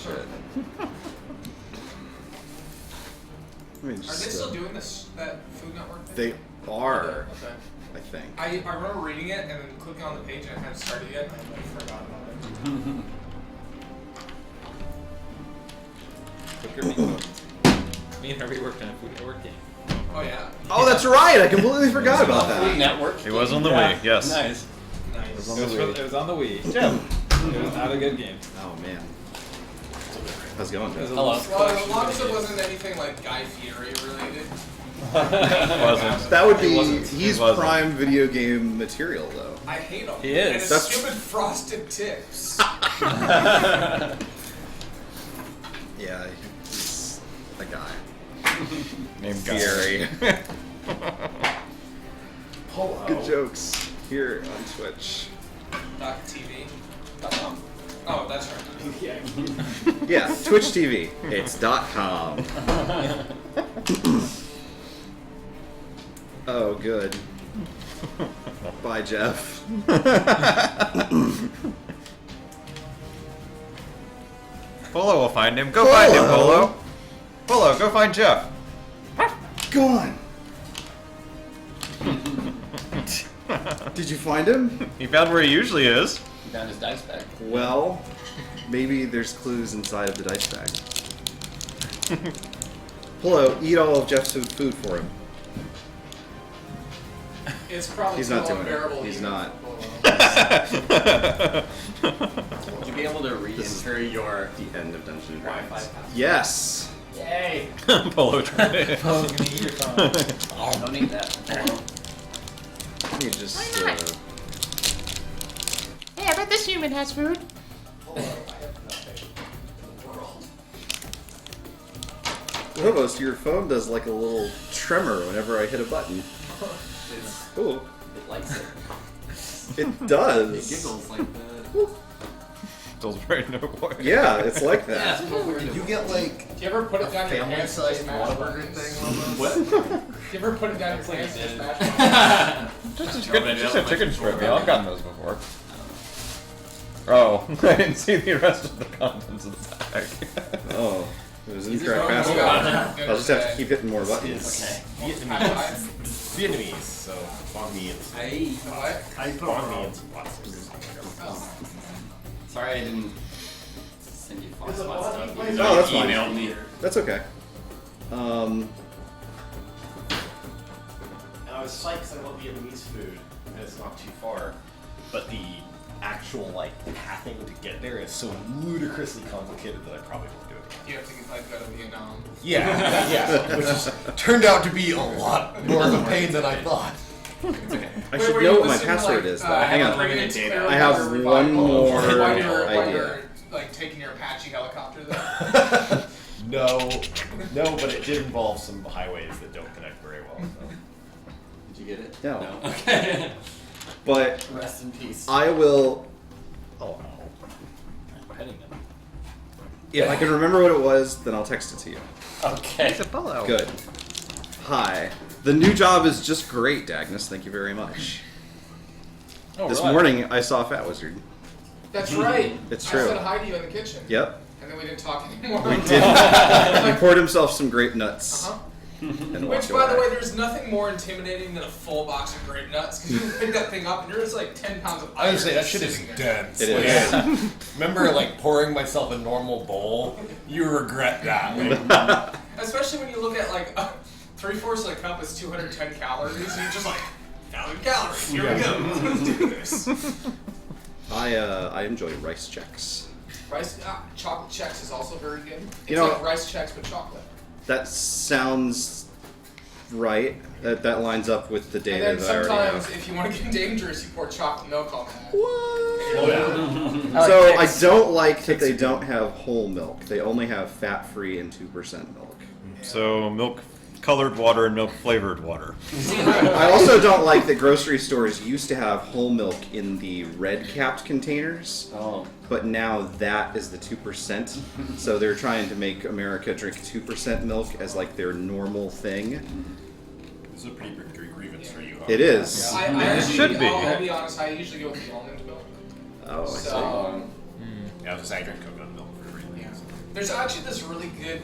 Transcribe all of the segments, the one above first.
shit. Are they still doing this? That Food Network thing? They are. Okay. I think. I remember reading it and then clicking on the page and I hadn't started yet and I forgot about it. Me and Herbie worked on a Food Network game. Oh yeah. Oh, that's right. I completely forgot about that. Food Network. It was on the Wii. Yes. Nice. Nice. It was on the Wii. Jim. It was not a good game. Oh man. How's it going, Jeff? Hello. Well, as long as it wasn't anything like Guy Fieri related. It wasn't. That would be. It He's wasn't. prime video game material, though. I hate him. He is. And his That's- stupid frosted tips. Yeah, he's a guy. Named Fieri. Hello. Good jokes here on Twitch. .tv. Oh, that's right. Yeah. Yeah, Twitch TV. It's .com. Oh, good. Bye, Jeff. Polo will find him. Go find him, Polo. Polo, go find Jeff. Go on. Did you find him? He found where he usually is. He found his dice bag. Well, maybe there's clues inside of the dice bag. Polo, eat all of Jeff's food for him. It's probably He's so not doing unbearable. it. He's even not. for- Would you be able to re-enter your The end of Dungeons and Wi-Fi Dragons. password? Yes. Yay! Polo tried it. Polo's gonna eat your phone. Don't eat that. Let me just. Hey, I bet this human has food. Almost, your phone does like a little tremor whenever I hit a button. Ooh, It likes it. it It does. giggles like that. Still right, no boy. Yeah, it's like Yeah, that. it's weird. Did you get like Do you ever put it down your pants to family-sized smash Whataburger buttons? thing almost? What? Do you ever put it down your pants to smash buttons? Just a chicken strip meal. I've gotten those before. Oh, I didn't see the rest of the contents of the bag. Oh, it was These incorrect are password. wrong. I'll just have to keep hitting more buttons. Okay. Vietnamese, so bong mi and What? bong mi and Sorry I didn't send you Fox stuff. Oh, that's fine. Emailed me. That's okay. And I was psyched 'cause I love Vietnamese food, and it's not too far. But the actual pathing to get there is so ludicrously complicated that I probably won't do it. You have to go to Vietnam. Yeah, yeah, which is, turned out to be a lot more of a pain than I thought. I Wait, should were know you what my listening to, password is. Though. Hang on. Brilliant Clear I have Water one Revival more while you're idea. like taking your Apache helicopter there. No, but it did involve some highways that don't connect very well. So. Did you get it? No. Okay. But Rest in peace. I will. Oh no. Heading them. If I can remember what it was, then I'll text it to you. Okay. It's a Polo. Good. Hi. The new job is just great, Agnes. Thank you very much. Oh, This really? morning, I saw Fat Wizard. That's right. It's I true. said hi to you in the kitchen. Yep. And then we didn't talk anymore. We did. He poured himself some grape nuts. Uh-huh. And Which, walked by the away. way, there's nothing more intimidating than a full box of grape nuts because you pick that thing up and there's like 10 pounds of I would say iron that shit is sitting there. dense. It is. Remember, pouring myself a normal bowl? You regret that. Especially when you look at like 3/4 of a cup is 210 calories and you're just like, 1,000 calories. Here we go. Let's do this. I enjoy rice checks. Chocolate checks is also very good. It's You know- like rice checks with chocolate. That sounds right. That lines up with the And data then that I already sometimes, have. if you want to get dangerous, you pour chocolate milk on that. Oh, yeah. So I don't like that they don't have whole milk. They only have fat-free and 2% milk. So milk-colored water and milk-flavored water. I also don't like that grocery stores used to have whole milk in the red-capped containers, but now that is the 2%. So they're trying to make America drink 2% milk as their normal thing. This is a pretty big grievance for you. Huh? It is. I It actually, should be. I'll be honest, I usually go with the almond milk. Oh, I see. So, Yeah, I was just saying I drink coconut milk for everything. yeah. There's actually this really good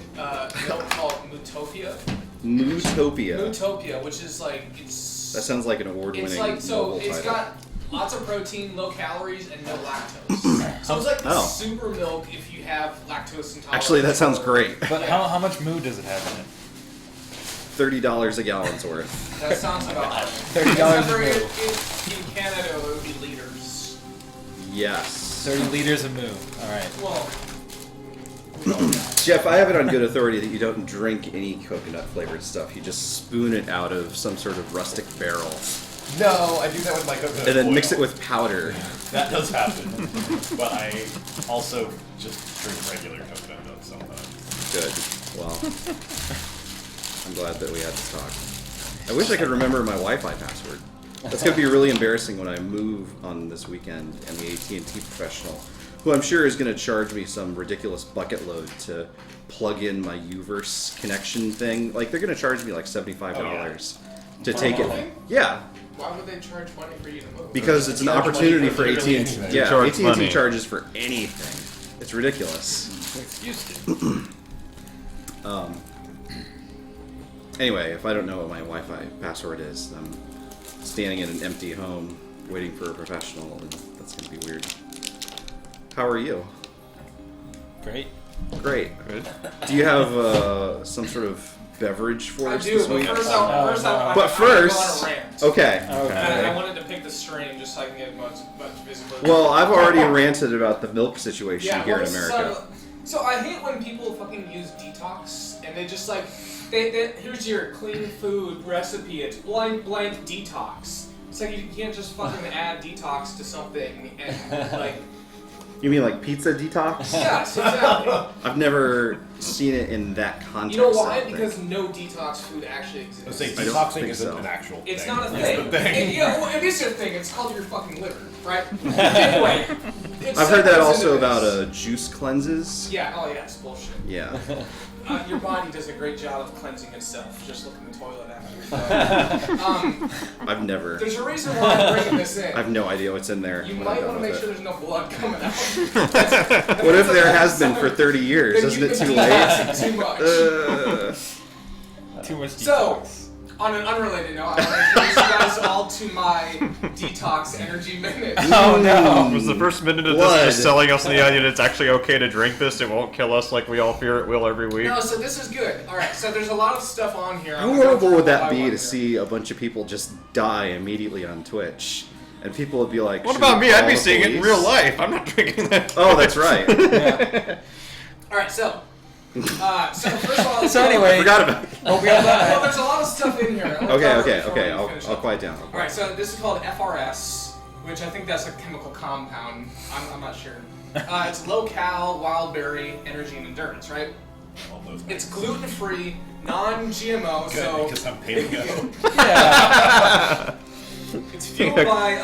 milk called Mootopia. Mootopia. Which is like it's. That sounds like an award-winning It's like novel it's title. got lots of protein, low calories, and no lactose. So it's like the super milk if you have lactose intolerance. Actually, that sounds great. But how much moo does it have in it? $30 a gallon's worth. That sounds about right. $30 Except for a moo. in Canada, it would be liters. Yes. 30 liters of moo. Alright. Well, Jeff, I have it on good authority that you don't drink any coconut flavored stuff. You just spoon it out of some sort of rustic barrel. No, I do that with my coconut And then oil. mix it with powder. That does happen. But I also just drink regular coconut milk sometimes. Good. Well, I'm glad that we had this talk. I wish I could remember my Wi-Fi password. That's going to be really embarrassing when I move on this weekend and the AT&T professional, who I'm sure is going to charge me some ridiculous bucket load to plug in my Uverse connection thing. Like, they're going to charge me like $75 to take it. moving? Yeah, why would they charge money for you to move? because it's an Charge money opportunity for for literally AT&T. anything. Yeah, Charge AT&T money. charges for anything. It's ridiculous. Anyway, if I don't know what my Wi-Fi password is, I'm standing in an empty home waiting for a professional, and that's going to be weird. How are you? Great. Great. Do you have some sort of beverage for I us do, this but week? first But I first, go on a rant. okay. And I wanted to pick the strain just so I can get much visibility. Well, I've already ranted about the milk situation here in this is America. so I hate when people fucking use detox and they just like they here's your clean food recipe. It's blank blank detox. It's like you can't just fucking add detox to something and like. You mean like pizza detox? Yes, exactly. I've never seen it in that context. You know why? I don't think. Because no detox food actually exists. Let's say I don't detoxing think isn't so. an actual thing. It's not a That's thing. the thing. Well, it is a thing. It's called your fucking liver, right? Anyway, I've heard that also about juice cleanses. Yeah. Oh yeah, it's bullshit. Yeah. Your body does a great job of cleansing itself. Just look in the toilet after you're done. I've never. There's a reason why I'm bringing this in. I have no idea what's in there. You when I'm might done want to make with sure it. there's no blood coming out. What if there has been for 30 years? Then Isn't you it could too be late? using too much. Too much So, detox. on an unrelated note, I want to introduce you guys all to my detox energy minute. Oh no! Was the first minute of Blood. this just selling us the idea that it's actually okay to drink this? It won't kill us like we all fear it will every week. No, so this is good. All right, so there's a lot of stuff on here. How I'm gonna go horrible through would one that by be one to here. see a bunch of people just die immediately on Twitch? And people would be like, What "Should about we me? I'd call be the seeing it in police?" real life. I'm not drinking that. Oh, that's right. All right, so first of all, So I anyway, forgot about it. hope we have well, that. there's a lot of stuff in here. I'm gonna Okay, cover okay, it before okay. we I'll finish I'll up. quiet down. All right, so this is called FRS, which I think that's a chemical compound. I'm not sure. It's low cal, wild berry, energy, and endurance, right? All those It's things. gluten free, non-GMO, Good, so because I'm paleo. it's fueled by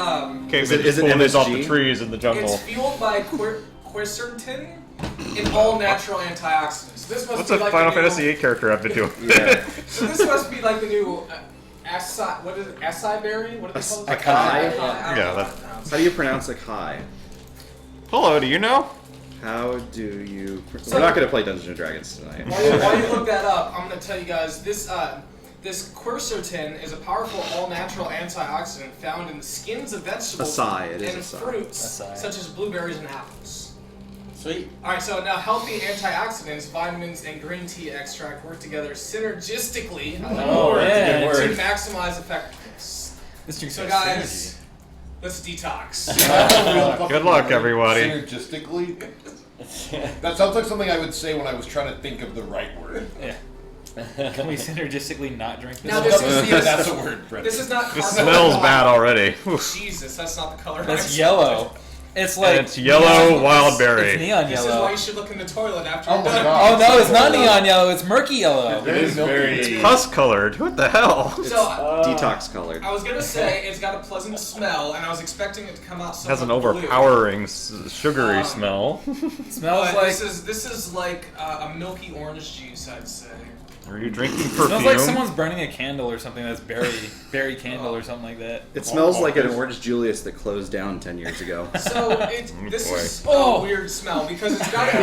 Okay, Is it- is it pulling this off the MSG? trees in the jungle. it's fueled by quercetin and all natural antioxidants. This must What's be a like Final the new, Fantasy VIII character I've been doing? Yeah. So this must be like the new acai. What is it? Acai berry? What do they call it? Acai? I don't Yeah, know how to that- pronounce How do you pronounce acai? Hello, do you know? How do you? We're not going to play Dungeons and Dragons tonight. While you look that up, I'm going to tell you guys this. This quercetin is a powerful all-natural antioxidant found in the skins of vegetables Acai, it is and acai. fruits, Acai. such as blueberries and apples. Sweet. All right, so now healthy antioxidants, vitamins, and green tea extract work together synergistically Oh, yeah. to maximize effectiveness. This drinks So has guys, let's detox. Good luck, everybody. Synergistically? That sounds like something I would say when I was trying to think of the right word. synergy. Yeah. Can we synergistically not drink this? Now this is That's a word, Brett. This is not. This carbon smells monoxide. bad already. Jesus, that's not the color. That's I yellow. It's like And it's yellow wild It's berry. neon This is why yellow. you should look in the toilet after Oh you're my done. God. Oh no, it's not neon yellow. It's murky yellow. It is very... It's pus colored. What the hell? So Detox colored. I was gonna say it's got a pleasant smell, and I was expecting it to come out It somewhat has an blue. overpowering sugary smell. Smells But like this is like a milky orange juice, I'd say. Are you drinking It perfume? smells like someone's burning a candle or something that's berry candle or something like that. It smells like an Orange Julius that closed down 10 years ago. So this boy. is a weird smell because it's got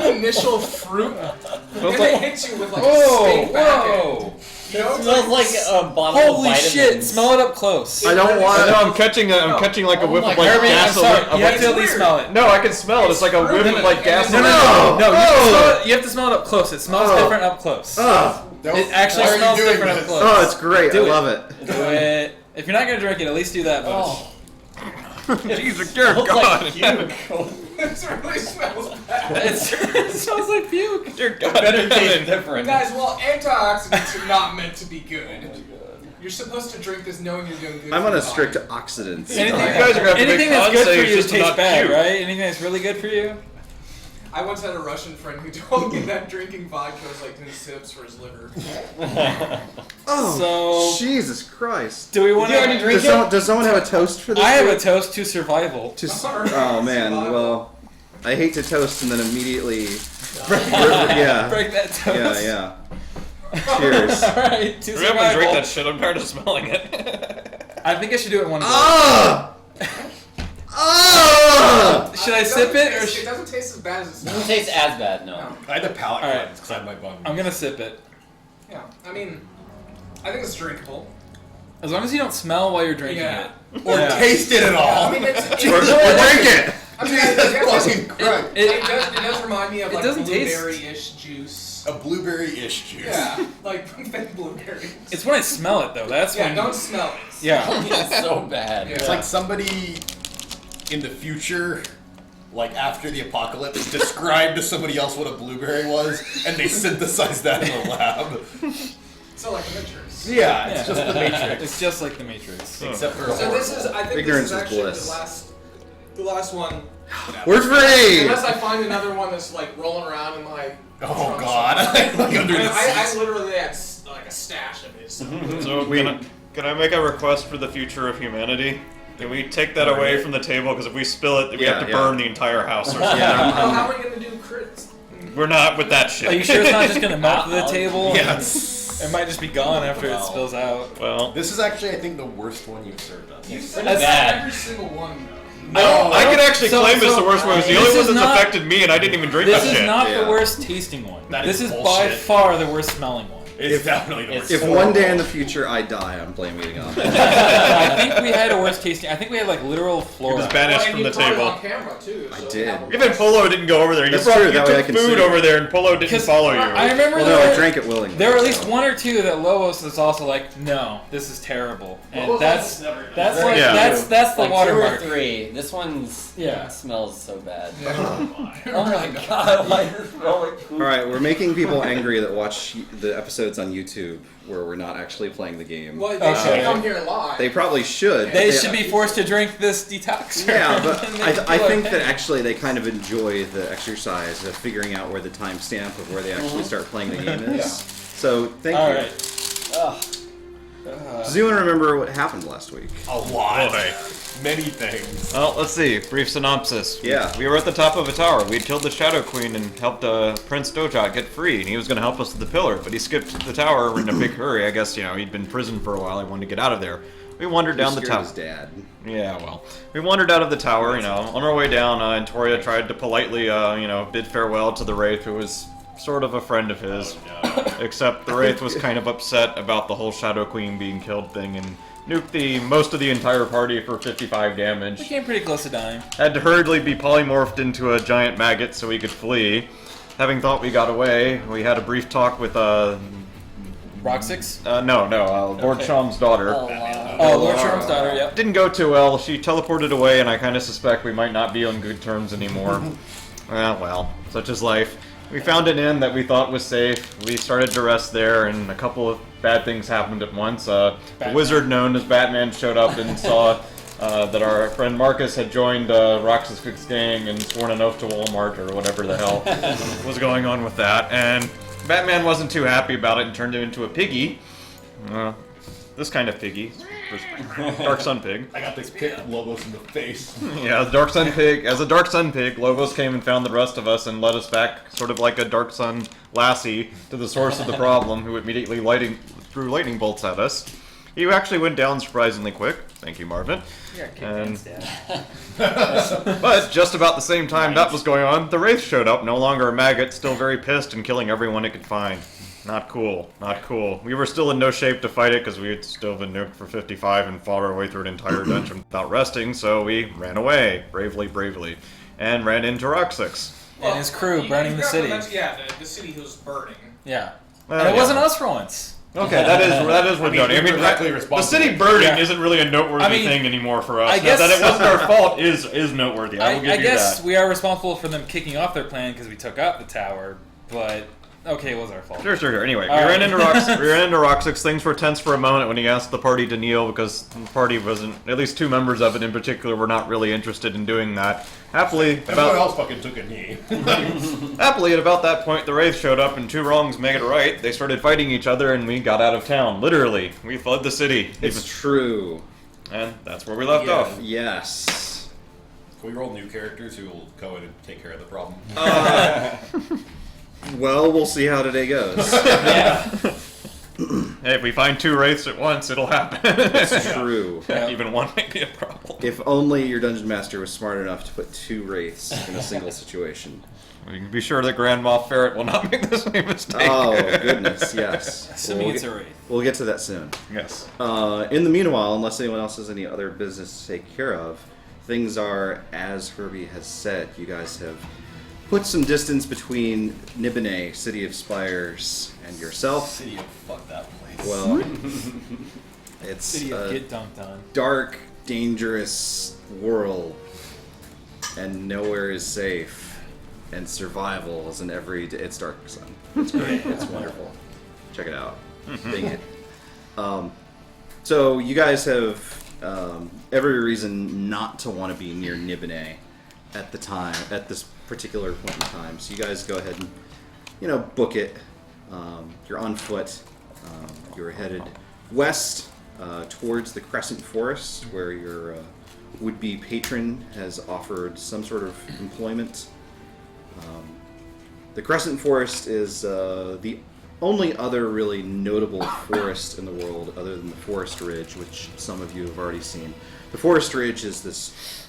an initial fruit, and it hits you with like a steak back end. You know, It it's smells like a bottle of Holy vitamins. shit! Smell it up close. I don't want I know, to. I'm catching like a whiff of like Herbie, I'm gasoline. sorry. You have to at least smell it. No, I can smell it. It's like a whiff of like No, gasoline. no, No, you have to smell it. You have to smell it up close. It smells Oh. different up close. It actually Why are you smells doing different up this? close. Oh, it's great. Do I it. love it. Do it. If you're not gonna drink it, at least do that much. Jesus, dear Looks God. like puke. This really smells bad. It smells like puke. Dear God. Better taste different. Guys, well, antioxidants are not meant to be good. You're supposed to drink this knowing you're doing good. I'm for on a your strict body. oxidants. Anything, You guys are gonna have to anything make that's con good for saves you just to tastes not bad, puke. right? Anything that's really good for you. I once had a Russian friend who told me that drinking vodka was like doing sit-ups for his liver. Oh, So- Jesus Christ. Do we want Did you already to? drink Does someone have a toast for this? I have a week? toast to survival. Oh man, well, I hate to toast and then immediately. Yeah. Break that toast. Yeah. Cheers. All right, to Hurry up and drink survival. that shit. I'm tired of smelling it. I think I should do it in one go. Ah! Ah! Should I sip it or? It doesn't taste as bad as it Doesn't smells. taste as bad, no. I had a palate Alright. cleanse because I had my bun. I'm gonna sip it. Yeah, I mean, I think it's drinkable. As long as you don't smell while you're drinking Yeah. it. Or taste it at all. I mean, it's Or drink it. I mean, Jesus fucking Christ. it does remind me of It like doesn't taste- blueberry-ish juice. A blueberry-ish juice. Yeah, like fake blueberries. It's when I smell it though. That's Yeah, when. don't smell it. Yeah. It's so bad. Yeah. It's like somebody in the future, like after the apocalypse, described to somebody else what a blueberry was, and they synthesized that in the lab. So like the Matrix. Yeah, it's just the Matrix. It's just like the Matrix. Except for So this is, I think Ignorance this is is actually bliss. the last one. We're free. Unless I find another one that's like rolling around in my. Oh trunk God! somewhere. Like under the I seats. literally had like a stash of it. So. So can I make a request for the future of humanity? Can we take that away from the table? Because if we spill it, we have to burn the entire house or something. Yeah, Oh, how are we gonna do crits? We're not with that shit. Are you sure it's not just gonna melt to the table? Yes. It might just be gone after it spills out. Well, This is actually, I think, the worst one you've served us. You said That's that bad. every single one though. I can actually So- claim it's so- the worst one. It's the this only one is that's not- affected me, and I didn't even drink This that is shit. not Yeah. the worst tasting one. That This is is by bullshit. far the worst smelling one. It's definitely the It's- worst. If one day in the future I die, I'm blaming it on that. I think we had a worst tasting. I think we had like literal It was flora. banished and from you the caught it table. on camera too. I so did. that was- Even Polo didn't go over there. You That's brought true, you that way I took can food see. over there, and Polo didn't 'Cause follow you. I remember Well, there no, I were- drank it willingly. There were at least one or two that Lobos is also like, no, this is terrible, and Lobos that's is never- that's Very like Yeah. that's the Like 2 or watermark. 3. This one's Yeah. smells so bad. Oh my god, why does it smell like All right, we're making people angry that watch the episodes on YouTube where we're not actually playing the game. Well, they should Okay. come here live. They probably should. They should be forced to drink this detox. Yeah, but And they I feel think okay. that actually they kind of enjoy the exercise of figuring out where the timestamp of where they actually start playing the game is. So thank All you. right. Ugh. Does anyone remember what happened last week? A lot. Boy. Many things. Well, let's see. Brief synopsis. Yeah. We were at the top of a tower. We had killed the Shadow Queen and helped Prince Dhojakt get free, and he was going to help us to the pillar, but he skipped the tower in a big hurry. I guess, he'd been in prison for a while. He wanted to get out of there. We wandered down the Scared tower. his dad. Yeah, well, we wandered out of the tower, on our way down, Antoria tried to politely, bid farewell to the Wraith, who was sort of a friend of his. Except the Wraith was kind of upset about the whole Shadow Queen being killed thing and nuked most of the entire party for 55 We damage. came pretty close to dying. Had to hurriedly be polymorphed into a giant maggot so we could flee. Having thought we got away, we had a brief talk with, Rock 6? Lord Okay. Sham's daughter. Oh, wow. Oh, Lord Sherm's daughter, yep. Didn't go too well. She teleported away, and I kind of suspect we might not be on good terms anymore. Well, such is life. We found an inn that we thought was safe. We started to rest there, and a couple of bad things happened at once. The wizard known as Batman showed up and saw that our friend Marcus had joined Roxas' gang and sworn an oath to Walmart, or whatever the hell was going on with that. And Batman wasn't too happy about it and turned him into a piggy. This kind of piggy. Dark Sun Pig. I got this kick of Lobos in the face. Yeah, the Dark Sun Pig. As a Dark Sun Pig, Lobos came and found the rest of us and led us back, sort of like a Dark Sun lassie, to the source of the problem, who immediately threw lightning bolts at us. He actually went down surprisingly quick. Thank you, Marvin. But just about the same time that was going on, the Wraith showed up, no longer a maggot, still very pissed and killing everyone it could find. Not cool. Not cool. We were still in no shape to fight it because we had still been nuked for 55 and fought our way through an entire dungeon without resting, so we ran away, bravely, and ran into Roxix. And his crew burning the city. The city was burning. Yeah. And it wasn't us for once. Okay, that is worth noting. I mean, the city burning isn't really a noteworthy thing anymore for us. I guess that it wasn't our fault is noteworthy. I will give you guess that. we are responsible for them kicking off their plan because we took out the tower, but okay, it was our fault. Sure. Anyway, we ran into Roxix. Things were tense for a moment when he asked the party to kneel because the party wasn't, at least two members of it in particular, were not really interested in doing that. Happily, everyone else fucking took a knee. Happily, at about that point, the Wraith showed up and two wrongs make it right. They started fighting each other and we got out of town. Literally, we fled the city. It's true. And that's where we left off. Yes. Can we roll new characters who will go in and take care of the problem? Well, we'll see how today goes. Hey, if we find two Wraiths at once, it'll happen. It's true. Even one might be a problem. If only your dungeon master was smart enough to put two Wraiths in a single situation. We can be sure that Grand Moff Ferret will not make the same mistake. Oh, goodness, yes. Assuming it's a Wraith. We'll get to that soon. Yes. In the meanwhile, unless anyone else has any other business to take care of, things are as Herbie has said. You guys have put some distance between Nibenay, City of Spires, and yourself. City of fuck that place. Well, it's City of a get dunked on. dark, dangerous world, and nowhere is safe, and survival is in every day. It's Dark Sun. It's great. It's wonderful. Check it out. Dang it. So you guys have every reason not to want to be near Nibenay at this particular point in time. So you guys go ahead and, book it. You're on foot. You're headed west towards the Crescent Forest, where your would-be patron has offered some sort of employment. The Crescent Forest is the only other really notable forest in the world, other than the Forest Ridge, which some of you have already seen. The Forest Ridge is this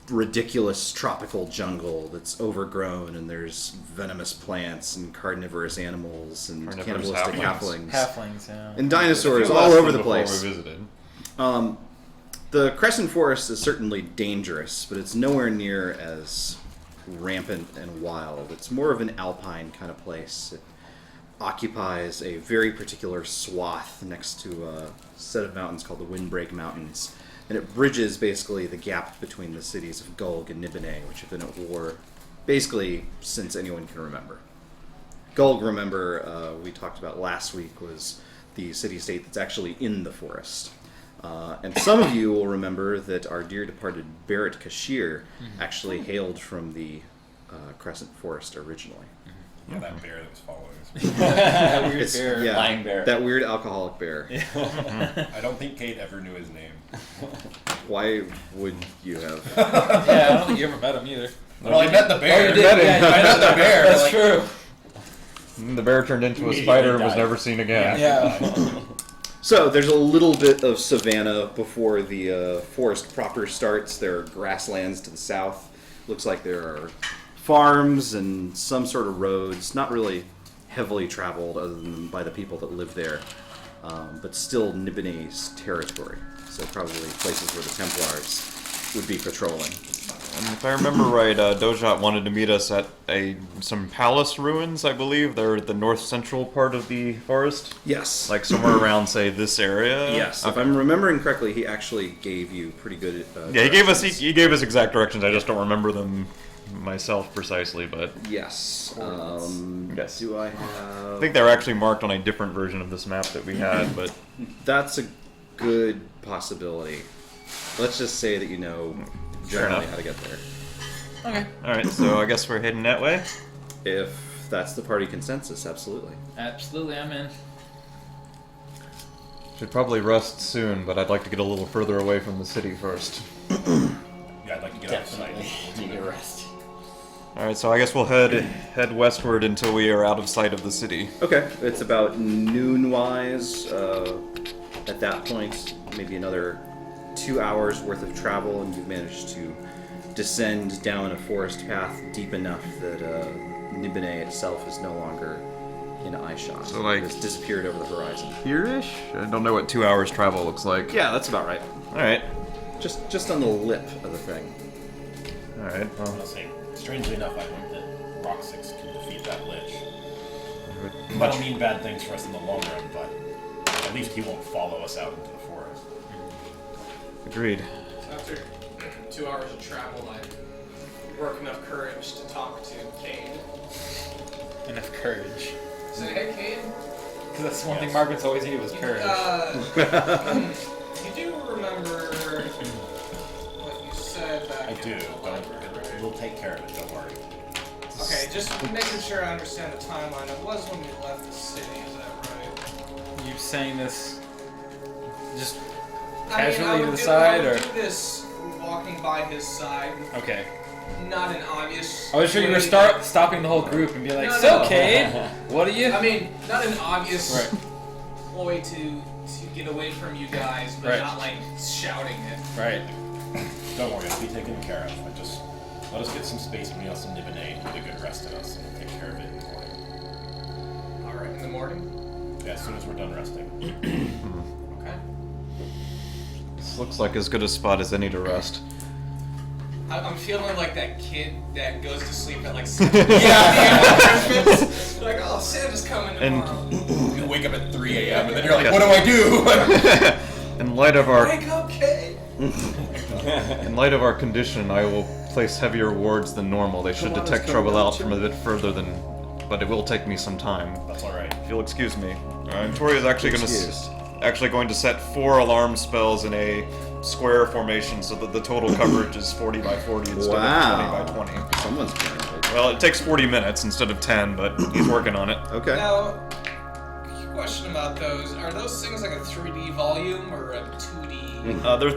ridiculous tropical jungle that's overgrown, and there's venomous plants and carnivorous animals and cannibalistic halflings. Halflings, yeah. And dinosaurs all over the place. We visited. The Crescent Forest is certainly dangerous, but it's nowhere near as rampant and wild. It's more of an alpine kind of place. It occupies a very particular swath next to a set of mountains called the Windbreak Mountains. And it bridges basically the gap between the cities of Gulg and Nibenay, which have been at war basically since anyone can remember. Gulg, remember, we talked about last week, was the city-state that's actually in the forest. And some of you will remember that our dear departed Barrett Kashir actually hailed from the Crescent Forest originally. Yeah, that bear that was following us. That weird bear. Yeah, Lying bear. that weird alcoholic bear. I don't think Kate ever knew his name. Why would you have? Yeah, I don't think you ever met him either. Well, I met the bear. Oh, you did? I met the bear. That's like, true. The bear turned into a spider and was never seen again. Yeah. So there's a little bit of savanna before the forest proper starts. There are grasslands to the south. Looks like there are farms and some sort of roads, not really heavily traveled other than by the people that live there, but still Nibenay's territory. So probably places where the Templars would be patrolling. And if I remember right, Dhojakt wanted to meet us at some palace ruins, I believe. They're at the north central part of the forest. Yes. Like somewhere around, say, this area. Yes. Okay. If I'm remembering correctly, he actually gave you pretty good. Yeah, he gave us exact directions. I just don't remember them myself precisely, but Yes. Yes. Do I have? I think they were actually marked on a different version of this map that we had. But That's a good possibility. Let's just say that you know generally how to get there. Okay. all right, so I guess we're heading that way. If that's the party consensus, absolutely. Absolutely, I'm in. Should probably rest soon, but I'd like to get a little further away from the city first. Yeah, I'd like to get outside. Definitely need a rest. Alright, so I guess we'll head westward until we are out of sight of the city. Okay, it's about noon-wise. At that point, maybe another 2 hours worth of travel, and you've managed to descend down a forest path deep enough that Nibenay itself is no longer in eyeshot. So, like, it's disappeared over the horizon. Here-ish? I don't know what 2 hours travel looks like. Yeah, that's about right. Alright. Just on the lip of the thing. Alright, well. I'll say, strangely enough, I hope that Rock 6 can defeat that Lich. That'll mean bad things for us in the long run, but at least he won't follow us out into the forest. Agreed. So after 2 hours of travel, I work enough courage to talk to Cade. Enough courage. Say, hey, Cade. Because that's one thing Margaret's always needed was courage. You do remember what you said back I in do. the library? We'll take care of it, don't worry. Okay, just making sure I understand the timeline. It was when we left the city, is that right? You saying this just I mean, casually to the side, I or would do this walking by his side, okay? not an obvious. I was sure you were way to stopping the whole group and be like, No, "So, no. Cade, what are you?" I mean, not an obvious Right. ploy to get away from you guys, but Right. not like shouting it. Right. Don't worry, it'll be taken care of. But just let us get some space between us and Nibenay and get a good rest in us, and we'll take care of it in the morning. All right, in the morning. Yeah, as soon as we're done resting. Okay. This looks like as good a spot as any to rest. I'm feeling like that kid that goes to sleep at like 7 Christmas. Like, oh, Santa's coming And- tomorrow. You wake up at 3 a.m. and then you're like, what do I do? In light of our Wake up, Cade. in light of our condition, I will place heavier wards than normal. They should detect trouble out from a bit further than, but it will take me some time. That's alright. If you'll excuse me, Tori is actually going to set 4 alarm spells in a square formation, so that the total coverage is 40 by 40 instead Wow. of 20 by 20. Someone's playing it. Well, it takes 40 minutes instead of 10, but he's working on it. Okay. Now, question about those: are those things like a 3D volume or a 2D? They're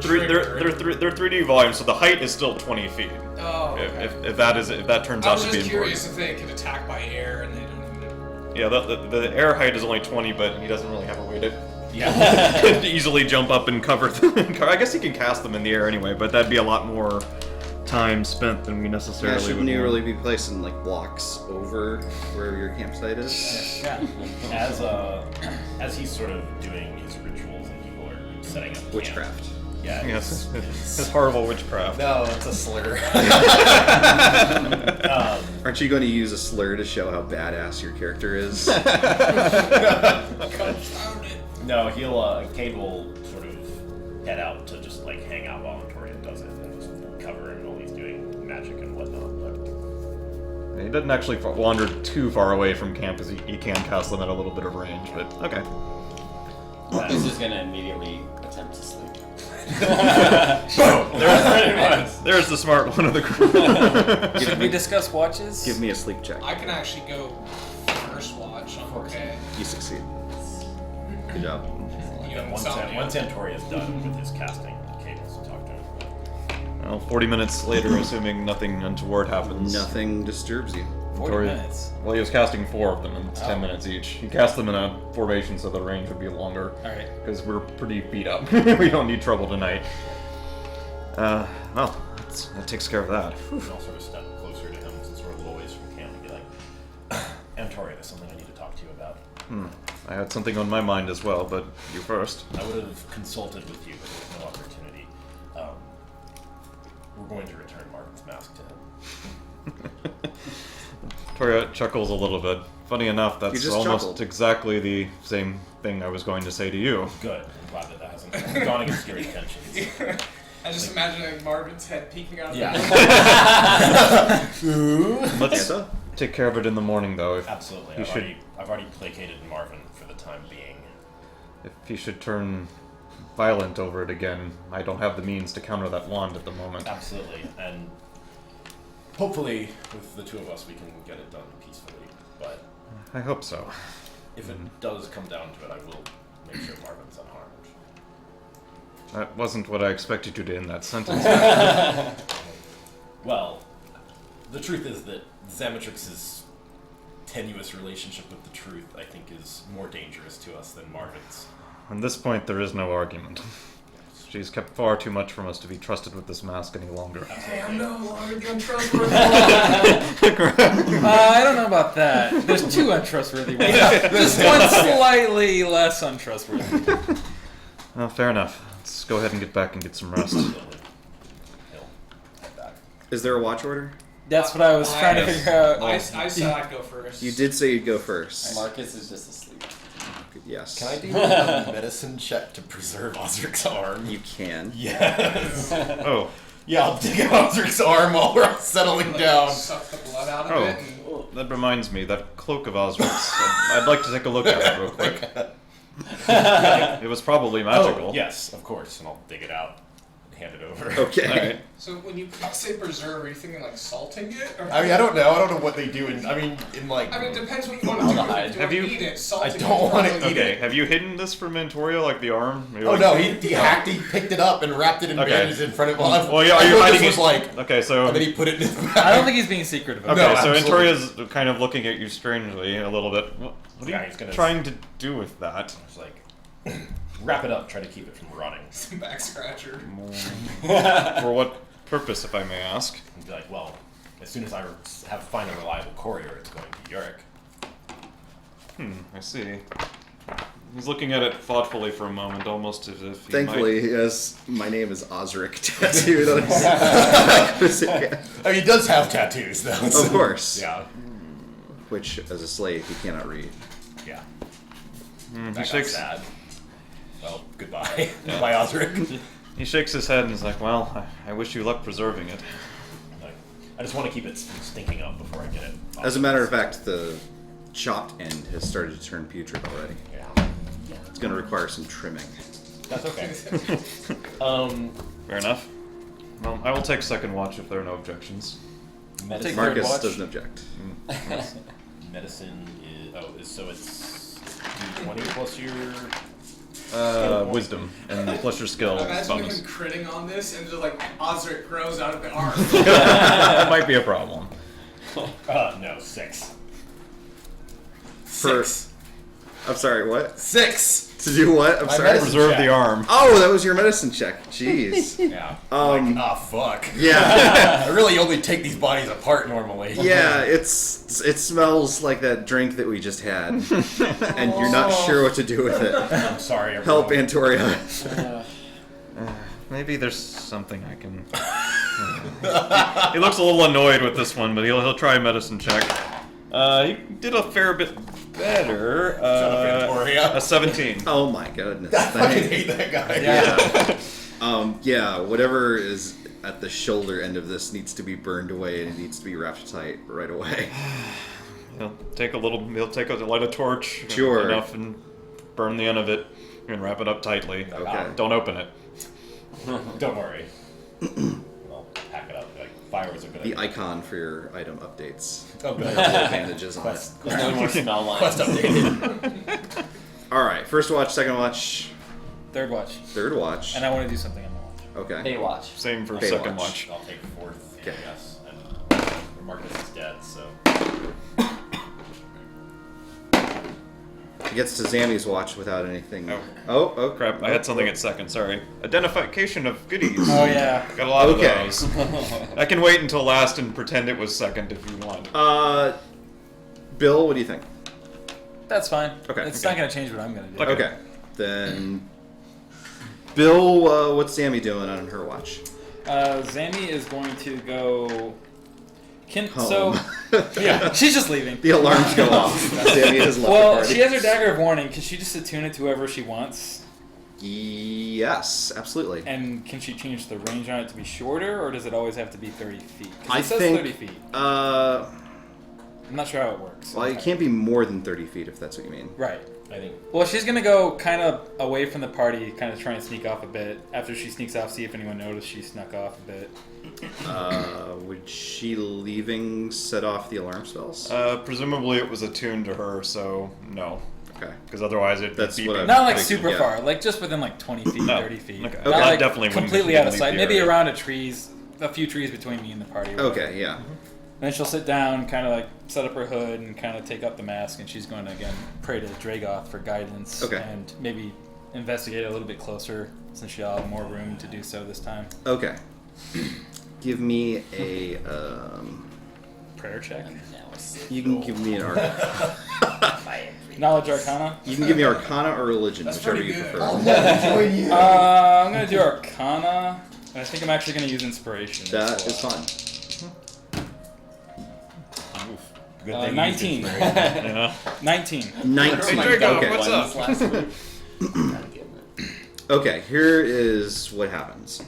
3D volumes, so the height is still 20 feet. Oh, okay. If that turns I out was to be just curious important. if they could attack by air and they don't even. Yeah, the air height is only 20, but he doesn't really have a way to Yeah. easily jump up and cover them. I guess he can cast them in the air anyway, but that'd be a lot more time spent than we Yeah, necessarily shouldn't would you want. really be placing like blocks over where your campsite is? Yeah. As he's sort of doing his rituals and people are setting up camp. Witchcraft. Yeah. Yes, his horrible witchcraft. No, it's a slur. Aren't you going to use a slur to show how badass your character is? Confound it. No, Cade will sort of head out to just like hang out while Torian does it and just cover him while he's doing magic and whatnot. But He doesn't actually wander too far away from camp, as he can cast them at a little bit of range, but okay. He's just gonna immediately attempt to sleep. There's the smart one of the group. Should we discuss watches? Give me a sleep check. I can actually go first watch. I'm okay. You succeed. Good job. You then know, once Torian is done with his casting, Cade wants to talk to him. Well, 40 minutes later, assuming nothing untoward happens. Nothing disturbs you. 40 minutes. Well, he was casting 4 of them, and it's 10 minutes each. He cast them in a formation so the range would be longer. Alright. Because we're pretty beat up. We don't need trouble tonight. Well, that takes care of that. And I'll sort of step closer to him since we're a little ways from camp and be like, Torian, there's something I need to talk to you about. I had something on my mind as well, but you first. I would have consulted with you, but there's no opportunity. We're going to return Marvin's mask to him. Toria chuckles a little bit. Funny enough, You that's just almost chuckled. exactly the same thing I was going to say to you. Good. I'm glad that hasn't gone against your intentions. I just imagine Marvin's head peeking out. Yeah. Let's take care of it in the morning, though. If Absolutely. He I've already placated Marvin for the time being. if he should turn violent over it again, I don't have the means to counter that wand at the moment. Absolutely. And hopefully, with the two of us, we can get it done peacefully. But I hope so. if it does come down to it, I will make sure Marvin's unharmed. That wasn't what I expected you to end that sentence. Well, the truth is that Zamatrix's tenuous relationship with the truth, I think, is more dangerous to us than Marvin's. On this point, there is no argument. She's kept far too much from us to be trusted with this mask any longer. Hey, I'm no longer the untrustworthy. I don't know about that. There's two untrustworthy ones. This one's slightly less untrustworthy. Well, fair enough. Let's go ahead and get back and get some rest. He'll head back. Is there a watch order? That's what I was trying to figure out. I said I'd go first. You did say you'd go first. Marcus is just asleep. Yes. Can I do a medicine check to preserve Osric's arm? You can. Yes. Oh. Yeah, I'll dig out Osric's arm while we're settling down. Suck the blood out of Oh. it. And... That reminds me, that cloak of Osric's. I'd like to take a look at it real quick. It was probably magical. Oh, yes, of course, and I'll dig it out and hand it over. Okay. Alright. So when you say preserve, are you thinking like salting it? Or I mean, I don't know what they do in, it depends what you want to do. Aldehyde. Do Have you- eat it? Salting I don't it, wanna probably- eat Okay, have you hidden this for Mentoria, like the arm? Maybe Oh like- no, he picked it up and wrapped it in Okay. bandages in front of him. Well, yeah, are you I thought hiding this was it? like, Okay, so... and then he put it in his bag. I don't think he's being secretive. Okay, No, so absolutely. Mentoria's kind of looking at you strangely a little bit. What are Yeah, you he's gonna- trying to do with that? It's like, wrap it up, try to keep it from rotting. Some back scratcher. For what purpose, if I may ask? And be like, well, as soon as I find a reliable courier, it's going to Yorick. I see. He's looking at it thoughtfully for a moment, almost as if he Thankfully, might... he has "My name is Osric" tattooed on his. I mean, he does have tattoos, though. Of course. Yeah. Which, as a slave, he cannot read. Yeah. He That got shakes. sad. Well, goodbye. Goodbye, Osric. He shakes his head and is like, "Well, I wish you luck preserving it." Like, I just want to keep it from stinking up before I get it. As a matter of fact, the chopped end has started to turn putrid already. Yeah. It's going to require some trimming. That's okay. Fair enough. Well, I will take second watch if there are no objections. Medicine. Marcus watch. doesn't object. Medicine is so it's D20 plus your. Wisdom and plus your skill Imagine bonus. him critting on this and just like Osric grows out of the arm. That might be a problem. No, 6. For- I'm sorry, what? 6. To do what? I'm My sorry. medicine Preserve check. the arm. Oh, that was your medicine check. Jeez. Yeah. Um, Fuck. Yeah. I really only take these bodies apart normally. Yeah, it smells like that drink that we just had, and you're not sure what to do with it. I'm sorry, everyone. Help, Antoria. Maybe there's something I can... He looks a little annoyed with this one, but he'll try a medicine check. He did a fair bit better. Shut up, Antoria. A 17. Oh my goodness. I fucking Thank- hate that guy. Yeah, whatever is at the shoulder end of this needs to be burned away, and it needs to be wrapped tight right away. He'll take a light a torch. Sure. Enough and burn the end of it and wrap it up tightly. Okay. Don't open it. Don't worry. I'll pack it up. Like, fires are good. The icon for your item updates. Oh, good. Multiple bandages on it. Quest, There's no more smell lines. quest updated. Alright, first watch, second watch, Third watch. third watch. And I want to do something on my watch. Okay. Baywatch. Same for Baywatch. second watch. I'll take 4th, Okay. yes. And Marcus is dead, so. He gets to Zammy's watch without anything. Oh. Oh, Crap, I had something at second, sorry. Identification of goodies. Oh yeah. Got a lot Okay. of those. I can wait until last and pretend it was second if you want. Bill, what do you think? That's fine. Okay. It's Okay. not gonna change what I'm gonna do. Okay. Then. Bill, what's Zammy doing on her watch? Zammy is going to go. Home. So yeah, she's just leaving. The alarms go off. Zammy has left the Well, party. she has her dagger of warning. Can she just attune it to whoever she wants? Yes, absolutely. And can she change the range on it to be shorter, or does it always have to be 30 feet? 'Cause I it says think, 30 feet. I'm not sure how it works. Well, it can't be more than 30 feet if that's what you mean. Right. I think. Well, she's gonna go kind of away from the party, kind of try and sneak off a bit. After she sneaks off, see if anyone noticed she snuck off a bit. Would she leaving set off the alarm spells? Presumably it was attuned to her, so no. Okay. Because otherwise it'd That's be what beeping. I- Not like Thinking, super yeah. far, like just within like 20 feet, No. 30 feet. Okay. Not That like definitely wouldn't completely out of leave sight. the Maybe area. around a few trees between me and the party. Okay, yeah. Then she'll sit down, kind of like set up her hood and kind of take up the mask, and she's going to again pray to Dragoth for guidance Okay. and maybe investigate a little bit closer since she'll have more room to do so this time. Okay. Give me a. Prayer check. You can give me an Knowledge Arcana. You can give me Arcana or Religion, That's whichever pretty you good. prefer. I'll never join you. I'm going to do Arcana, and I think I'm actually going to use Inspiration. That is fine. Good thing you 19. did. Yeah. 19. 19. Drago, Okay. what's up? Last week. Kinda getting it. Okay, here is what happens.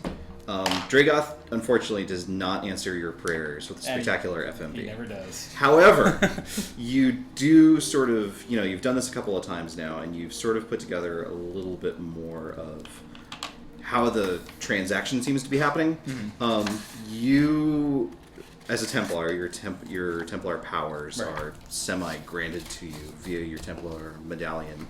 Dragoth, unfortunately, does not answer your prayers with a And spectacular He FMV. never does. However, you do sort of, you've done this a couple of times now, and you've sort of put together a little bit more of how the transaction seems to be happening. You, as a Templar, your Templar powers Right. are semi-granted to you via your Templar medallion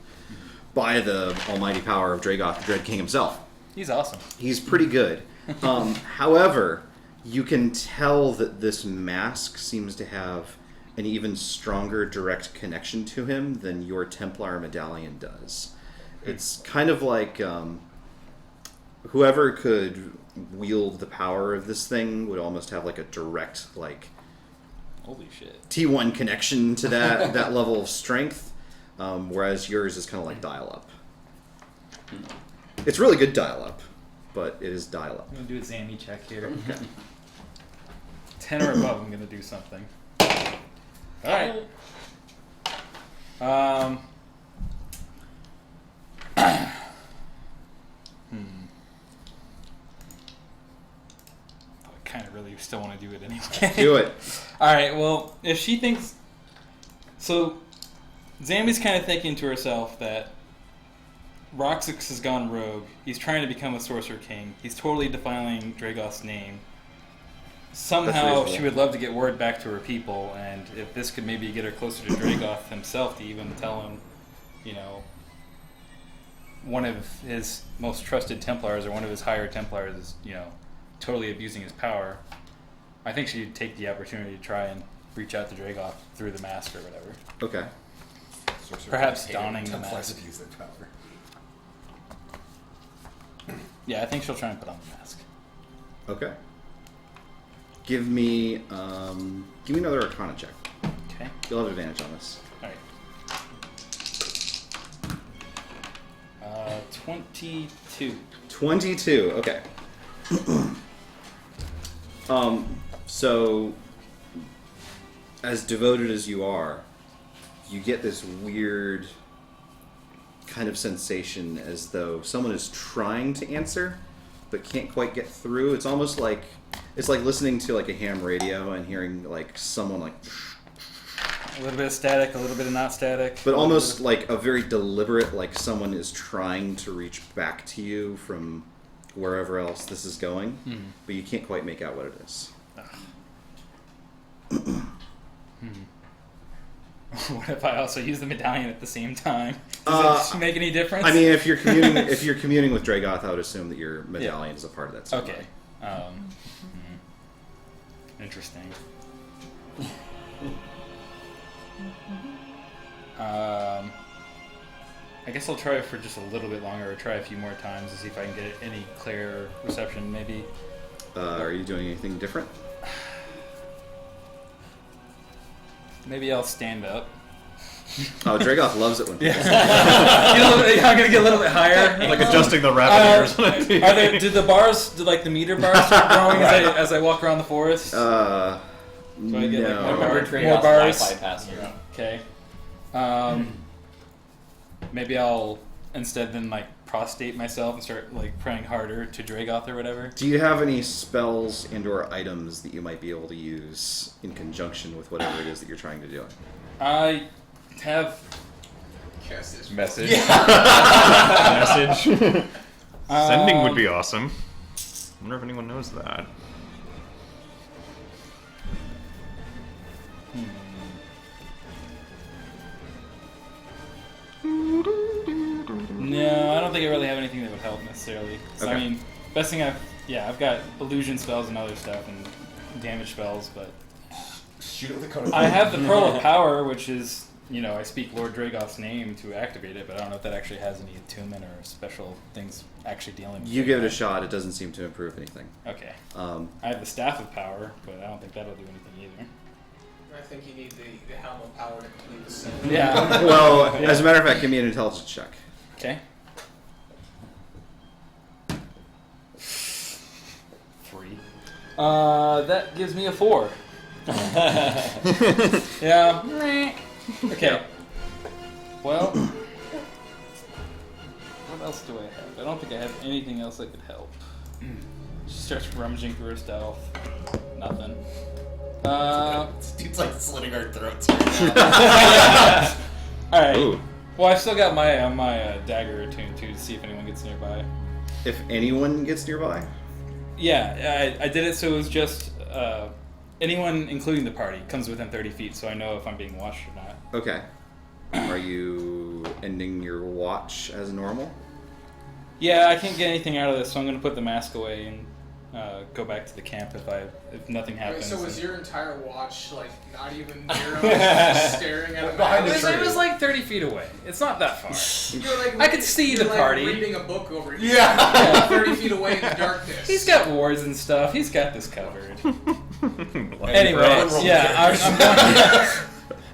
by the almighty power of Dragoth, the Dread King himself. He's awesome. He's pretty good. However, you can tell that this mask seems to have an even stronger direct connection to him than your Templar medallion does. It's kind of like whoever could wield the power of this thing would almost have like a direct, like, Holy shit. T1 connection to that level of strength, whereas yours is kind of like dial-up. It's really good dial-up, but it is dial-up. I'm going to do a Zammy check here. 10 or above, I'm going to do something. Alright. I kind of really still want to do it anyway. Do it. Alright, well, if she thinks... So, Zambi's kind of thinking to herself that Roxas has gone rogue. He's trying to become a Sorcerer King. He's totally defiling Dragoth's name. Somehow, That's she would love to get word back to her people, and if this could maybe get her closer to Dragoth himself to even tell him, you know, one of his most trusted Templars or one of his higher Templars is, you know, totally abusing his power, I think she'd take the opportunity to try and reach out to Dragoth through the mask or whatever. Okay. Perhaps donning the Templars mask. abuse their power. Yeah, I think she'll try and put on the mask. Okay. Give me another Arcana check. Okay. You'll have advantage on this. Alright. 22. 22. Okay. So, as devoted as you are, you get this weird kind of sensation as though someone is trying to answer, but can't quite get through. It's almost like listening to like a ham radio and hearing like someone like, A little bit of static, a little bit of not static. but almost like a very deliberate, like someone is trying to reach back to you from wherever else this is going, but you can't quite make out what it is. What if I also use the medallion at the same time? Does it make any difference? I mean, if you're communing with Dragoth, I would assume that your medallion is a part of that. Okay. Interesting. I guess I'll try it for just a little bit longer, or try a few more times to see if I can get any clear reception, maybe. Are you doing anything different? Maybe I'll stand up. Oh, Dragoth loves it when people I'm gonna get a little bit higher. Like adjusting the rapid ears. Do the bars, do like the meter bars start growing as I walk around the forest? So I get, like, no. more Remember More bars. Wi-Fi password. Okay. Maybe I'll instead then like prostate myself and start like praying harder to Dragoth or whatever. Do you have any spells and/or items that you might be able to use in conjunction with whatever it is that you're trying to do? I have. Message. Message. Sending would be awesome. I wonder if anyone knows that. No, I don't think I really have anything that would help necessarily. So, I Okay. mean, best thing I've got illusion spells and other stuff and damage spells, but Shoot it with a cone of I have the Pearl of Power, which is, I speak Lord Dragoth's name to activate it, but I don't know if that actually has any attunement or special things actually dealing with You it. give it a shot. It doesn't seem to improve anything. Okay. Um, I have the Staff of Power, but I don't think that'll do anything either. I think you need the Helm of Power to complete the set. Yeah. well, as a matter of fact, give me an intelligence check. Okay. 3. That gives me a 4. Yeah. Okay. Well, what else do I have? I don't think I have anything else that could help. She starts rummaging through her stealth. Nothing. This dude's like slitting our throats right now. All right. Ooh. Well, I've still got my dagger attuned too to see if anyone gets nearby. If anyone gets nearby, Yeah, I did it so it was just anyone, including the party, comes within 30 feet, so I know if I'm being watched or not. okay. Are you ending your watch as normal? Yeah, I can't get anything out of this, so I'm gonna put the mask away and go back to the camp if nothing Wait, happens. so was your entire watch like not even near us, just staring at a Behind mouse? the It was like 30 feet away. It's not that far. You're like I could see you're the like party. reading a book over here. Yeah. 30 feet away in the darkness. He's got wards and stuff. He's got this covered. Like, Anyway, roll yeah, the I'm going.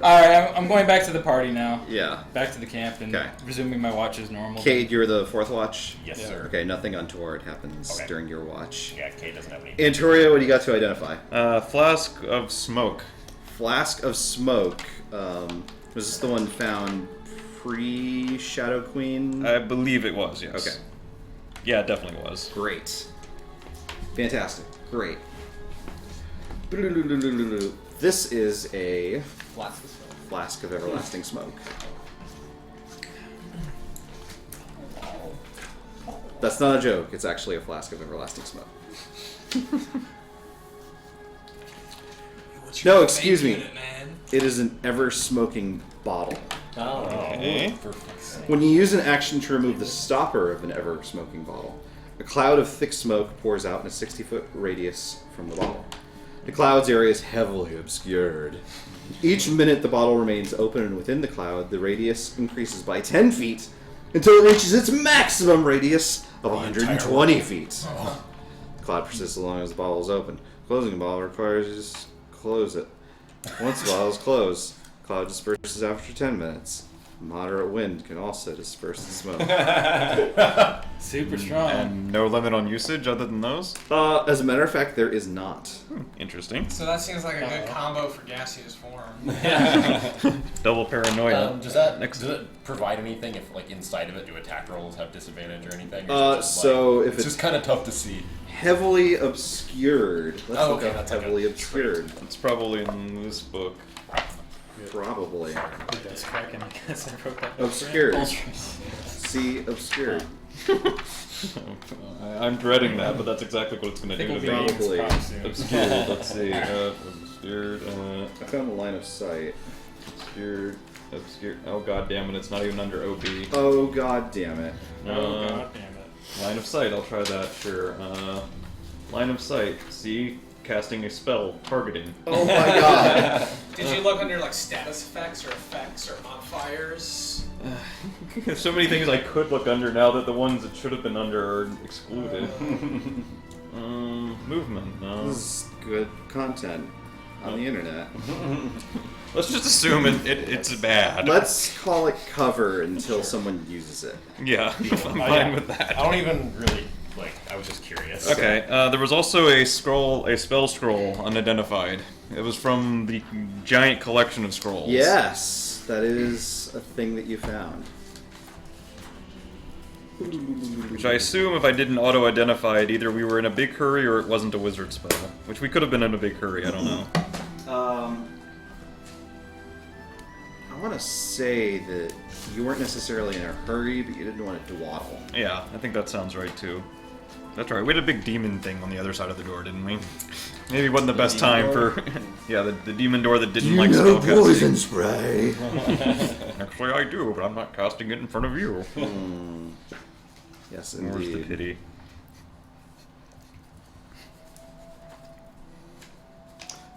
All right, I'm going back to the party now. Yeah. Back to the camp and Okay. resuming my watch as normal. Cade, you're the fourth watch? Yes, Yeah. sir. Okay, nothing untoward happens Okay. during your watch. Yeah, Kay doesn't have any. Antoria, what do you got to identify? Flask of smoke. Flask of Smoke. Was this the one found pre-Shadow Queen? I believe it was, yes. Okay. Yeah, it definitely was. Great. Fantastic. Great. This is a Flask of Everlasting Smoke. That's not a joke. It's actually a Flask of Everlasting Smoke. No, excuse me. It is an ever-smoking bottle. Oh. Okay. For fuck's sake. When you use an action to remove the stopper of an ever-smoking bottle, a cloud of thick smoke pours out in a 60-foot radius from the bottle. The cloud's area is heavily obscured. Each minute the bottle remains open and within the cloud, the radius increases by 10 feet until it reaches its maximum radius of 120 feet. The cloud persists as long as the bottle is open. Closing the bottle requires you to just close it. Once the bottle is closed, the cloud disperses after 10 minutes. Moderate wind can also disperse the smoke. Super strong. And no limit on usage other than those? As a matter of fact, there is not. Interesting. So that seems like a good combo for gaseous form. Double paranoia. Does it provide anything if, like, inside of it, do attack rolls have disadvantage or anything? Or is it just, So like, if it's just kind of tough to see. heavily obscured. Let's Oh, look okay, up that's like a heavily obscured. It's probably in this book. Probably. That's cracking. I guess I wrote that. Obscured. See obscured. I'm dreading that, but that's exactly what it's going to do to me. Probably. Obscured, let's see. Obscured, I found the line of sight. obscured. Oh god damn it, it's not even under OB. Oh god damn it. Oh god damn it. Line of sight, I'll try that, sure. Line of sight, see? Casting a spell, targeting. Oh my god. Did you look under like status effects or modifiers? There's so many things I could look under now that the ones that should have been under are excluded. Movement, no. This is good content on the internet. Let's just assume it's bad. Let's call it cover until someone uses it. Yeah, I'm fine with that. I don't even really, like, I was just curious. Okay, there was also a spell scroll, unidentified. It was from the giant collection of scrolls. Yes, that is a thing that you found. Which I assume if I didn't auto-identify it, either we were in a big hurry or it wasn't a wizard spell. Which we could have been in a big hurry, I don't know. I want to say that you weren't necessarily in a hurry, but you didn't want it to dawdle. Yeah, I think that sounds right too. That's right, we had a big demon thing on the other side of the door, didn't we? Maybe it wasn't the best time for... yeah, the demon door that didn't like spellcasting. spray. Actually, I do, but I'm not casting it in front of you. Yes, Where's the indeed. pity?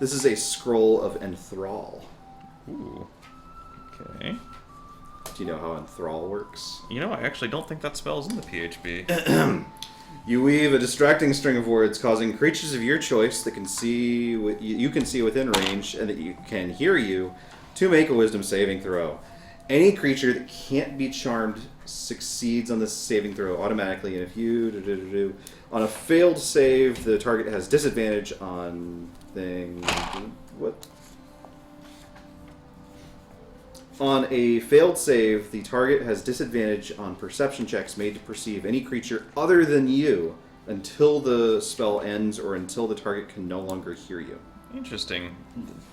This is a scroll of enthrall. Ooh. Okay. Do you know how enthrall works? You know, I actually don't think that spell's in the PHP. You weave a distracting string of words, causing creatures of your choice that can see you can see within range and that you can hear you to make a wisdom saving throw. Any creature that can't be charmed succeeds on this saving throw automatically, and if you on a failed save, the target has disadvantage on things. What? On a failed save, the target has disadvantage on perception checks made to perceive any creature other than you until the spell ends or until the target can no longer hear you. Interesting.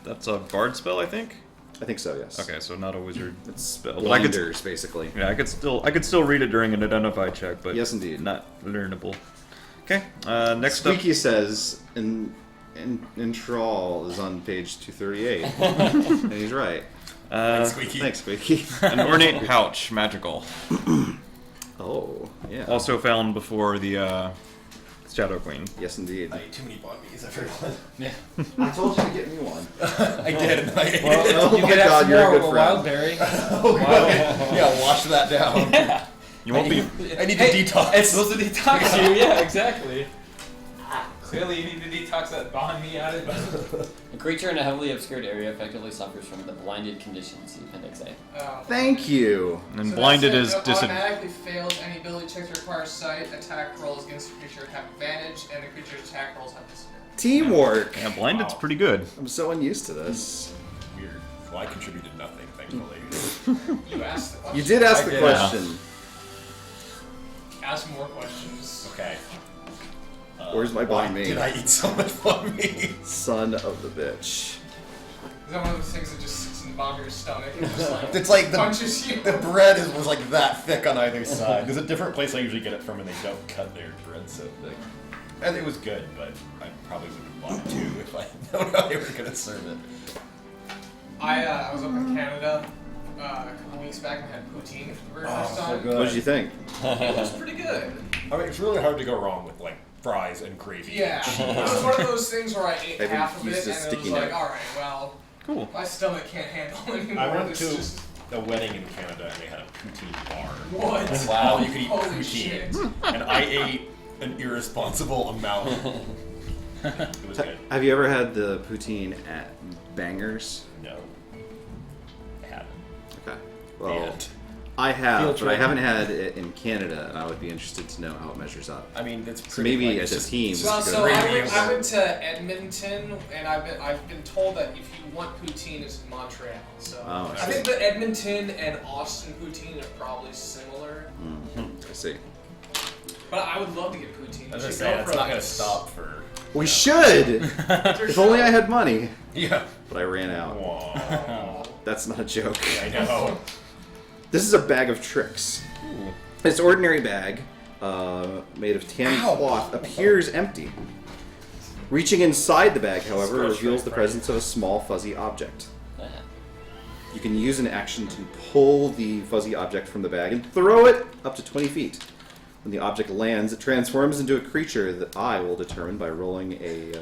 That's a bard spell, I think? I think so, yes. Okay, so not a wizard It's spell. blinders, basically. Yeah, I could still read it during an identify check, but Yes, indeed. not learnable. Okay, next Squeaky says, Trawl is on page 238. And he's right. up. Squeaky. Thanks, Squeaky. An ornate pouch, magical. Oh, yeah. Also found before the Shadow Queen. Yes, indeed. I ate too many buggies, everyone. Yeah. I told you to get me one. I did. I ate Well, it. Oh you my could have God, some you're a more good of friend. Wildberry. Oh, God. Yeah, wash that down. You won't be. I need to detox. It's supposed to detox you. Yeah, exactly. Clearly, you need to detox that bond me out of it. A creature in a heavily obscured area effectively suffers from the blinded condition, see Appendix A. Oh. Thank you. And So blinded is that's it. It disadvantage. automatically fails any ability checks that require sight. Attack rolls against the creature have advantage, and the creature's attack rolls have disadvantage. Teamwork. Yeah, blinded's Wow. pretty good. I'm so unused to this. Weird. Well, I contributed nothing, thankfully. You asked the question. You did ask I the did. question. Ask more questions. Okay. Where's my why banh mi? did I eat so much banh mi? Son of the bitch. Is that one of those things that just sits in the bottom of your stomach and just like It's like punches you? the bread was like that thick on either side. There's a different place I usually get it from, and they don't cut their bread so thick. And it was good, but I probably would have bought two if I known how they were gonna serve it. I was up in Canada a couple weeks back and had poutine for the very first time. What did you think? It was pretty good. I mean, it's really hard to go wrong with like fries and gravy. Yeah, it was one of those things where I ate Maybe half of use it the and it was sticky like, note. all right, well, Cool. my stomach can't handle anymore. I went This to just a wedding in Canada and they had a poutine bar. what? Wow. All you could eat Holy poutine. shit. And I ate an irresponsible amount. It was good. Have you ever had the poutine at Bangers? No. I haven't. Okay. Well, And, I have, Field but I trip. haven't had it in Canada, and I would be interested to know how it measures up. I mean, it's So pretty, maybe like, as it's a just- team. it's Well, just so good I reviews. went to Edmonton, and I've been told that if you want poutine, it's in Montreal. So Oh, I think the Edmonton and Austin poutine are probably similar. I see. But I would love to get poutine. I was We gonna should say, go it's for not like gonna a stop for. We should! If only I had money. Yeah. But I ran out. Whoa. That's not a joke. I know. This is a bag of tricks. This ordinary bag, made of tan cloth, appears empty. Reaching inside the bag, however, Scratch reveals the right. presence of a small fuzzy object. Ah. You can use an action to pull the fuzzy object from the bag and throw it up to 20 feet. When the object lands, it transforms into a creature that I will determine by rolling a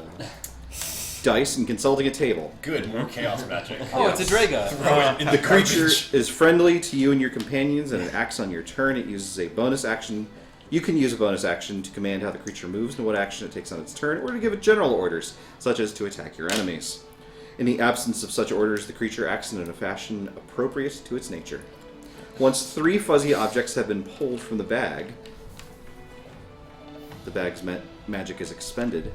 dice and consulting a table. Good. More chaos magic. Oh, it's a Draga. Throw it in The creature garbage. is friendly to you and your companions, and it acts on your turn. It uses a bonus action. You can use a bonus action to command how the creature moves and what action it takes on its turn, or to give it general orders, such as to attack your enemies. In the absence of such orders, the creature acts in a fashion appropriate to its nature. Once 3 fuzzy objects have been pulled from the bag's magic is expended.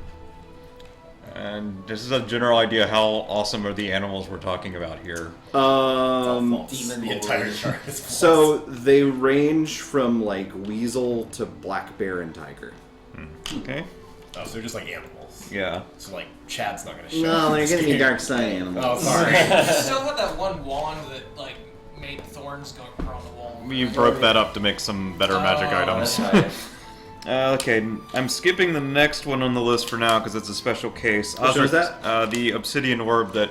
And this is a general idea how awesome are the animals we're talking about here. The entire chart is false. So they range from like weasel to black bear and tiger. Okay. Oh, so they're just like animals. Yeah. So like Chad's not gonna show. No, up they're this gonna be game. dark side animals. Oh, sorry. You still have that one wand that like made thorns go around the wall. We broke that up to make some better magic items. That's right. Okay, I'm skipping the next one on the list for now because it's a special case. Which one is that? The obsidian orb that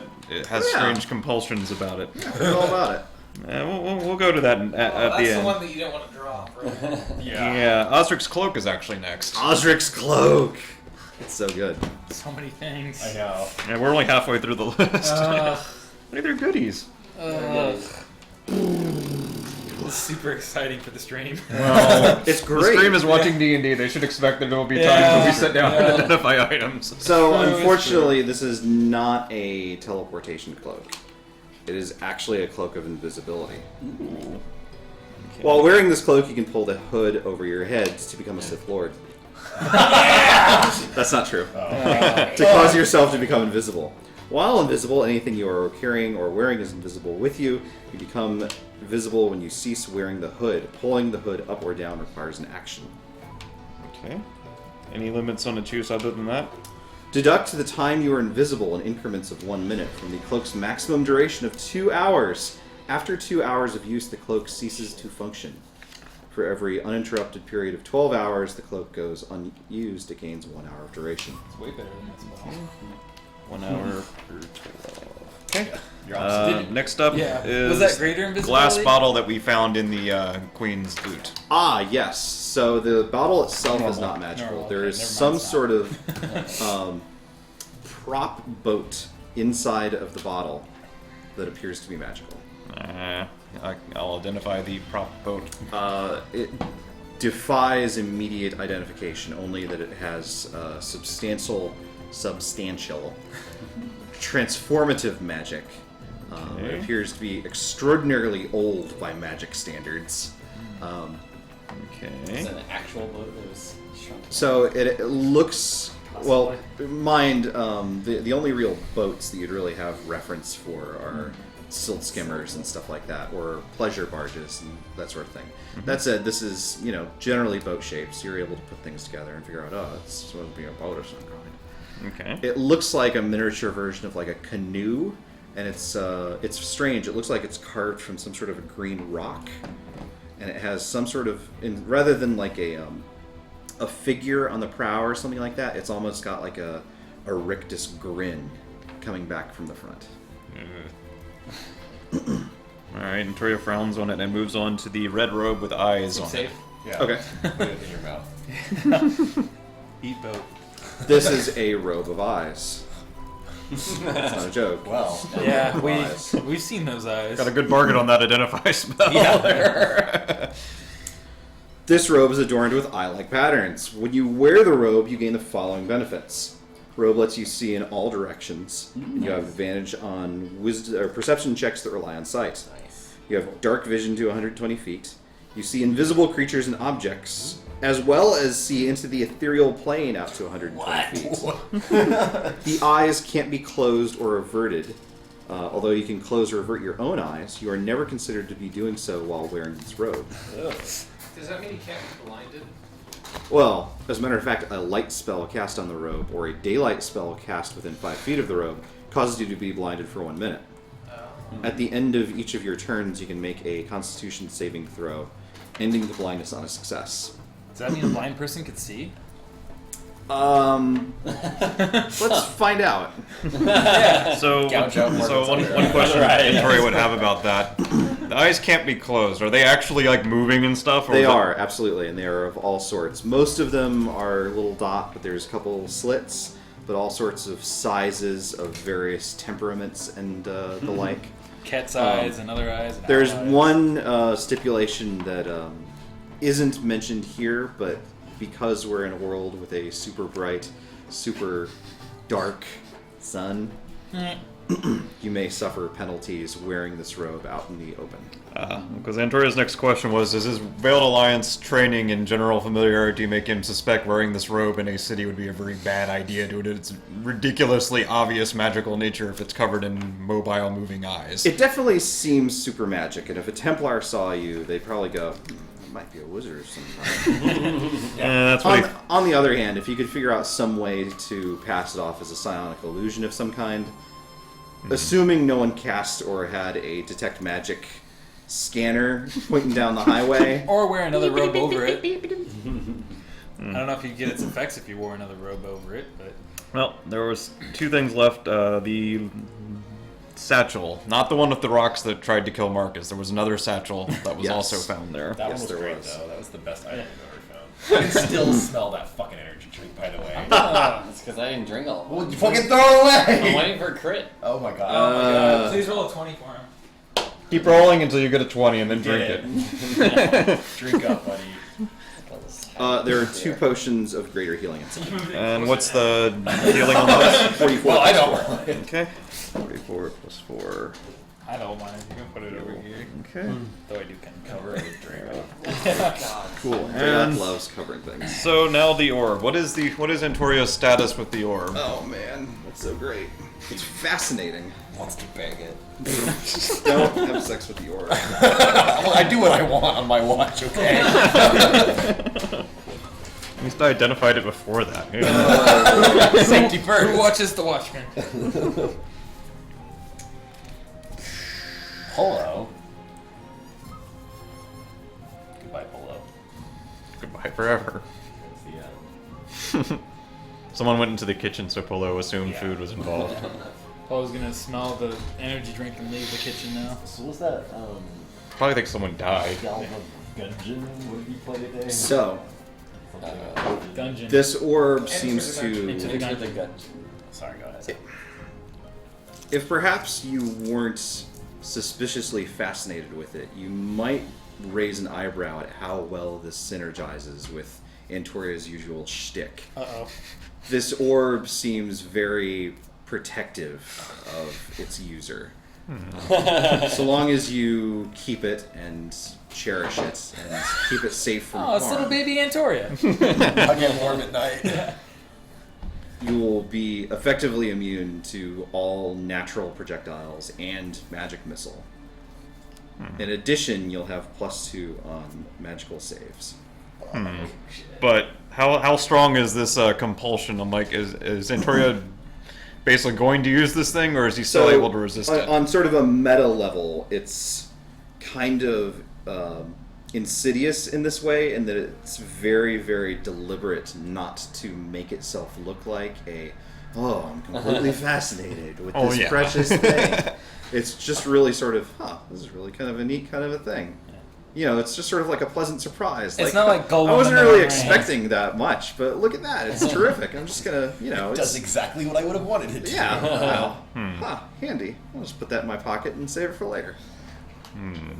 has Oh, yeah. strange compulsions about it. I forgot all about it. We'll go to that at That's the the end. one that you don't want to drop, right? Yeah, Osric's cloak is actually next. Osric's cloak. It's so good. So many things. I know. Yeah, we're only halfway through the list. Look at their goodies. It's super exciting for the stream. Well, It's the great. stream is watching D&D. They should expect there will be times when we sit down and identify items. So, unfortunately, this is not a teleportation cloak. It is actually a cloak of invisibility. Okay. While wearing this cloak, you can pull the hood over your heads to become a Sith Lord. That's not true. To cause yourself to become invisible. While invisible, anything you are carrying or wearing is invisible with you. You become visible when you cease wearing the hood. Pulling the hood up or down requires an action. Okay. Any limits on the choose other than that? Deduct the time you are invisible in increments of 1 minute from the cloak's maximum duration of 2 hours. After 2 hours of use, the cloak ceases to function. For every uninterrupted period of 12 hours, the cloak goes unused. It gains 1 hour of duration. It's way better than this one. 1 hour per 12. Okay. You're on Next up Yeah. is Was that greater invisibility? glass bottle that we found in the Queen's boot. Ah, yes. So the bottle itself is not magical. Normal. There Okay, is never mind, some it's not. sort of prop boat inside of the bottle that appears to be magical. I'll identify the prop boat. It defies immediate identification, only that it has substantial, transformative magic. It Okay. appears to be extraordinarily old by magic standards. It's Okay. an actual boat that was shrunk. So it looks well. Mind the only real boats that you'd really have reference for are silt skimmers and stuff like that, or pleasure barges and that sort of thing. That said, this is generally boat shaped, so you're able to put things together and figure out, oh, it's supposed to be a boat of some kind. Okay. It looks like a miniature version of like a canoe, and it's strange. It looks like it's carved from some sort of a green rock, and it has some sort of rather than like a figure on the prow or something like that. It's almost got like a rictus grin coming back from the front. Alright, and Toria frowns on it and moves on to the red robe with eyes on Safe. Yeah. Okay. Put it in your mouth. Eat boat. This is a robe of eyes. It's not a joke. Well, Yeah, Eyes. we've seen those eyes. it. Got a good bargain on that identify spell there. This robe is adorned with eye-like patterns. When you wear the robe, you gain the following benefits. Robe lets you see in all directions. And you have advantage on wisdom or perception checks that rely on sight. nice. You have dark vision to 120 feet. You see invisible creatures and objects, as well as see into the ethereal plane out to 120 feet. The eyes can't be closed or averted. Although you can close or avert your own eyes, you are never considered to be doing so while wearing this robe. Does that mean you can't be blinded? Well, as a matter of fact, a light spell cast on the robe or a daylight spell cast within 5 feet of the robe causes you to be blinded for 1 minute. At the end of each of your turns, you can make a Constitution saving throw, ending the blindness on a success. Does that mean a blind person could see? Let's find out. So, Gouge out more so than one something. question Right. Tori would have about that. The eyes can't be closed. Are they actually like moving and stuff? Or They is it- are, absolutely, and they are of all sorts. Most of them are little dot, but there's a couple slits, but all sorts of sizes of various temperaments and the like. Cat's eyes and other eyes. And There's owl eyes. one stipulation that isn't mentioned here, but because we're in a world with a super bright, super dark sun, you may suffer penalties wearing this robe out in the open. Because Antoria's next question was, does his Veiled Alliance training and general familiarity make him suspect wearing this robe in a city would be a very bad idea due to its ridiculously obvious magical nature if it's covered in mobile moving eyes? It definitely seems super magic, and if a Templar saw you, they'd probably go, "It might be a wizard or something." That's what On the other hand, if you could figure out some way to pass it off as a psionic illusion of some kind, assuming no one cast or had a detect magic scanner pointing down the highway. Or wear another robe over it. I don't know if you'd get its effects if you wore another robe over it, but Well, there was two things left. The satchel, not the one with the rocks that tried to kill Marcus. There was another satchel that was Yes. also found there. That Yes, one was there great, was. though. That was the best item I've ever found. I can still smell that fucking energy drink, by the way. It's because I didn't drink all. Well, you fucking throw it I'm away! waiting for a crit. Oh my god. Oh my god. Please roll a 20 for him. Keep rolling until you get a 20 and then You drink did it. Drink up, buddy. There are 2 potions of greater healing inside. And what's the healing on this? 44. Well, I plus don't. 4. Okay. 44 plus 4. I don't mind. You can put it over here. Okay. Though I do kind of Cover it with Draco. Cool. Drake And loves covering things. so now the orb. What is Antoria's status with the orb? Oh man, that's so great. It's fascinating. Wants to bang it. Don't have sex with the orb. Well, I do what I want on my watch, okay? At least I identified it before that. Safety Who first. watches The Watchmen? Polo. Goodbye, Polo. Goodbye forever. That's the end. Someone went into the kitchen, so Polo assumed Yeah. food was involved. Paul's gonna smell the energy drink and leave the kitchen now. So what's that, Probably think someone died. Galva Gungeon? What did he play today? So, Dungeon. this orb Enter seems the dungeon. Into to... the Enter the dungeon. gut. Sorry, go ahead. If perhaps you weren't suspiciously fascinated with it, you might raise an eyebrow at how well this synergizes with Antoria's usual shtick. Uh-oh. This orb seems very protective of its user. So long as you keep it and cherish it and keep it safe from Oh, it's little harm, baby Antoria. I get warm at night. you will be effectively immune to all natural projectiles and magic missile. In addition, you'll have +2 on magical saves. But how strong is this compulsion? I'm like, is Antoria basically going to use this thing, or is he still able to resist it? On sort of a meta level, it's kind of insidious in this way, in that it's very, very deliberate not to make itself look like I'm completely fascinated with Oh, this yeah. precious thing. It's just really sort of, this is really kind of a neat kind of a thing. You know, it's just sort of like a pleasant surprise. It's not like Gollum I wasn't in the really Ring. expecting that much, but look at that. It's terrific. I'm just gonna, Does it's, exactly what I would have wanted it to. yeah, wow. Handy. I'll just put that in my pocket and save it for later.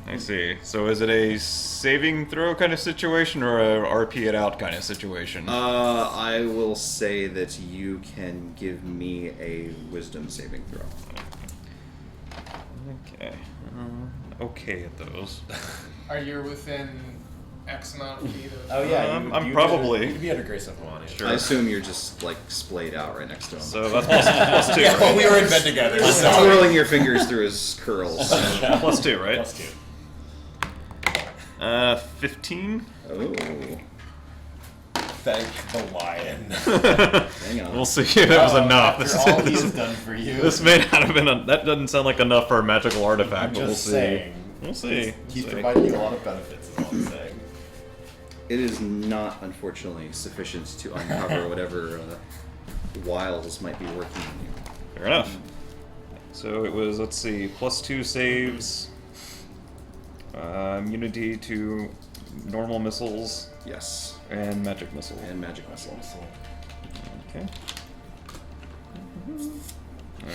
I see. So is it a saving throw kind of situation, or a RP it out kind of situation? I will say that you can give me a wisdom saving throw. Okay. Okay at those. Are you within X amount of feet of... Oh yeah, I'm you'd probably- You'd be under Grace of Melania. Sure. I assume you're just like splayed out right next to him. So that's plus 2, Yeah, well, right? we were in bed together. So. Twirling your fingers through his curls. Plus 2, right? +2. 15? Oh, Thank the lion. hang on. We'll see if that was enough. After all he's done for you. This may not have been. That doesn't sound like enough for a magical artifact. I'm But we'll just see. saying. We'll see. He's We'll see. providing you a lot of benefits, is all I'm saying. It is not, unfortunately, sufficient to uncover whatever wiles might be working on you. Fair enough. So it was, let's see, +2 saves, immunity to normal missiles, Yes, and magic missile. and magic missile. Okay.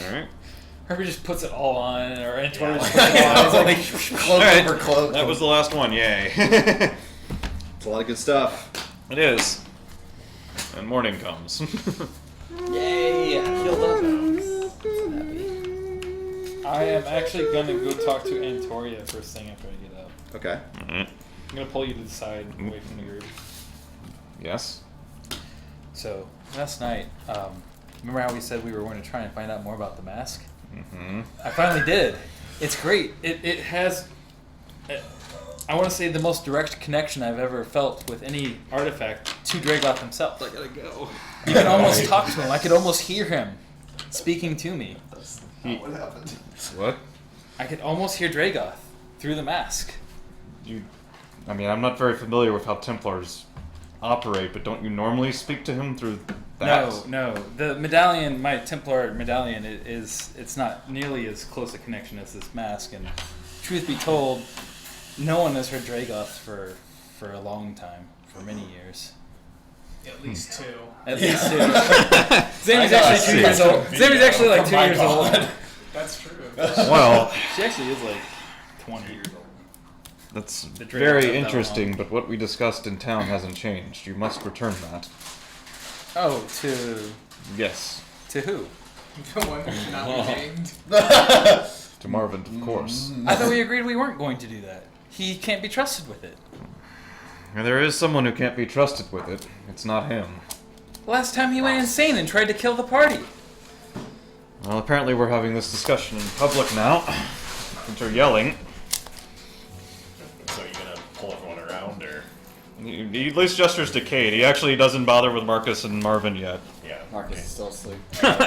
Alright. Herbie just puts it all on, or Antoria Yeah. just puts it on. It's like, Cloak Alright, over cloak. that was the last one, yay. It's a lot of good stuff. It is. And morning comes. Yay! I healed up. I am actually gonna go talk to Antoria first thing after I get up. Okay. Alright. I'm gonna pull you to the side, away from the group. Yes. So, last night, remember how we said we were going to try and find out more about the mask? Mm-hmm. I finally did. It's great. It has, I want to say, the most direct connection I've ever felt with any artifact to Dragoth himself. I gotta go. You can almost talk to him. I could almost hear him speaking to me. What happened? What? I could almost hear Dragoth through the mask. I mean, I'm not very familiar with how Templars operate, but don't you normally speak to him through that? No. The medallion, my Templar medallion, it's not nearly as close a connection as this mask. And truth be told, no one has heard Dragoth for a long time, for many years. At least 2. At least 2. Zammy's actually 2 years old. Zammy's actually like 2 years old. That's true. Well, She actually is like 20 years old. that's The Dragoth very that interesting, long. but what we discussed in town hasn't changed. You must return that. Oh, to Yes. who? The one who should not be named. To Marvin, of course. I thought we agreed we weren't going to do that. He can't be trusted with it. And there is someone who can't be trusted with it. It's not him. Last time he went insane and tried to kill the party. Well, apparently we're having this discussion in public now. Since you're yelling. So you gonna pull everyone around, or He at least gestures to Kate. He actually doesn't bother with Marcus and Marvin yet. yeah? Marcus is still asleep.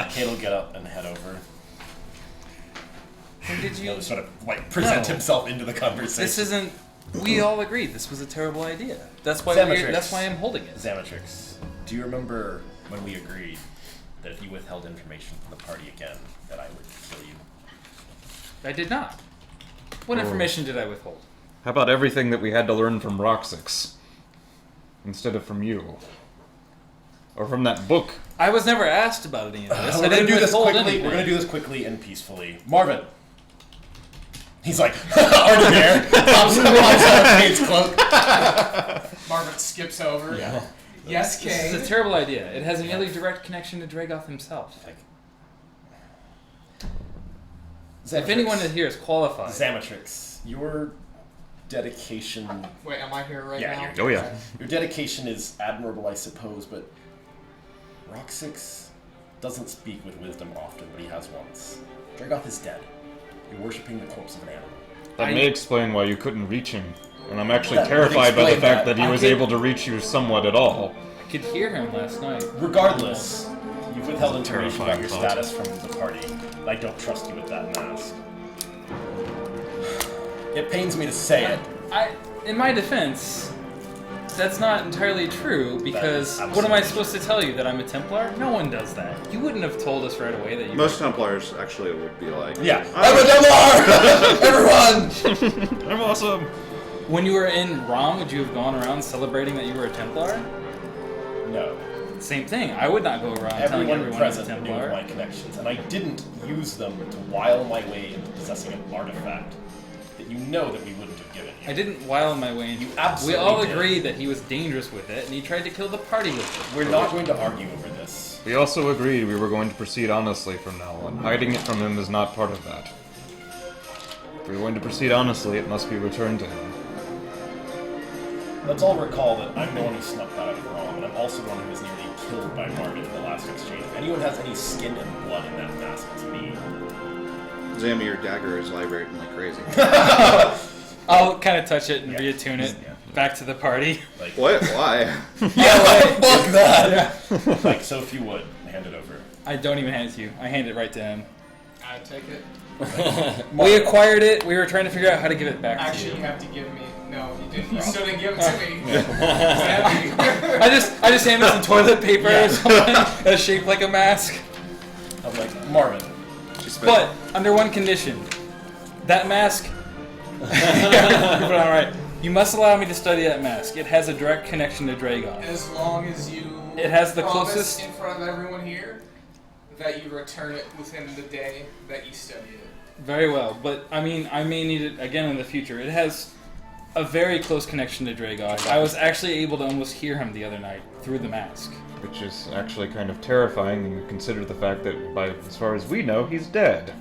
Kate will get up and head over. When did you... He'll sort of like present No. himself into the conversation. This isn't... We all agreed this was a terrible idea. That's why Zamatrix. that's why I'm holding it. Zamatrix, do you remember when we agreed that if you withheld information from the party again, that I would kill you? I did not. What information did I withhold? How about everything that we had to learn from Roxix? Instead of from you. Or from that book. I was never asked about any of this. I We're gonna didn't do this withhold quickly. anything. We're gonna do this quickly and peacefully. Marvin. He's like already there. Pops out of Kate's cloak. Marvin skips over. Yeah. Yes, This is Kane. a terrible idea. It has a nearly direct connection to Dragoth himself. Like, If anyone here is qualified... Zamatrix, your dedication. Wait, am I here right Yeah, now? you're- Oh yeah. Your dedication is admirable, I suppose, but Roxix doesn't speak with wisdom often, but he has once. Dragoth is dead. You're worshipping the corpse of an animal. That may explain why you couldn't reach him. And I'm actually That would terrified by the explain fact that. that he I was could- able to reach you somewhat at all. I could hear him last night. Regardless, you've withheld information about terrifying your thought. status from the party. I don't trust you with that mask. It pains me to say it. In my defense, that's not entirely true, because That is what am I absolutely supposed to tell you? That I'm a Templar? No one does that. You wouldn't have told us right away that you Most Templars actually would be like, Yeah. I'm I'm a Templar! Everyone! I'm awesome! When you were in Rom, would you have gone around celebrating that you were a Templar? No. Same thing. I would not go around telling Everyone everyone I was a present knew of Templar. my connections, and I didn't use them to while my way into possessing an artifact that you know that we wouldn't have given you. I didn't while my way into You it. absolutely We all did. agreed that he was dangerous with it, and he tried to kill the party with it. We're not going to argue over this. We also agreed we were going to proceed honestly from now on. Hiding it from him is not part of that. If we're going to proceed honestly, it must be returned to him. Let's all recall that I'm the one who snuck that out of Rome, and I'm also the one who was nearly killed by Marvin in the last exchange. If anyone has any skin and blood in that mask, it's me. Zammy, your dagger is vibrating like crazy. I'll kind of touch it and Yeah. reattune it Yeah. back to the party. Like, What? Why? yeah, like, fuck that! Like, so if you would, hand it over. I don't even hand it to you. I hand it right to him. I take it. We acquired it. We were trying to figure out how to give it back Actually, to you you. have to give me. No, you didn't. You still didn't give it to me. Sadly. I just handed some toilet paper or something that's shaped like a mask. I'm like, Marvin, She spent But under one condition, that mask. You put it on right. You must allow me to study that mask. It has a direct connection to Dragon. As long as you. It has the promise closest- in front of everyone here that you return it within the day that you study it. Very well, but I mean, I may need it again in the future. It has a very close connection to Dragon. I was actually able to almost hear him the other night through the mask. Which is actually kind of terrifying when you consider the fact that, as far as we know, he's dead.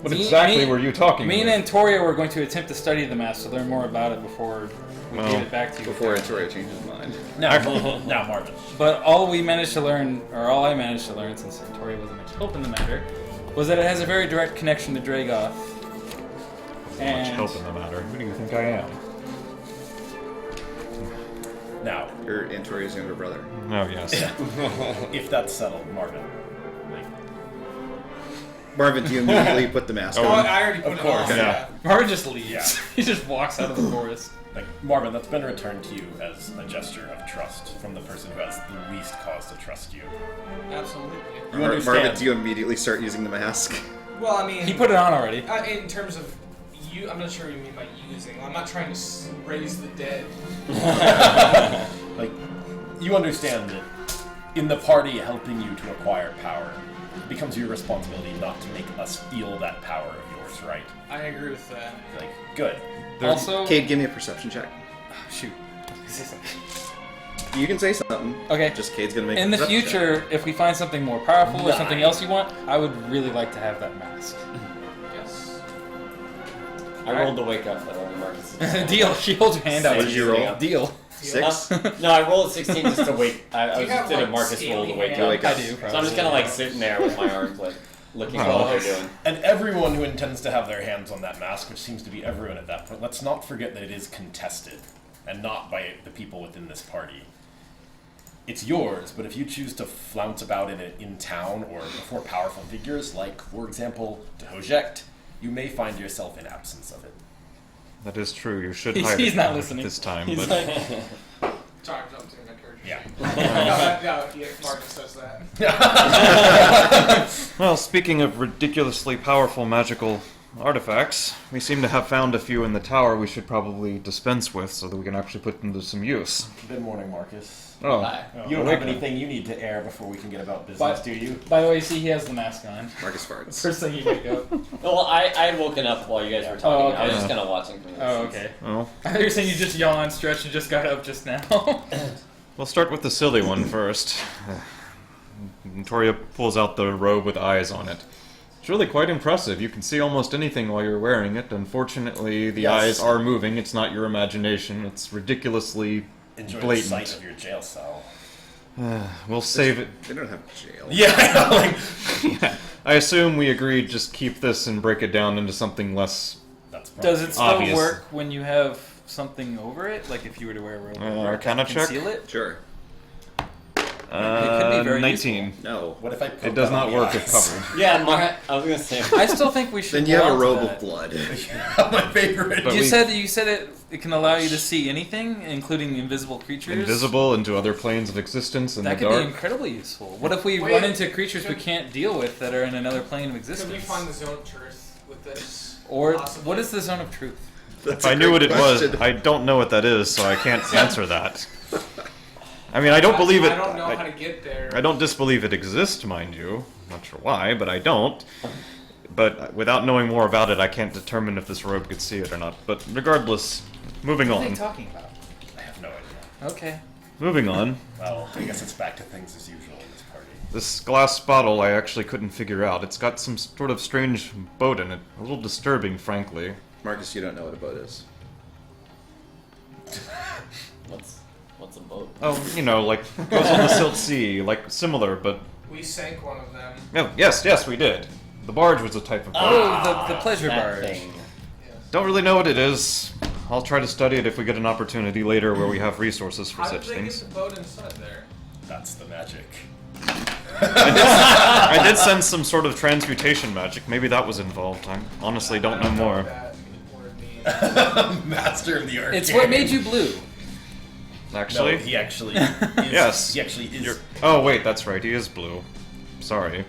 What exactly were you talking Me about? and Antoria were going to attempt to study the mask to learn more about it before we Well, gave it back to you. before Antoria changed his mind. now Marvin. But all we managed to learn, or all I managed to learn, since Antoria wasn't much help in the matter, was that it has a very direct connection to Dragoth. Much And help in the matter. Who do you think I am? Now, You're Antoria's younger brother. Oh, yes. if that's settled, Marvin, like, Marvin, do you immediately put the mask Oh, on? I already put Of it course, on. yeah. Marvin just leaves. Yeah. He just walks out of the forest. Like, Marvin, that's been returned to you as a gesture of trust from the person who has the least cause to trust you. Absolutely. You understand. Marvin, do you immediately start using the mask? Well, I mean, He put it on already. in terms of you, I'm not sure what you mean by using. I'm not trying to raise the dead. Like, you understand that in the party helping you to acquire power, it becomes your responsibility not to make us feel that power of yours, right? I agree with that. Like, good. Also, Cade, give me a perception check. shoot. You can say something. Okay. Just Cade's gonna make In a the perception future, if we find something more powerful or something 9. else you want, I would really like to have that mask. Yes. I rolled to wake up though, Marcus. Deal. She holds your hand out. What did you roll? Deal. check. 6? No, I rolled a 16 just to wake. I Do was you have, just did a like, Marcus roll to scaly wake hands? up. Wake up. I do. So I'm just kind of like sitting there with my arms like looking at Oh. what they're doing. And everyone who intends to have their hands on that mask, which seems to be everyone at that point, let's not forget that it is contested, and not by the people within this party. It's yours, but if you choose to flounce about in town or before powerful figures, like, for example, Dhojakt, you may find yourself in absence of it. That is true. You should He's, hide he's it not listening. this time. He's But like, Sorry, I'm jumping in my character. Yeah. no, Marcus says that. well, speaking of ridiculously powerful magical artifacts, we seem to have found a few in the tower we should probably dispense with so that we can actually put them to some use. Good morning, Marcus. Oh, Hi. You don't wake have up. anything you need to air before we can get about business, But- do you? by the way, see, he has the mask on. Marcus farts. First thing you wake up. Well, I had woken up while you guys were talking. Oh, okay. I was just kind of watching from the Oh, distance. okay. Well, I thought you were saying you just yawned, stretched, and just got up just now. we'll start with the silly one first. Victoria pulls out the robe with eyes on it. It's really quite impressive. You can see almost anything while you're wearing it. Unfortunately, the Yes. eyes are moving. It's not your imagination. It's ridiculously Enjoy blatant. the sight of your jail cell. We'll save it. They don't have jail. Yeah, like, Yeah. I assume we agreed just keep this and break it down into something less. that's probably Does it still Obvious. work when you have something over it? Like if you were to wear a robe over it, Arcana check? conceal it? Sure. could be very 19. No. What if I poke It does out not the work eyes? if covered. Yeah, I was gonna say. I still think we should. Then you have a hold on robe to of that. blood. My favorite. But You we- said it can allow you to see anything, including invisible creatures. Invisible into other planes of existence in That the could dark. be incredibly useful. What if we Wait, run into creatures we could- can't deal with that are in another plane of Could existence? we find the zone of truth with this? Or Possibly. what is the zone of truth? That's If a I knew what great it was, question. I don't know what that is, so I can't answer that. I mean, I don't believe it. I don't know how to get there. I don't disbelieve it exists, mind you. Not sure why, but I don't. But without knowing more about it, I can't determine if this robe could see it or not. But regardless, moving What are they on. talking about? I have no idea. Okay. Moving on. Well, I guess it's back to things as usual in this party. This glass bottle I actually couldn't figure out. It's got some sort of strange boat in it. A little disturbing, frankly. Marcus, you don't know what a boat is. What's a boat? Oh, you know, like goes on the Silt Sea, like similar, but We sank one of them. oh, yes, we did. The barge was a type of boat. Oh, the pleasure That barge. thing. Don't really know what it is. I'll try to study it if we get an opportunity later where we have resources for How did such they things. get the boat inside there? That's the magic. I did sense some sort of transmutation magic. Maybe that was involved. I honestly don't know more. What that word means. Master of the art. It's what made you blue. Actually, No, he actually is. Yes. He actually is. You're- oh wait, that's right. He is blue. Sorry.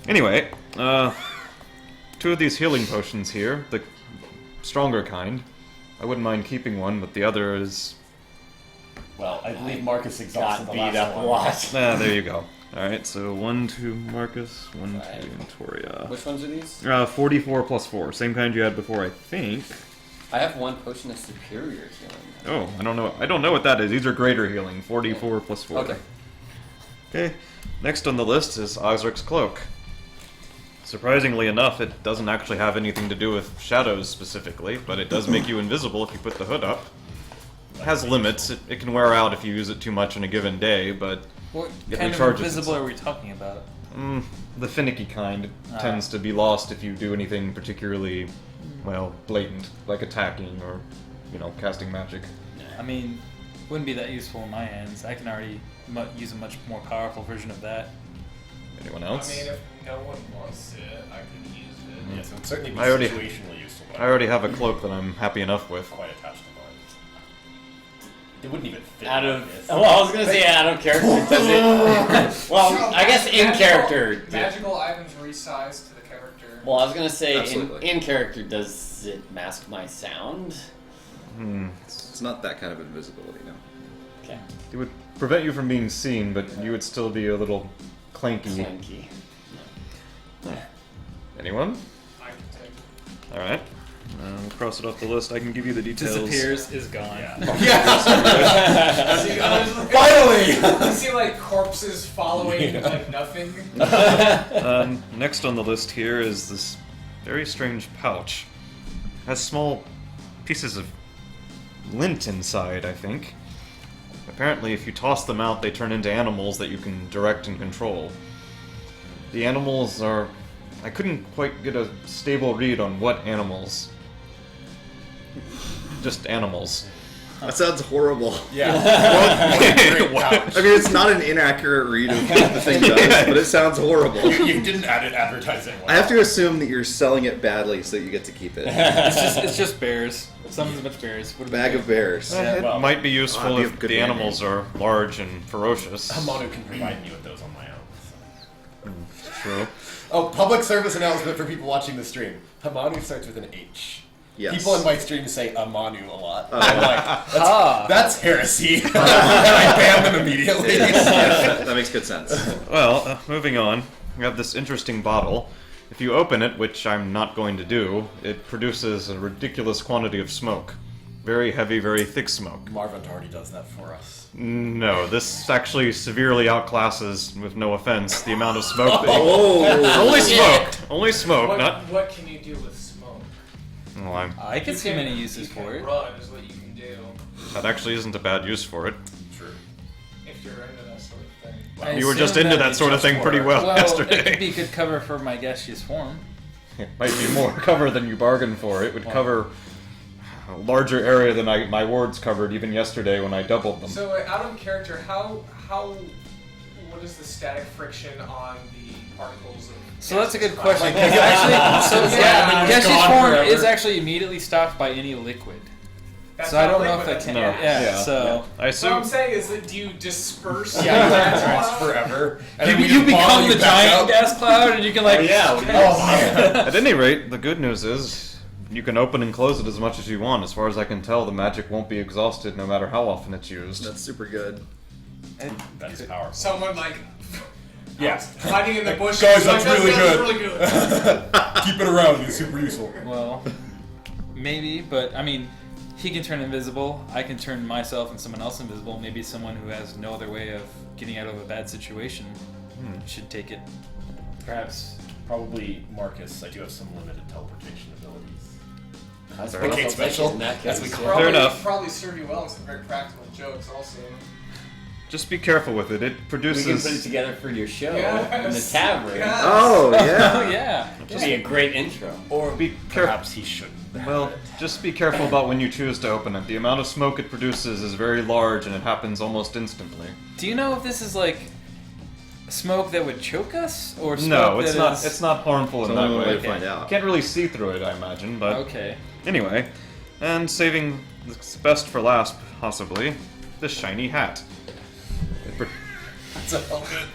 Anyway, two of these healing potions here, the stronger kind. I wouldn't mind keeping one, but the other is. Well, I believe Marcus Got exhausted the beat last up a one. lot. There you go. All right, so 1, 2, Marcus, 1, 2, Right. Victoria. Which ones are these? 44 plus 4, same kind you had before, I think. I have one potion of superior healing. Oh, I don't know. I don't know what that is. These are greater healing. 44 plus 4. Okay. Okay. Next on the list is Ozric's cloak. Surprisingly enough, it doesn't actually have anything to do with shadows specifically, but it does make you invisible if you put the hood up. It has limits. It can wear out if you use it too much in a given day, but What It kind of recharges invisible itself. are we talking about? the finicky kind tends to be lost if you do anything particularly, well, blatant, like attacking or, casting magic. I mean, wouldn't be that useful in my hands. I can already use a much more powerful version of that. Anyone I else? mean, if no one wants it, I could use it. Yes, it would certainly be I already- situationally useful. But I already have a cloak that I'm happy enough with. quite attached to mine. It wouldn't even fit. Out like of this. well, I was gonna say out of character. Does it? Well, I guess in character. Magical items resized to the character. Well, I was gonna say Absolutely. in character. Does it mask my sound? It's not that kind of invisibility, no. Okay. It would prevent you from being seen, but you would still be a little clanky. Clanky. Anyone? I can take it. Alright. We'll cross it off the list. I can give you the details. Disappears, is gone. Finally! You see like corpses following like nothing. Next on the list here is this very strange pouch. It has small pieces of lint inside, I think. Apparently, if you toss them out, they turn into animals that you can direct and control. The animals are... I couldn't quite get a stable read on what animals. Just animals. That sounds horrible. Yeah. I mean, it's not an inaccurate read of what the thing does, but it sounds horrible. You didn't add it advertising. I have to assume that you're selling it badly so that you get to keep it. It's just bears. Something's a bunch of bears. What Bag of bears. It well, might be useful be a if good the man animals are large and ferocious. Hamanu can provide me with those on my own. So. True. Oh, public service announcement for people watching the stream. Hamanu starts with an H. Yes. People in my stream say Amanu a lot. I'm like, that's heresy. And I ban them immediately. Yeah, that makes good sense. Well, moving on. We have this interesting bottle. If you open it, which I'm not going to do, it produces a ridiculous quantity of smoke. Very heavy, very thick smoke. Marvin already does that for us. No, this actually severely outclasses, with no offense, the amount of smoke that Oh! Only smoke, What, not... what can you do with smoke? Well, I can You see many uses you for can it. Run is what you can do that actually isn't a bad use for it. True. if you're into that sort of thing. I You were just assume into that'd that be sort of just thing pretty for- well Well, yesterday. it could be good cover for my gaseous form. It might be more cover than you bargained for. It would cover a larger area than my wards covered even yesterday when I doubled them. So out of character, how what is the static friction on the particles of? So that's a good gaseous question. form? 'cause actually, so Yeah. gaseous Gone form forever. is actually immediately stopped by any liquid. That's So I not don't know if liquid, that can. that's Yeah. gas. So I So what I'm assume... saying is that do you disperse? Yeah, that it lasts forever. And then we you just bottle become you the back giant up. gas cloud, and you can like. Oh, man. At any rate, the good news is you can open and close it as much as you want. As far as I can tell, the magic won't be exhausted no matter how often it's used. That's super good. That is powerful. Someone like Yeah. hiding in the bushes. Guys, like, that's really good." really good. Keep it around. It's super useful. Well, maybe, but I mean, he can turn invisible. I can turn myself and someone else invisible. Maybe someone who has no other way of getting out of a bad situation should take it. Perhaps. Probably Marcus. I do have some limited teleportation abilities. That's Fair what enough. I'll take Special, in that as case, we yeah. call it. Fair enough. Probably serve you well in some very practical jokes also. Just be careful with it. It We can produces... put it together for your show Yes. in the tavern. Yes. Oh, Oh yeah. yeah. It'd be a great intro. Or be careful. Perhaps he shouldn't. Well, just be careful about when you choose to open it. The amount of smoke it produces is very large, and it happens almost instantly. Do you know if this is like smoke that would choke us, or smoke No, it's that not. is- It's not harmful in So that no way way. to find You out. can't really see through it, I imagine. But Okay. anyway, and saving the best for last, possibly, the shiny hat. It pro- It's a helmet.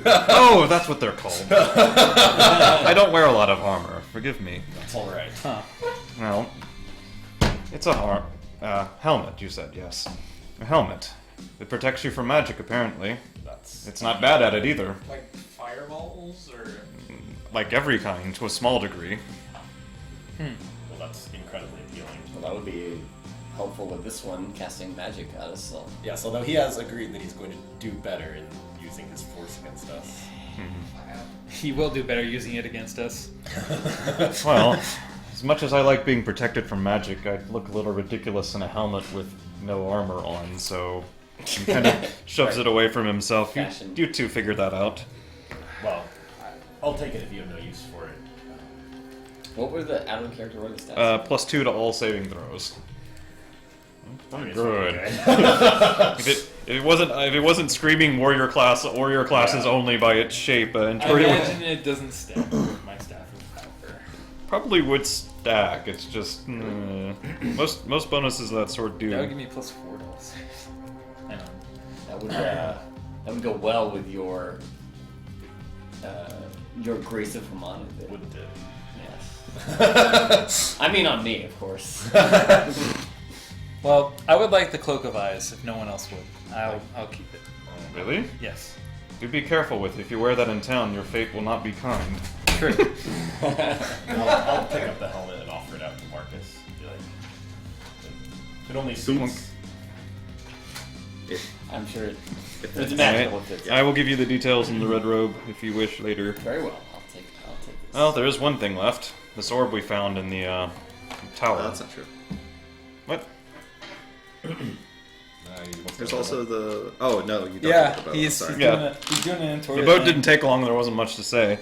oh, that's what they're called. I don't wear a lot of armor. Forgive me. That's all right. Well, it's a helmet. You said yes, a helmet. It protects you from magic. Apparently, That's it's not bad at it either. Like fireballs or Like every kind, to a small degree. well, that's incredibly appealing. Well, that would be helpful with this one, casting magic out of soul. Yes, although he has agreed that he's going to do better in using his force against us. He will do better using it against us. Well, as much as I like being protected from magic, I'd look a little ridiculous in a helmet with no armor on, so he kind of shoves it away from himself. Fashion. You two figure that out. Well, I'll take it if you have no use for it. What were the out of character? What were the stats? +2 to all saving throws. Good. if it wasn't screaming warrior classes only by its shape, I Antoria imagine it doesn't stack with my staff of power. probably would stack. It's just most bonuses of that sort do. That would give me plus 4 dollars. I know. That would go well with your grace of Hamana. Wouldn't it? Yes. I mean, on me, of course. Well, I would like the Cloak of Eyes if no one else would. I'll keep it. Really? Yes. Do be careful with it. If you wear that in town, your fate will not be kind. True. I'll pick up the helmet and offer it out to Marcus. Be like, it only suits. I'm sure If it's that's- magical if it's I will give you the details in the red robe if you wish later. very well. I'll take this. Well, there is one thing left. This orb we found in the tower. that's not true. What? There's also the. Oh no, you don't. Yeah, have the boat. he's I'm sorry. Yeah. he's doing an Antoria The boat thing. didn't take long. There wasn't much to say.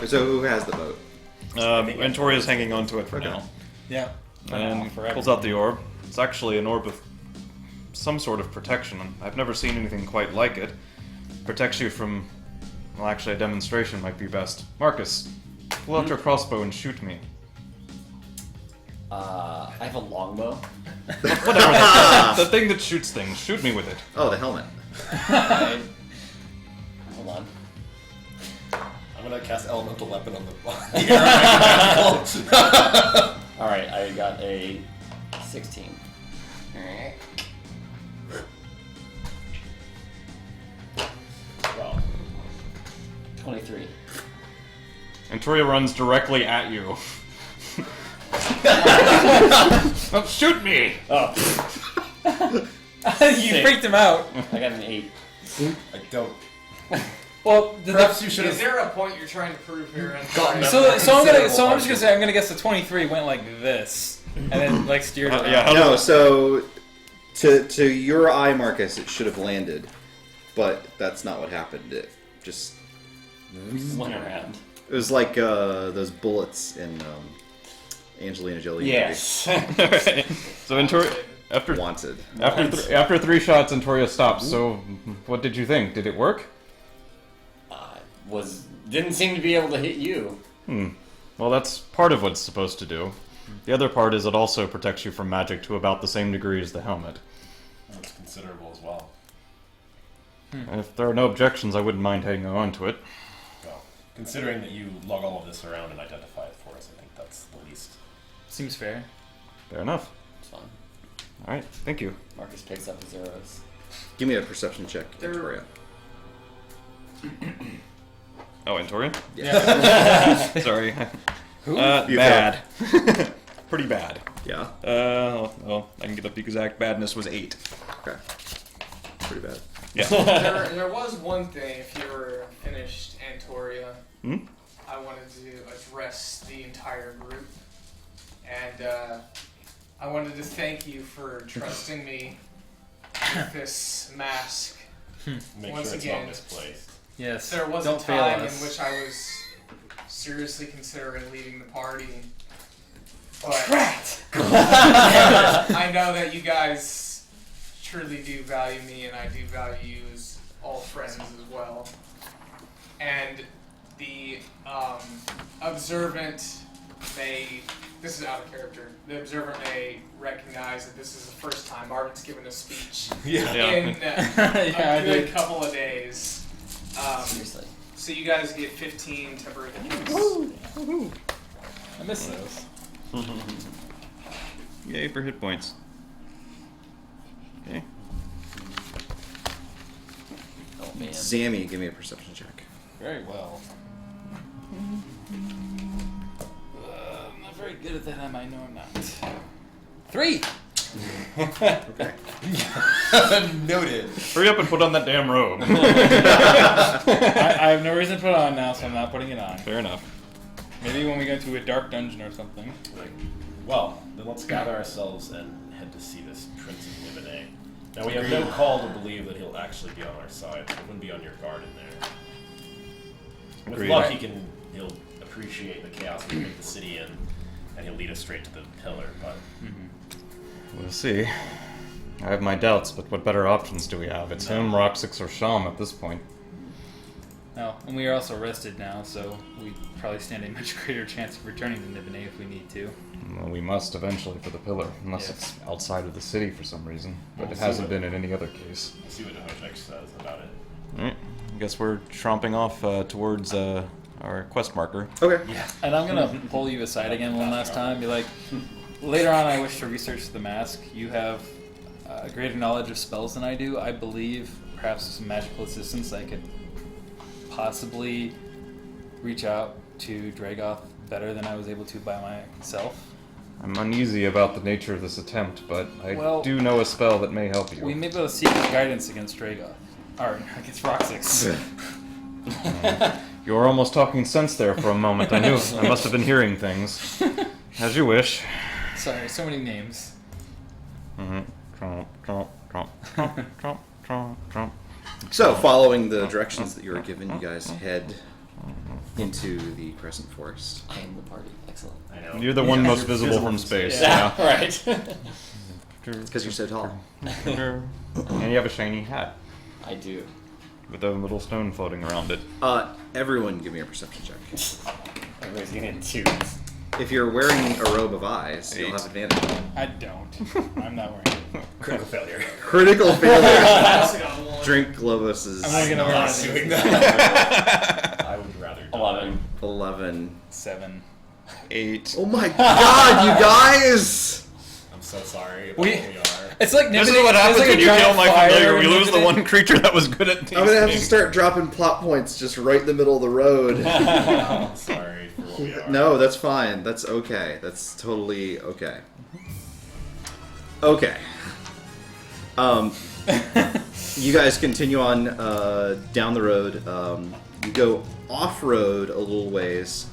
So who has the boat? Antoria's hanging on to it for Okay. now. Yeah. And forever. pulls out the orb. It's actually an orb of some sort of protection. I've never seen anything quite like it. Protects you from. Well, actually, a demonstration might be best. Marcus, pull out your crossbow and shoot me. I have a longbow. Whatever. The thing that shoots things. Shoot me with it. Oh, the helmet. Hold on. I'm gonna cast Elemental Weapon on the. Alright, I got a 16. Well, 23. Antoria runs directly at you. Don't shoot me! Oh, You freaked him out. I got an 8. I don't. Well, Perhaps you should Is have. there a point you're trying to prove here? so I'm just gonna say I'm gonna guess the 23 went like this, and then like steered around. Yeah, how No, does so to your eye, Marcus, it should have landed, but that's not what happened. It just Went around. it was like those bullets in Angelina Jolie. Yes. So Antoria, after movie. Wanted. after 3 shots, Antoria stops. So, what did you think? Did it work? Didn't seem to be able to hit you. Well, that's part of what it's supposed to do. The other part is it also protects you from magic to about the same degree as the helmet. That's considerable as well. And if there are no objections, I wouldn't mind hanging on to it. Well, considering that you log all of this around and identify it for us, I think that's the least. Seems fair. Fair enough. It's fine. All right, thank you. Marcus picks up his arrows. Give me a perception check, There- Victoria. Oh, Antoria? Yeah. Sorry. Who? You Bad. Pretty bad. Yeah. Well, I can get up the exact badness was 8. Okay. Pretty bad. Yeah. There was one thing, if you were finished Antoria, Hmm? I wanted to address the entire group. And I wanted to thank you for trusting me with this mask. Make Once sure it's again, not misplaced. Yes. There was Don't a fail time in us. which I was seriously considering leaving the party. But I know that you guys truly do value me, and I do value you as all friends as well. And the observant may, this is out of character, the observant may recognize that this is the first time Marvin's given a speech Yeah. in Yeah, I a good did. couple of days. Seriously. So you guys get 15 temporary hit points. I miss those. Yay for hit points. Okay. Oh man. Zammy, give me a perception check. Very well. I'm not very good at that. I might know I'm not. 3. Okay. Noted. Hurry up and put on that damn robe. I have no reason to put it on now, so I'm not putting it on. Fair enough. Maybe when we go to a dark dungeon or something. Well, then let's gather ourselves and head to see this Prince of Nibenay. Now, we have no call to believe that he'll actually be on our side, so we wouldn't be on your guard in there. With Agreed. luck, he'll appreciate the chaos we make the city in, and he'll lead us straight to the pillar, but We'll see. I have my doubts, but what better options do we have? It's him, Roxix, or Sham at this point. No, and we are also rested now, so we probably stand a much greater chance of returning to Nibenay if we need to. Well, we must eventually for the pillar, unless Yes. it's outside of the city for some reason. But We'll it see hasn't what- been in any other case. We'll see what Dhojakt says about it. Alright, I guess we're tromping off towards our quest marker. Okay. Yeah. And I'm gonna pull you aside again one last time. Be like, later on, I wish to research the mask. You have a greater knowledge of spells than I do. I believe perhaps with some magical assistance, I could possibly reach out to Dragoth better than I was able to by myself. I'm uneasy about the nature of this attempt, but I Well, do know a spell that may help you. We may be able to seek guidance against Dragoth. Or against Roxix. You were almost talking sense there for a moment. I knew I must have been hearing things. As you wish. Sorry, so many names. Mm-hmm. Tromp, tromp, tromp, tromp, tromp, tromp, tromp. So, following the directions that you were given, you guys head into the Crescent Forest. I am the party. Excellent. I know. You're the one most visible from space. Yeah. Right. Because you're so tall. And you have a shiny hat I do. with a little stone floating around it. Everyone give me a perception check. Everybody's getting twos. If you're wearing a robe of eyes, you'll 8. have advantage. I don't. I'm not wearing it. Critical failure. Critical failure. Drink Globos's I'm not gonna wear Not it. doing that. I would rather die. 11. 11. 7. 8. Oh my god, you guys! I'm so sorry about We- who we are. It's like This is Nibenay- what happens it's like when a you kill giant my fire familiar. We in lose the Nibenay. one creature that was good at these I'm gonna have to things. start dropping plot points just right in the middle of the road. I'm sorry for what we are. No, that's fine. That's okay. That's totally okay. Okay. You guys continue on down the road. You go off-road a little ways,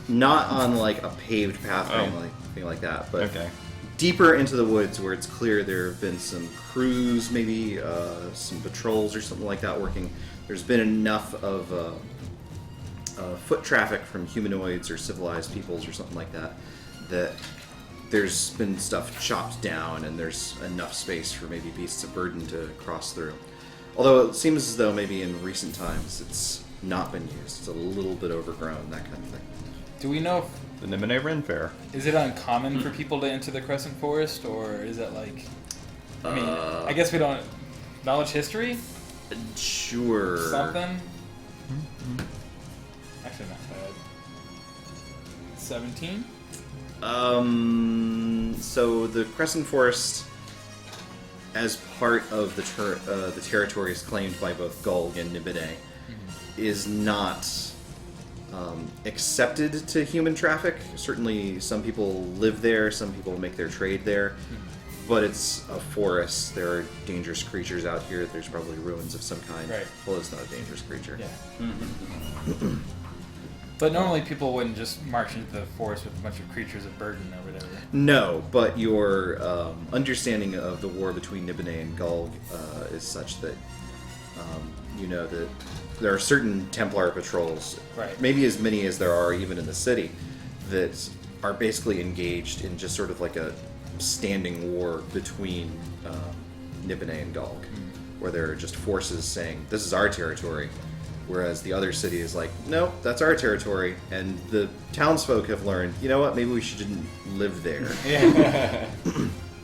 not on like a paved path or anything like that, but Okay. deeper into the woods where it's clear there have been some crews, maybe some patrols or something like that working. There's been enough of foot traffic from humanoids or civilized peoples or something like that that there's been stuff chopped down and there's enough space for maybe beasts of burden to cross through. Although it seems as though maybe in recent times it's not been used. It's a little bit overgrown, that kind of thing. Do we know The Nibenay Ren Fair. is it uncommon for people to enter the Crescent Forest, or is it like? I mean, I guess we don't knowledge history Sure. something. Actually, not bad. 17. So the Crescent Forest, as part of the territories claimed by both Gulg and Nibenay, is not accepted to human traffic. Certainly, some people live there, some people make their trade there, but it's a forest. There are dangerous creatures out here. There's probably ruins of some kind. Right. Well, it's not a dangerous creature. Yeah. But normally people wouldn't just march into the forest with a bunch of creatures of burden or whatever. No, but your understanding of the war between Nibenay and Gulg is such that you know that there are certain Templar patrols, Right. maybe as many as there are even in the city, that are basically engaged in just sort of like a standing war between Nibenay and Gulg, where there are just forces saying, this is our territory, whereas the other city is like, nope, that's our territory, and the townsfolk have learned, you know what, maybe we shouldn't live there. Yeah.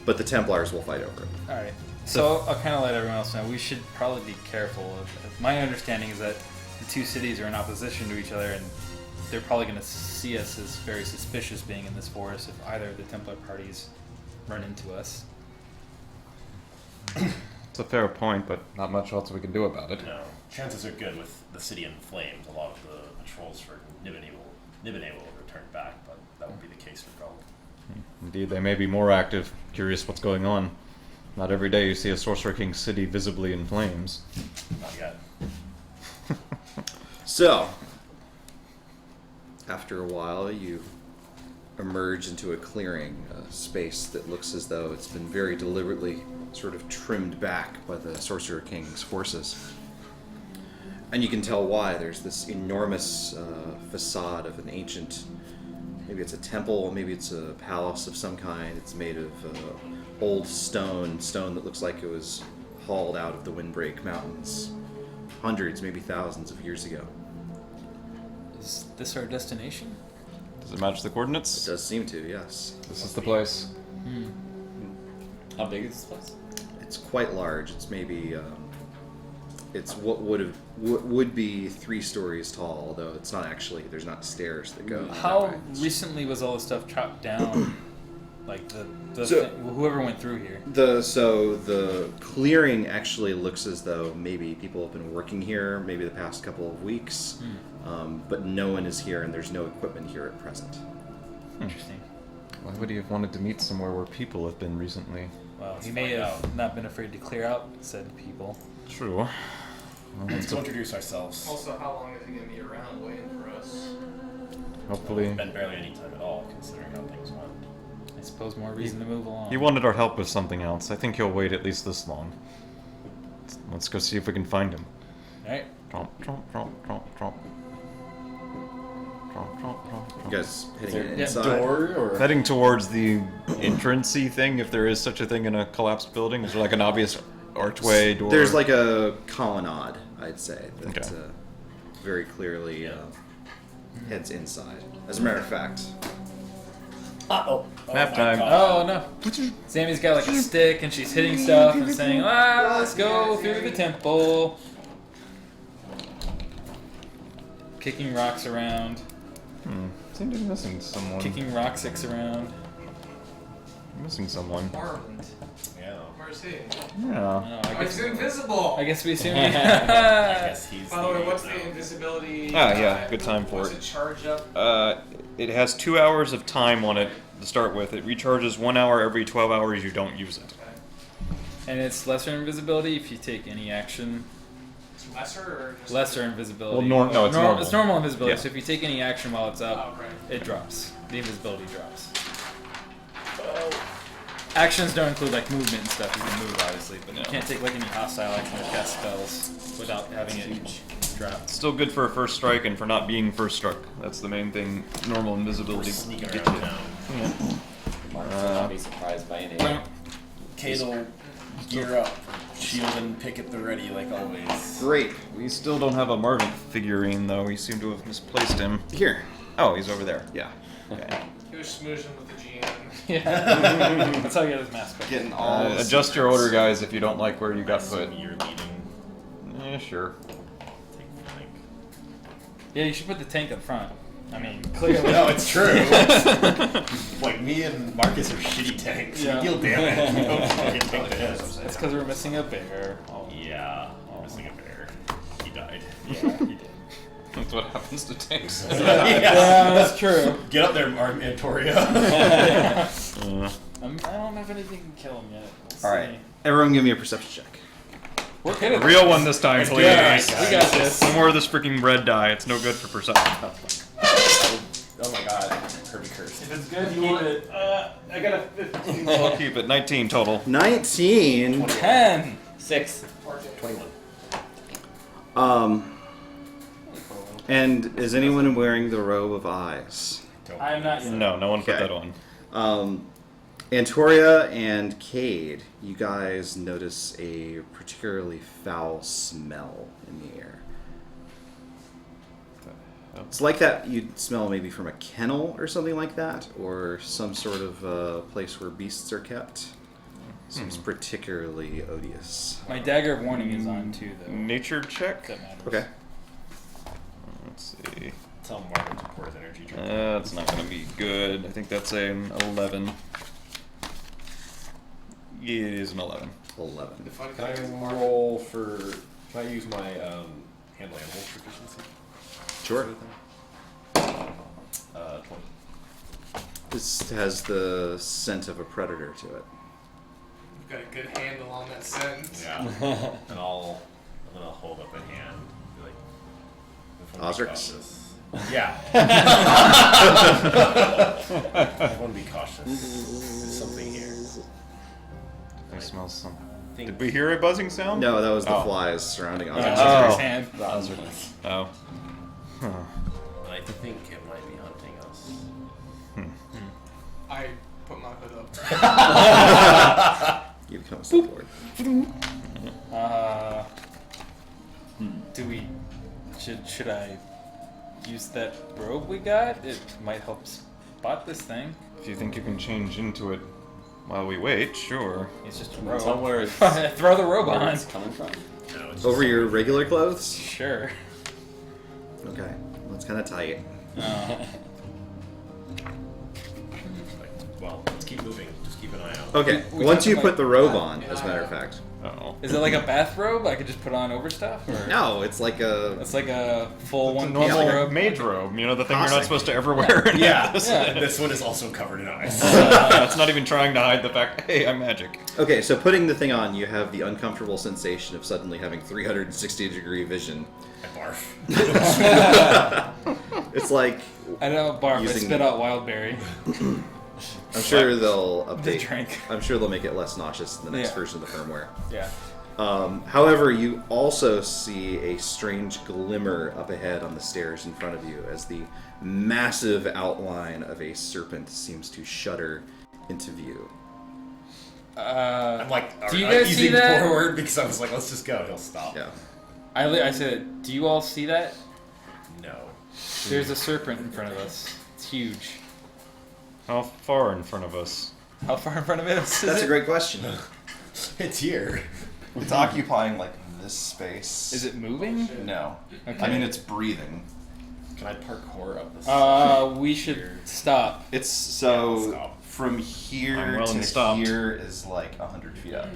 But the Templars will fight over it. All right. So I'll kind of let everyone else know we should probably be careful. My understanding is that the two cities are in opposition to each other, and they're probably going to see us as very suspicious being in this forest if either of the Templar parties run into us. It's a fair point, but not much else we can do about it. No, chances are good with the city in flames. A lot of the patrols for Nibenay will return back, but that won't be the case for Gulg. Indeed, they may be more active, curious what's going on. Not every day you see a Sorcerer King city visibly in flames. Not yet. So, after a while, you emerge into a clearing, a space that looks as though it's been very deliberately sort of trimmed back by the Sorcerer King's forces. And you can tell why. There's this enormous facade of an ancient maybe it's a temple, maybe it's a palace of some kind. It's made of old stone that looks like it was hauled out of the Windbreak Mountains hundreds, maybe thousands of years ago. Is this our destination? Does it match the It coordinates? does seem to, yes. This is the place. How big is this place? It's quite large. It's maybe it's what would be 3 stories tall, although it's not actually. There's not stairs that go. How that way. recently was all this stuff chopped down? Like So- whoever went through here. So the clearing actually looks as though maybe people have been working here maybe the past couple of weeks, but no one is here and there's no equipment here at present. Interesting. Why would he have wanted to meet somewhere where people have been recently? Well, Let's he may find have not been afraid to clear out said people. True. Well, Let's go introduce ourselves. Also, how long is he gonna be around waiting for us? hopefully. It's been barely any time at all, considering how things went. I suppose more reason to move along. He wanted our help with something else. I think he'll wait at least this long. Let's go see if we can find him. Alright. Tromp, tromp, tromp, tromp, tromp. Tromp, tromp, tromp, You tromp. guys heading Yeah, inside? or Heading towards the entrancey thing, if there is such a thing in a collapsed building. Is there like an obvious archway door? There's like a colonnade, I'd say, that Okay. very clearly heads inside. As a matter of fact, Nap time. Oh no. Sammy's got like a stick and she's hitting stuff and saying, let's go through the temple. Kicking rocks around. Seem to be missing someone. Kicking rocksticks around. Missing someone. Marland. Yeah. Where's he? Yeah. Oh, Oh, he's invisible! I guess we assume I guess he's By the way, what's now. the invisibility? Yeah, good time for what's it. it charge up? It has 2 hours of time on it to start with. It recharges 1 hour every 12 hours you don't use it. And it's lesser invisibility if you take any action. It's lesser or just Lesser invisibility. Well, no, it's normal. It's normal invisibility, Yeah. so if you take any action while it's up, Oh, right. it drops. The invisibility drops. Actions don't include like movement and stuff. You can move obviously, but you can't take like any hostile action or cast spells without having it drop. Still good for a first strike and for not being first struck. That's the main thing. Normal invisibility. Sneaking gets around you. town. Mark will not be surprised by any. Cade'll gear up, shield and pick at the ready like always. great. We still don't have a Marvin figurine though. We seem to have misplaced him. Here. Oh, he's over there. Yeah. Okay. He was smoozing with the GM. Yeah. That's how you get his mask back. Getting all the Adjust your order, guys, if you don't like where you got put. You're leading. Sure. Take flank. Yeah, you should put the tank up front. I mean, clearly. No, it's true. Like me and Marcus are shitty tanks. Yeah. We deal damage. We don't fucking take the hits. It's because we're missing a bear. Oh. Yeah, we're missing a bear. He died. Yeah, he did. That's what happens to tanks. Yeah, that's true. Get up there, Antoria. I don't have anything to kill him yet. We'll All right. see. Everyone, give me a perception check. We're good at A real this. one this time, please. Yeah, we got this. No more of this freaking bread die. It's no good for perception. Oh my god, Kirby cursed. If it's good, keep it. I got a 15. I'll keep it. 19 total. 19. 10. 6. 21. And is anyone wearing the robe of eyes? I am not yet. No, no one put Okay. that on. Antoria and Cade, you guys notice a particularly foul smell in the air. It's like that you'd smell maybe from a kennel or something like that, or some sort of place where beasts are kept. Seems particularly odious. My dagger of warning is on too, though. Nature check. That matters. Okay. Let's see. Tell Marvin to pour his energy drink. That's not gonna be good. I think that's an 11. Yeah, it is an 11. 11. The fun Can thing is I roll for? Can I use my Handle animals proficiency. Sure. 20. This has the scent of a predator to it. you've got a good handle on that scent. Yeah. And I'm gonna hold up a hand. Be like, everyone be Ozrix? cautious. Yeah. Everyone be cautious. There's something here. I smell some. Think- Did we hear a buzzing sound? No, that was the Oh. flies surrounding Yeah, Ozrix. Oh. his hand. Oh. Huh. I think it might be hunting us. I put my hood up. You become a support. Do we? Should I use that robe we got? It might help spot this thing. If you think you can change into it while we wait, sure. It's just a Can you robe. tell where it's, Throw the robe where on. it's coming from? No, it's Over just- your regular clothes? Sure. Okay. Well, it's kind of tight. Well, let's keep moving. Just keep an eye out. Okay. We Once you talking put the robe Yeah, on, yeah, as a matter yeah. of fact. Uh-oh. Is it like a bathrobe I could just put on over stuff? Or? No, it's like a. It's like a full It's a one-piece normal robe. mage robe, you know, the thing you're Classic. not supposed to ever wear. in Yeah, this. Yeah. This one is also covered in ice. It's not even trying to hide the fact, hey, I'm magic. Okay, so putting the thing on, you have the uncomfortable sensation of suddenly having 360-degree vision. I barf. It's like I don't barf. I Using- spit out wildberry. I'm sure they'll The update. drink. I'm sure they'll make it less nauseous in the next Yeah. version of the firmware. Yeah. However, you also see a strange glimmer up ahead on the stairs in front of you as the massive outline of a serpent seems to shudder into view. I'm like, Do you I'm guys see easing that? forward because I was like, let's just go. He'll stop. Yeah. I said, do you all see that? No. There's a serpent in front of us. It's huge. How far in front of us? How far in front of us is That's it? a great question. It's here. It's occupying like this space. Is it moving? No. Okay. I mean, it's breathing. Can I parkour up this? We should stop. It's so Stop. from I'm here willing to to stop. here is like 100 feet up.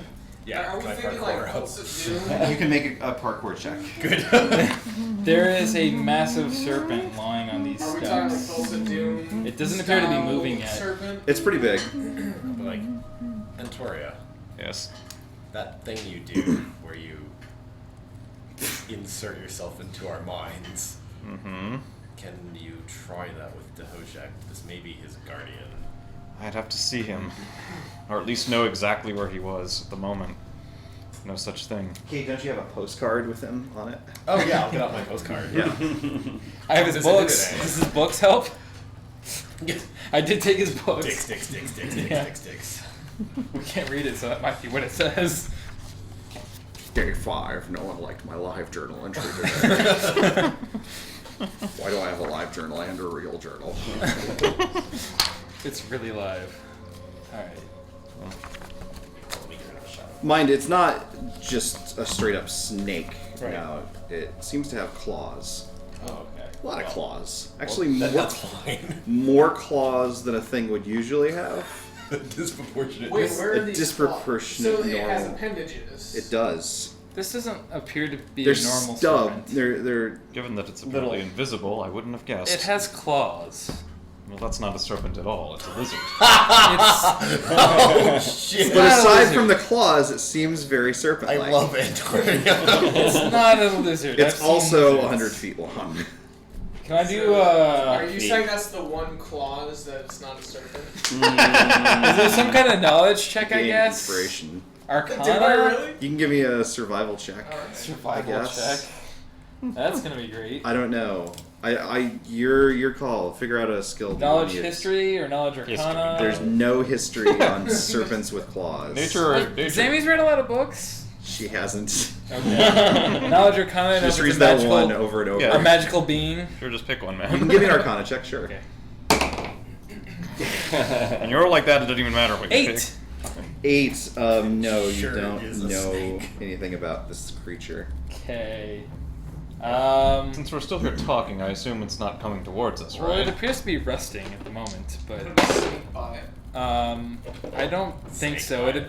Yeah, Are we can I thinking parkour like up? Pulse of Doom? You can make a parkour check. Good. There is a massive serpent lying on these Are we talking like steps. Pulse of Doom? It doesn't appear to be style moving yet. Serpent? It's pretty big. Like, Antoria, Yes. that thing you do where you insert yourself into our minds, Mm-hmm. can you try that with Dhojakt? This may be his guardian. I'd have to see him. Or at least know exactly where he was at the moment. No such thing. Hey, don't you have a postcard with him on it? Oh yeah, I'll get out my postcard. Yeah. I have his This is books. Nibenay. Does his books help? I did take his books. Dicks. Yeah. We can't read it, so that might be what it says. Day 5. No one liked my live journal entry today. Why do I have a live journal and a real journal? It's really live. Alright. Let me give it a shot. Mind, it's not just a straight up snake. Right. Now, it seems to have claws. Oh, okay. A lot of claws. Actually, That's fine. more claws than a thing would usually have. Disproportionate. Wait, where a are these disproportionate claws? So it has normal- appendages. It does. This doesn't appear to be They're a normal stubbed. serpent. They're Given that it's apparently Little. invisible, I wouldn't have guessed. It has claws. Well, that's not a serpent at all. It's a lizard. It's, Oh shit! But not a aside lizard. from the claws, it seems very serpent-like. I love Antoria. it's not a lizard. It's I've seen also lizards. 100 feet long. Can I do Are you is saying that's the one clause that it's not a serpent? there some kind of knowledge check, I Gain guess? inspiration. Arcana? Did I really? You can give me a survival check. Alright. Survival I guess. check. That's gonna be great. I don't know. Your call. Figure out a skill. Knowledge you use. history or knowledge arcana? There's no history on serpents with claws. Like, Sammy's read a lot of books. She hasn't. Okay. Knowledge arcana. She just knows reads it's a that magical, one over and over. Yeah. A magical being. Sure, just pick one, You can man. give me an arcana check, sure. Okay. And you're like that, it doesn't even matter what you 8. 8. No, Sure, you it don't is a know snake. anything about this creature. Okay. Since we're still here talking, I assume it's not coming towards us, Well, it right? appears to be resting at the moment, but Sneak by it. I don't think so. It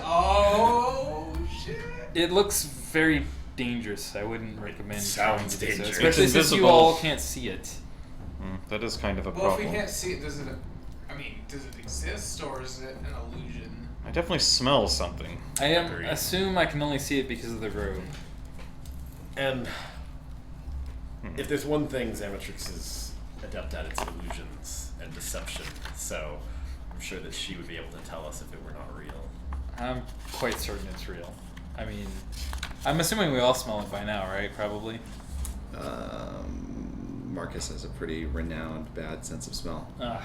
Oh shit! it looks very dangerous. I wouldn't recommend trying Sounds to do so, dangerous. especially It's since you invisible. all can't see it. That is kind of a Well, if problem. we can't see it, does it? I mean, does it exist or is it an illusion? I definitely smell something. I Agreed. assume I can only see it because of the robe. And if there's one thing Xamatrix is adept at, it's illusions and deception. So I'm sure that she would be able to tell us if it were not real. I'm quite certain it's real. I mean, I'm assuming we all smell it by now, right? Probably. Marcus has a pretty renowned bad sense of smell. Ah.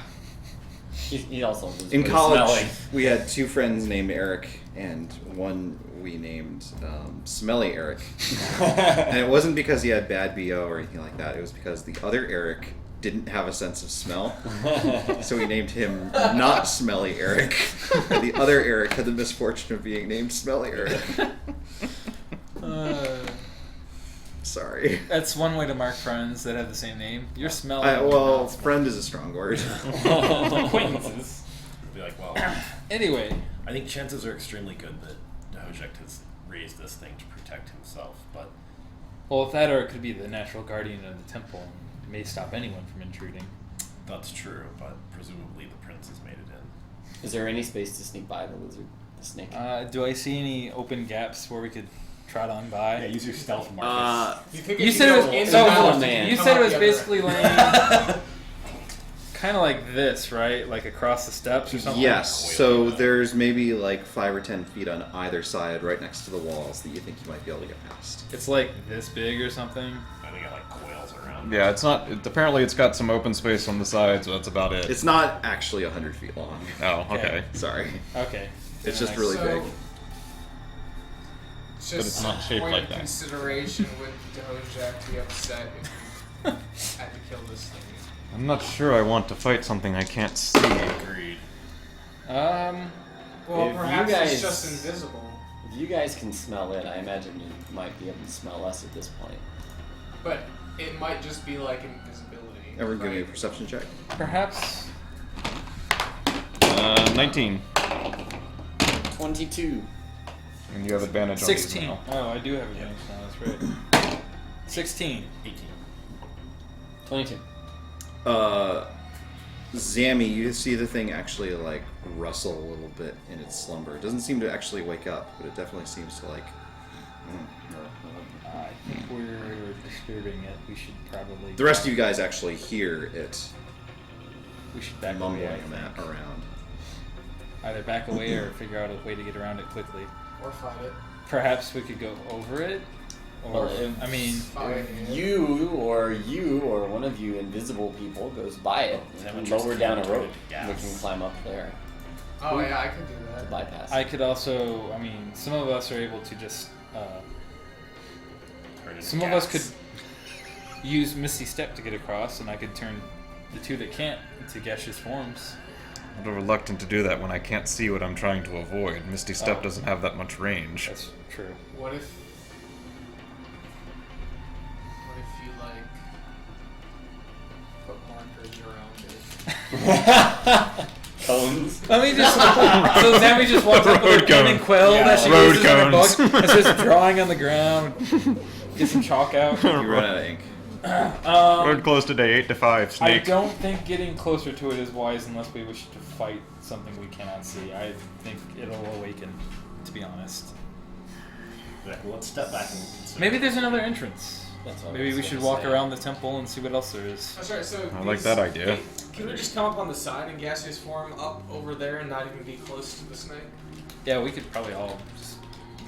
He also was In really college, smelly. we had two friends named Eric, and one we named Smelly Eric. And it wasn't because he had bad BO or anything like that. It was because the other Eric didn't have a sense of smell. So we named him not Smelly Eric. And the other Eric had the misfortune of being named Smelly Eric. Sorry. That's one way to mark friends that have the same name. You're smelling. Well, friend is a strong word. Acquaintances. Be like, well, Anyway, I think chances are extremely good that Dhojakt has raised this thing to protect himself, but well, if that or it could be the natural guardian of the temple, and may stop anyone from intruding. that's true, but presumably the prince has made it in. Is there any space to sneak by the lizard, the snake? Do I see any open gaps where we could trot on by? Yeah, use your stealth, Marcus. You said it was in so. the house, man. You come said out it was the other basically laying kind of like this, right? Like across the steps or something. Yes, so there's maybe like 5 or 10 feet on either side right next to the walls that you think you might be able to get past. It's like this big or something. I think it like coils around. Yeah, it's not. Apparently, it's got some open space on the sides, but that's about it. It's not actually 100 feet long. Oh, okay. Sorry. Okay. It's just Nice. really big. Just But it's not shaped point like of that. consideration with Dhojakt be upset if you had to kill this thing. I'm not sure I want to fight something I can't see. Agreed. Well, If you perhaps guys- it's just invisible. If you guys can smell it, I imagine you might be able to smell us at this point. But it might just be like invisibility. Everyone give me a right? perception check. Perhaps. 19. 22. And you have advantage on these 16. now. Oh, I do have advantage now. That's right. 16. 18. 22. Zammy, you see the thing actually like rustle a little bit in its slumber. It doesn't seem to actually wake up, but it definitely seems to like. I think we're disturbing it. We should probably. The rest of you guys actually hear it We should back mumbling away. I think. around. Either back away or figure out a way to get around it quickly. Or fight it. Perhaps we could go over it. Or, Well, if- I mean, Fight it. You or one of you invisible people goes by it and Demetrius lower down a can rope. gas. We can climb up there Oh yeah, I could do to that. bypass. I could also. I mean, some of us are able to just. Turn into Some of us gas. could use Misty Step to get across, and I could turn the two that can't into gaseous forms. I'm a little reluctant to do that when I can't see what I'm trying to avoid. Misty Step Oh. doesn't have that much range. That's true. What if you like put markers around it? Cones. Let me just. So Sammy just walks up with Road a pen cone. and quill Yeah, that she road uses in her book cones. and starts drawing on the ground. Get some chalk out. You run out of ink. Road closed today, 8 to 5. I Snake. don't think getting closer to it is wise unless we wish to fight something we cannot see. I think it'll awaken, to be honest. Yeah, well, let's step back and consider. Maybe there's another entrance. That's what I Maybe was we gonna should walk say. around the temple and see what else there is. That's right. So I like that idea. Can we just come up on the side in gaseous form up over there and not even be close to the snake? Yeah, we could probably all just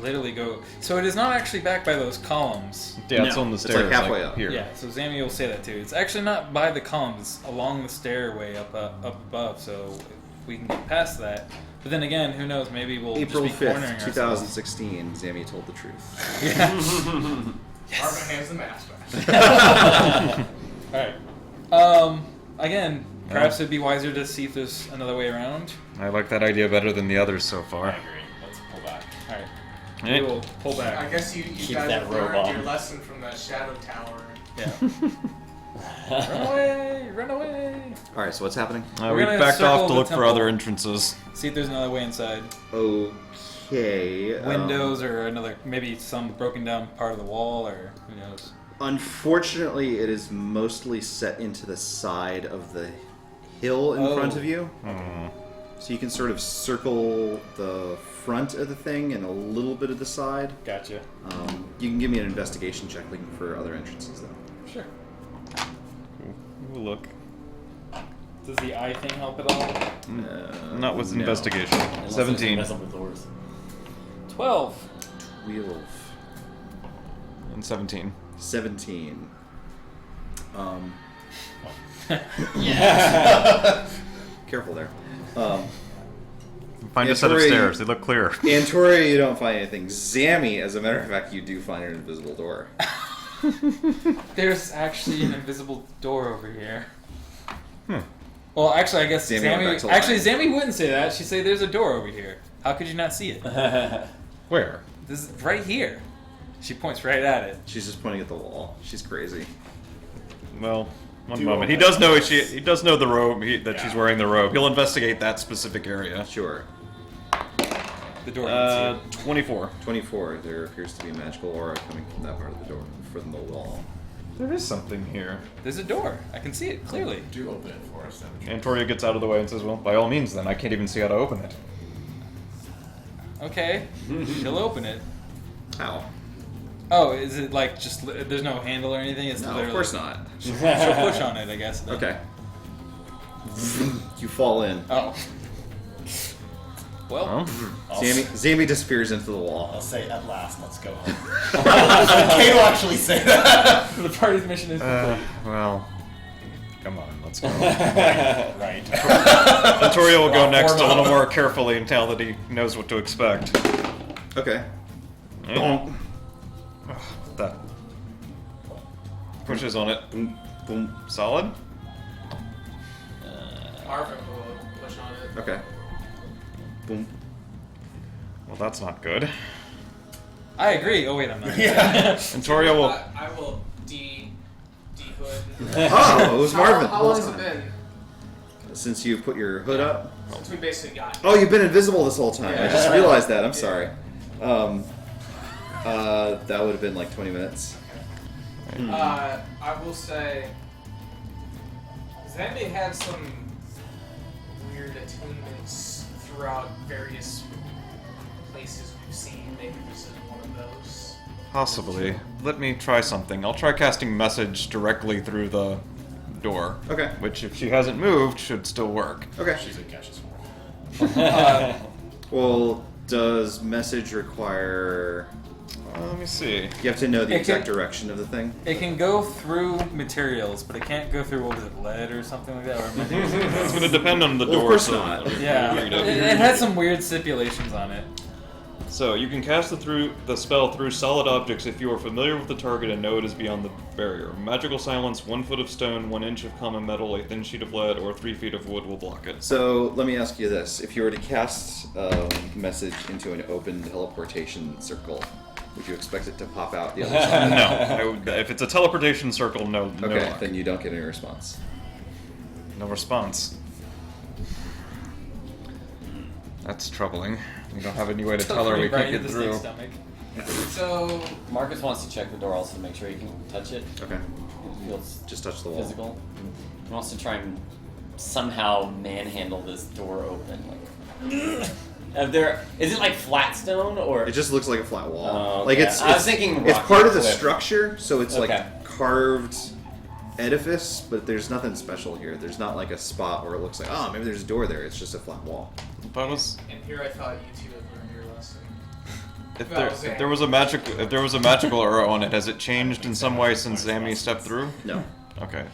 literally go. So it is not actually back by those columns. Yeah, it's No, on the it's like stairs. halfway up. Here. Yeah, so Zammy will say that too. It's actually not by the columns, along the stairway up above. So we can get past that. But then again, who knows? Maybe we'll April just be cornering 5th, ourselves. 2016, Zammy told the truth. Yeah. Marvin hands the mask back. All right. Again, perhaps it'd be wiser to see if there's another way around. I like that idea better than the others so I far. agree. Let's pull back. All right. Eh. We will pull back. I guess you Keep guys that have robe learned on. your lesson from that shadow tower. Yeah. Run away! Run away! Alright, so what's happening? We're We gonna backed circle off to the look for temple. other entrances. See if there's another way inside. Okay. Windows or another, maybe some broken down part of the wall, or who knows. Unfortunately, it is mostly set into the side of the hill in front of you. So you can sort of circle the front of the thing and a little bit of the side. Gotcha. You can give me an investigation check looking for other entrances, though. Sure. We'll look. Does the eye thing help at all? Not with no. investigation. Unless there's 17. invisible doors. 12. 12. And 17. 17. Careful there. Find a set of Tori- stairs. They look clear. Antoria, you don't find anything. Zammy, as a matter of fact, you do find an invisible door. There's actually an invisible door over here. Hmm. Well, actually, I guess Zammy went back to Zammy wouldn't say that. She'd say there's a door over here. How could you not see it? Where? This is right here. She points right at it. She's just pointing at the wall. She's crazy. Well, one moment. He does know he does know the robe. That she's wearing the robe. He'll investigate that specific area. Sure. The door. 24. 24. There appears to be a magical aura coming from that part of the door, from the wall. There is something here. There's a door. I can see it clearly. Do open it for us then. Antoria gets out of the way and says, well, by all means then. I can't even see how to open it. Okay. She'll open it. How? Oh, is it like just there's no handle or anything? It's No, literally, of course not. She'll push on it, I guess. Then. Okay. You fall in. Oh. Well, Well, Zammy disappears into the wall. I'll say, at last, let's go home. Kate will actually say that. the party's mission is complete. well, come on, let's go. Right. Antoria will go Or next a not. little more carefully and tell that he knows what to expect. Okay. Eh? That pushes on it. Boom. Boom. Solid? Marvin will push on it. Okay. Boom. Well, that's not good. I agree. Oh wait, I'm not. Antoria will. I will de-hood. Oh, it was Marvin. How the long whole has it time. been? Since you put your hood up? Since we basically got Oh, you've been invisible this whole time. I just realized that. I'm sorry. That would have been like 20 minutes. I will say, Zambi had some weird attunements throughout various places we've seen. Maybe this is one of those. Possibly. Let me try something. I'll try casting message directly through the door. Okay. Which, if she hasn't moved, should still work. Okay. She's a catches Well, does message require... Let me see. You have to know the It exact can- direction of the thing? It can go through materials, but it can't go through, what was it, lead or something like that? Or am I thinking- It's going to depend on the Well, of door. course so- not. yeah, it had some weird stipulations on it. So, you can cast the spell through solid objects if you are familiar with the target and know it is beyond the barrier. Magical silence, 1 foot of stone, 1 inch of common metal, a thin sheet of lead, or 3 feet of wood will block it. So, let me ask you this. If you were to cast message into an open teleportation circle, would you expect it to pop out the other side? No. If it's a teleportation circle, no. No Okay, luck. then you don't get any response. No response. That's troubling. We don't have any way to tell her we Right can't in get the snake through. stomach. So, Marcus wants to check the door also to make sure he can touch it. Okay. It feels Just touch the wall. physical. He wants to try and somehow manhandle this door open. Like, is it like flat stone or? It just looks like a flat wall. Oh, Like okay. it's I was thinking it's rocky part of the cliff. structure, so it's Okay. like carved edifice, but there's nothing special here. There's not like a spot where it looks like, oh, maybe there's a door there. It's just a flat wall. That was and here I thought you two had learned your lesson. if there was a magical arrow on it, has it changed in some way since Zammy stepped through? No. Okay.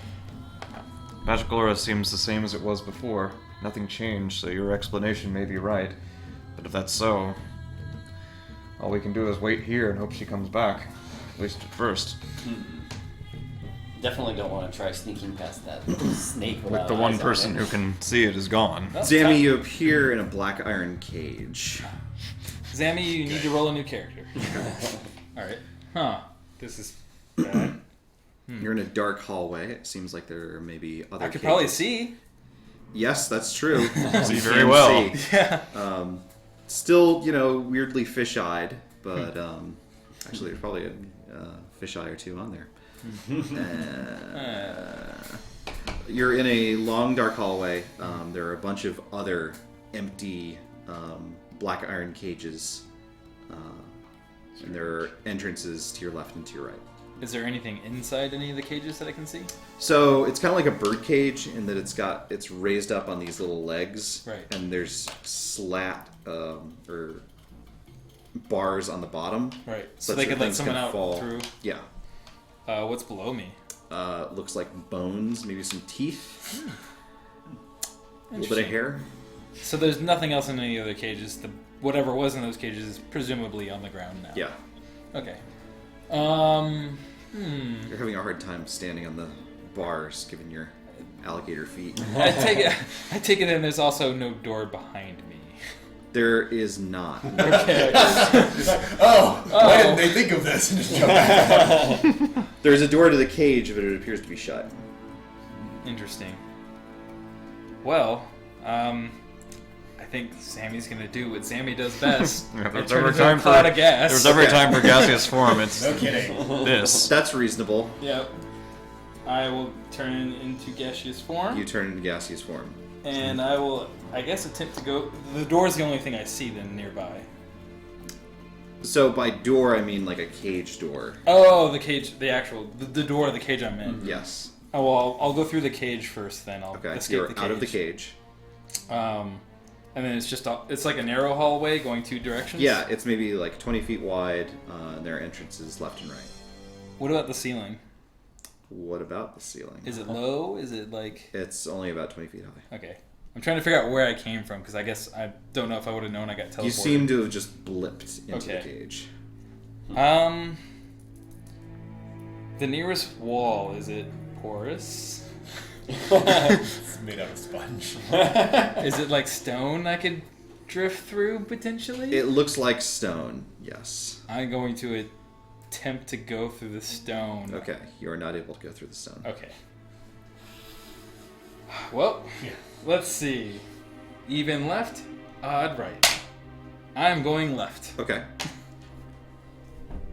Magical aura seems the same as it was before. Nothing changed, so your explanation may be right. But if that's so, all we can do is wait here and hope she comes back. At least at first. Definitely don't want to try sneaking past that snake With without the eyes one on person it. who can see it is gone. Zammy, you appear in a black iron cage. Zammy, you need to roll a new character. Alright. Huh. This is bad. You're in a dark hallway. It seems like there are maybe other I could cages. probably see. Yes, that's true. See You very can well. see. Yeah. Still, weirdly fish-eyed, but actually there's probably a fish-eye or two on there. You're in a long, dark hallway. There are a bunch of other empty black iron cages, and there are entrances to your left and to your right. Is there anything inside any of the cages that I can see? So it's kind of like a bird cage in that it's raised up on these little legs, Right. and there's slat or bars on the bottom. Right. So So they that could let things someone can out fall. through. Yeah. What's below me? Looks like bones, maybe some teeth. A little bit of hair. So there's nothing else in any other cages. Whatever was in those cages is presumably on the ground now. Yeah. Okay. You're having a hard time standing on the bars, given your alligator feet. I take it in. There's also no door behind me. There is not. Okay. Why didn't they think of this and just jump back? There's a door to the cage, but it appears to be shut. Interesting. Well, I think Sammy's gonna do what Sammy does best. Yeah, and turn into a cloud of gas. There's every time for gaseous form. It's No kidding. this. That's reasonable. Yep. I will turn into gaseous form. You turn into gaseous form. And I will, I guess, attempt to go. The door's the only thing I see then nearby. So by door, I mean like a cage door. Oh, the cage, the door of the cage I'm in. Yes. Oh, well, I'll go through the cage first, then I'll Okay. escape You're the cage. out of the cage. And then it's like a narrow hallway going two directions. Yeah, it's maybe like 20 feet wide. And there are entrances left and right. What about the ceiling? What about the ceiling? Is it low? Is it like? It's only about 20 feet high. Okay. I'm trying to figure out where I came from because I guess I don't know if I would have known I got teleported. You seem to have just blipped into the Okay. cage. The nearest wall, is it porous? It's made out of sponge. Is it like stone I could drift through potentially? It looks like stone, yes. I'm going to attempt to go through the stone. Okay, you are not able to go through the stone. Okay. Well, let's see. Even left, odd right. I'm going left. Okay.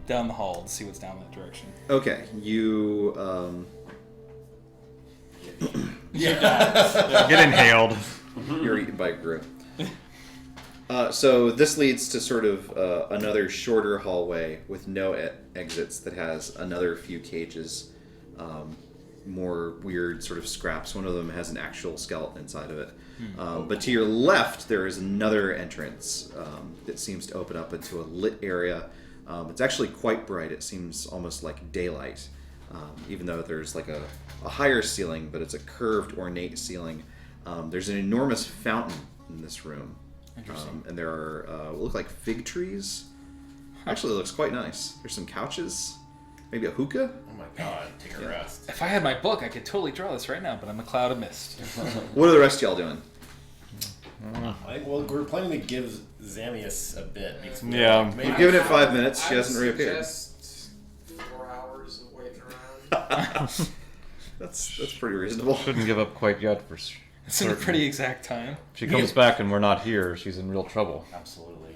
Down the hall to see what's down that direction. Okay, you, Get inhaled. you're eaten by a group. So this leads to sort of another shorter hallway with no exits that has another few cages, more weird sort of scraps. One of them has an actual skeleton inside of it. But to your left, there is another entrance that seems to open up into a lit area. It's actually quite bright. It seems almost like daylight, even though there's like a higher ceiling, but it's a curved, ornate ceiling. There's an enormous fountain in this room. Interesting. And there are what look like fig trees. Actually, it looks quite nice. There's some couches, maybe a hookah. Oh my god, take a rest. If I had my book, I could totally draw this right now, but I'm a cloud of mist. What are the rest of y'all doing? I think, well, we're planning to give Zamius a bit. Because Yeah. maybe We've given it 5 minutes. She hasn't reappeared. Just 4 hours of waiting around. That's pretty reasonable. Shouldn't give up quite yet. For It's in a pretty exact time. if she comes back and we're not here, she's in real trouble. Absolutely.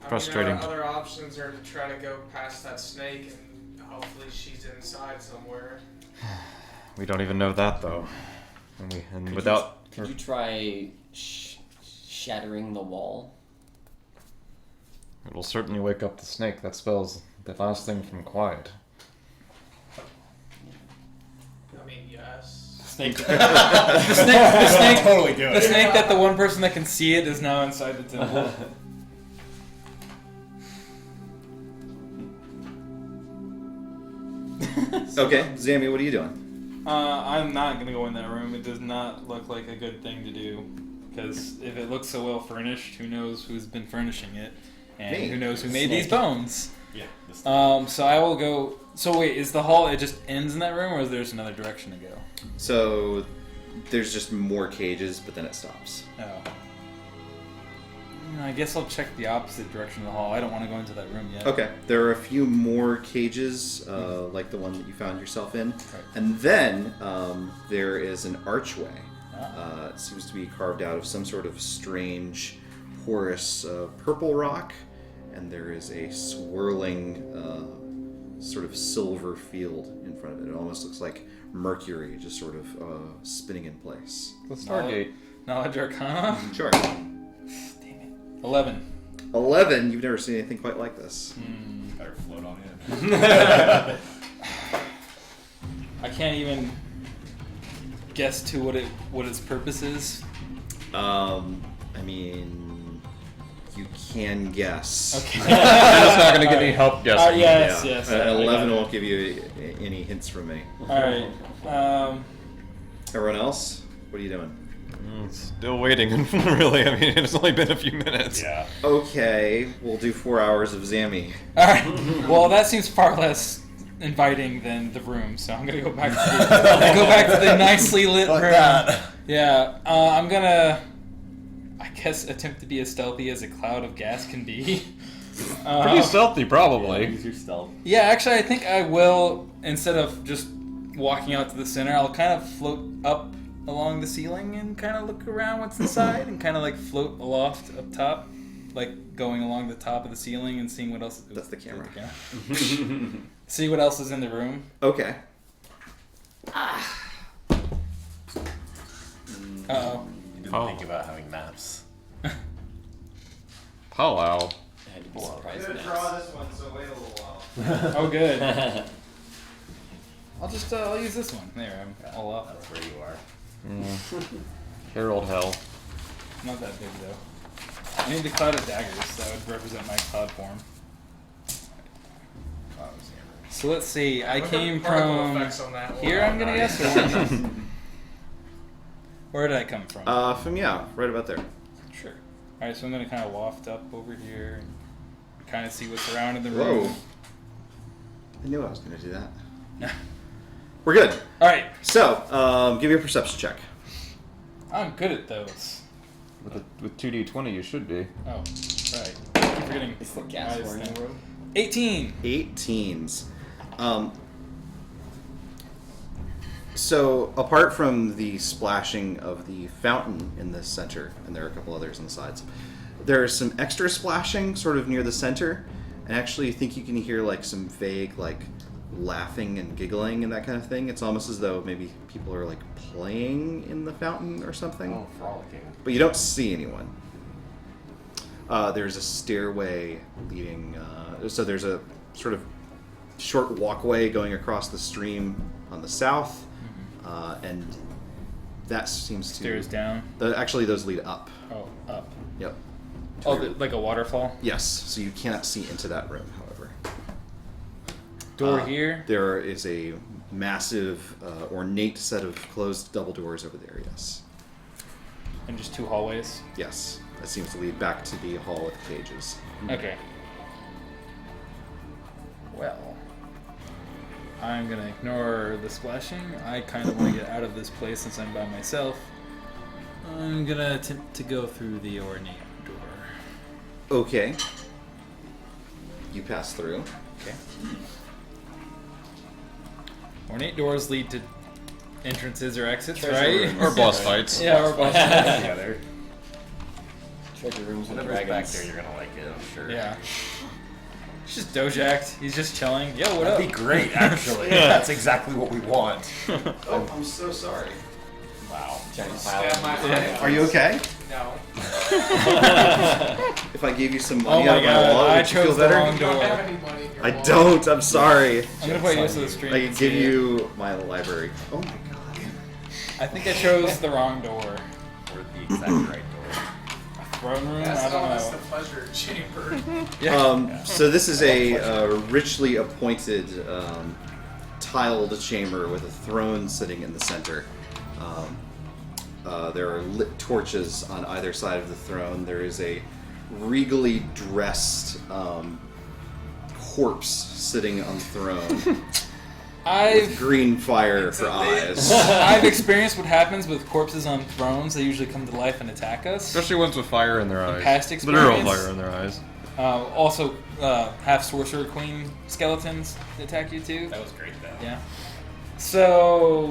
Frustrating. I mean, our other options are to try to go past that snake and hopefully she's inside somewhere. We don't even know that though. And without Could you try shattering the wall? it will certainly wake up the snake. That spells the last thing from quiet. I mean, yes. Snake. The snake. Totally do The it. snake that the one person that can see it is now inside the temple. Okay, Zammy, what are you doing? I'm not gonna go in that room. It does not look like a good thing to do. Because if it looks so well furnished, who knows who's been furnishing it, and Me. who knows who made these bones. Yeah. This So I will go. So wait, is the hall? It just ends in that room, or is there another direction to go? So there's just more cages, but then it stops. Oh. I guess I'll check the opposite direction of the hall. I don't want to go into that room yet. Okay, there are a few more cages, like the one that you found yourself in, and then there is an archway. It seems to be carved out of some sort of strange, porous purple rock, and there is a swirling, sort of silver field in front of it. It almost looks like Mercury just sort of spinning in place. The Stargate. Knowledge Arcana? Sure. Damn it. 11. 11. You've never seen anything quite like this. better float on in. I can't even guess to what its purpose is. I mean, you can guess. Okay. That's not going to give any help guessing. Yes, Yeah. yes. 11 won't give you any hints from me. Alright. Everyone else, what are you doing? Still waiting, really. I mean, it's only been a few minutes. Yeah. Okay, we'll do 4 hours of Zammy. All right. Well, that seems far less inviting than the room, so I'm gonna go back to the nicely lit room. Yeah. I'm gonna, I guess, attempt to be as stealthy as a cloud of gas can be. Pretty stealthy, probably. Use your stealth. Yeah, actually, I think I will, instead of just walking out to the center, I'll kind of float up along the ceiling and kind of look around what's inside and kind of like float aloft up top, like going along the top of the ceiling and seeing what else. That's the camera. See what else is in the room. Okay. Uh-oh. You didn't think about having maps. Hello. I had to be surprised. this one, so wait a little while. Oh, good. I'll use this one. There, I'm all off. That's where you are. Herald hell. Not that big though. I need the cloud of daggers. That would represent my cloud form. So let's see. I came Particle from effects on that one. here. I'm gonna guess. Or where did I come from? Right about there. Sure. All right. So I'm gonna kind of waft up over here and kind of see what's around in the Whoa. room. I knew I was going to do that. We're good. All right. So, give me a perception check. I'm good at those. With 2d20, you should be. Oh, right. I'm forgetting. It's the gas eyes warning. thing. 18. 18s. So, apart from the splashing of the fountain in the center, and there are a couple others on the sides, there's some extra splashing sort of near the center, and actually you think you can hear like some vague like laughing and giggling and that kind of thing. It's almost as though maybe people are like playing in the fountain or something. Oh, frolicking. But you don't see anyone. There's a stairway leading, so there's a sort of short walkway going across the stream on the south, and that seems to... Stairs down. Actually, those lead up. Oh, up. Yep. Oh, like a waterfall? Yes, so you cannot see into that room, however. Door here? There is a massive, ornate set of closed double doors over there, yes. And just 2 hallways? Yes, that seems to lead back to the hall with the cages. Okay. Well, I'm gonna ignore the splashing. I kind of want to get out of this place since I'm by myself. I'm gonna attempt to go through the ornate door. Okay. You pass through. Okay. Ornate doors lead to entrances or exits, right? Or boss fights. Yeah, or boss fights. Together. Treasure rooms with Whatever's back dragons. there, you're gonna like it, I'm sure. Yeah. It's just Dhojakt. He's just chilling. Yo, what That'd up? be great, actually. That's exactly what we want. Oh, I'm so sorry. Wow. Giant Stab pile. my eye. Are you okay? No. If I gave you some Oh money my out of my god, wallet, I would you feel chose the better? wrong You don't have door. any money in your I wallet. don't. I'm sorry. I'm gonna put you to the stream. I and can see give it. you my library. Oh my god. I think I chose the wrong door. Or the exact right door. Throne room? That's I don't that's the know. pleasure chamber. Yeah. So this is a richly appointed tiled chamber with a throne sitting in the center. There are lit torches on either side of the throne. There is a regally dressed corpse sitting on the throne with I've green fire for eyes. I've experienced what happens with corpses on thrones. They usually come to life and attack us. Especially ones with fire in their eyes. past Literal experience. fire in their eyes. Also, half sorcerer queen skeletons attack you too. That was great, though. Yeah. So.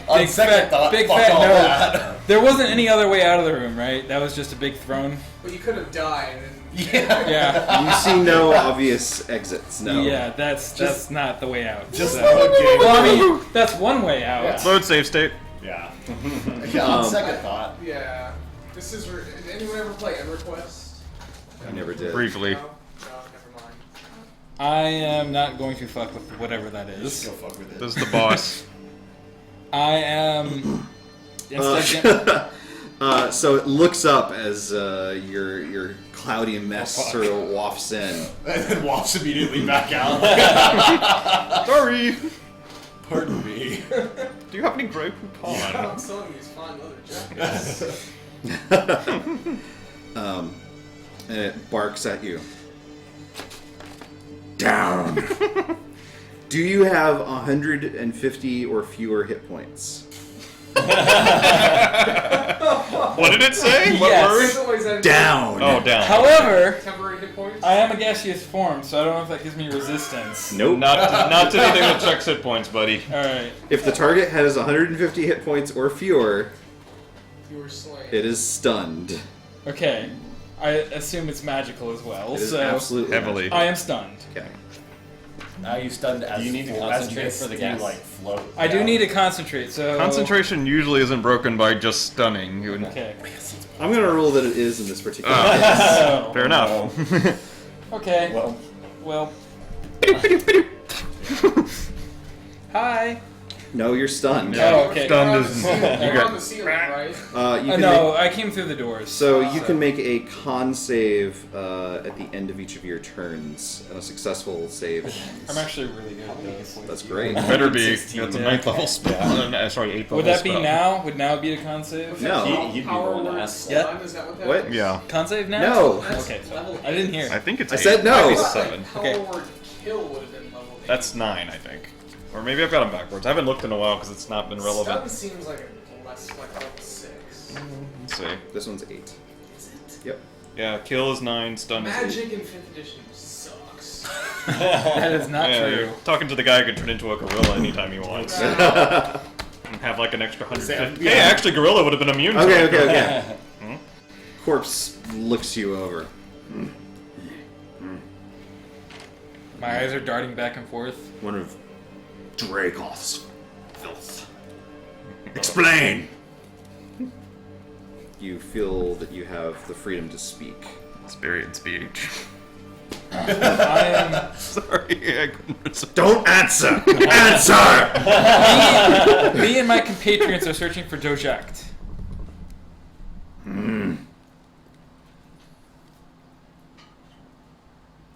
On Big second fat- thought, big fuck fat all no. that. There wasn't any other way out of the room, right? That was just a big throne. But you could have died. And Yeah. Yeah. You see no obvious exits. No. Yeah, that's not the way out. Just so. okay. Well, I mean, that's one way out. Yeah. Load save state. Yeah. Um, On second thought. Yeah. This is. Did anyone ever play EverQuest? I never did. Briefly. No? No, never mind. I am not going to fuck with whatever that Just is. go fuck with it. This is the boss. I am. So it looks up as your cloudy mess sort of wafts in. And then walks immediately back out. Sorry. Pardon me. Do you have any Grey Poupon? I'm selling these fine leather jackets. And it barks at you. Down! Do you have 150 or fewer hit points? What did it say? Yes. What word? It's always that- Down! Oh, down. However, Temporary hit points. I am a gaseous form, so I don't know if that gives me resistance. Nope. Not to anything that checks hit points, buddy. Alright. If the target has 150 hit points or fewer, You were slain. it is stunned. Okay. I assume it's magical as well, It is so absolutely Heavily. I am stunned. Okay. Now you stunned as You need to as concentrate mist, for the you, gas. like float. I do down. need to concentrate, so... Concentration usually isn't broken by just stunning. You would- Okay. I'm gonna roll that it is in this particular case. Oh. Fair enough. Okay. Well, Hi. No, you're stunned. Oh, okay. Stunned You're on is- the ceiling. you You're got- on the ceiling, right? You can No, make, I came through the doors. so you can make a con save at the end of each of your turns, and a successful save. I'm actually really good at these. That's great. Better be. 16, That's a yeah. 9th level spell. Sorry, 8th level Would that be spell. now? Would now be a con save? No. You'd be Power rolling word ass. stun, is that what that What? is? Yeah. Con save now? No. Okay, so I didn't hear. I think it's I 8. said no. Might be I thought, 7. like, power Okay. word kill would have been level 8. That's 9, I think. Or maybe I've got them backwards. I haven't looked in a while because it's not been Stun relevant. seems like a less like level 6. Let's see. This one's 8. Is it? Yep. Yeah, kill is 9, stun is 8. Magic in 5th edition sucks. That is not Yeah, true. you're talking to the guy who can turn into a gorilla anytime he wants. And have like an extra 150. Yeah. Hey, actually, gorilla would have been immune to Okay, it. okay, okay. Corpse looks you over. My eyes are darting back and forth. One of Dracoth's filth. Explain! You feel that you have the freedom to speak. Spirit speech. I am. Sorry, I couldn't resist. Don't answer! Answer! Me and my compatriots are searching for Dhojakt.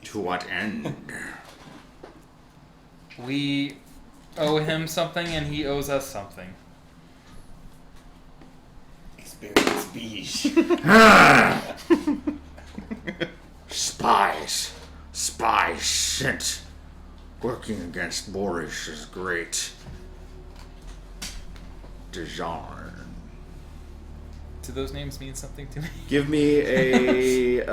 To what end? We owe him something, and he owes us something. experience speech. Spies. Spies sent. Working against Boris is great. Dijon. Do those names mean something to me? Give me a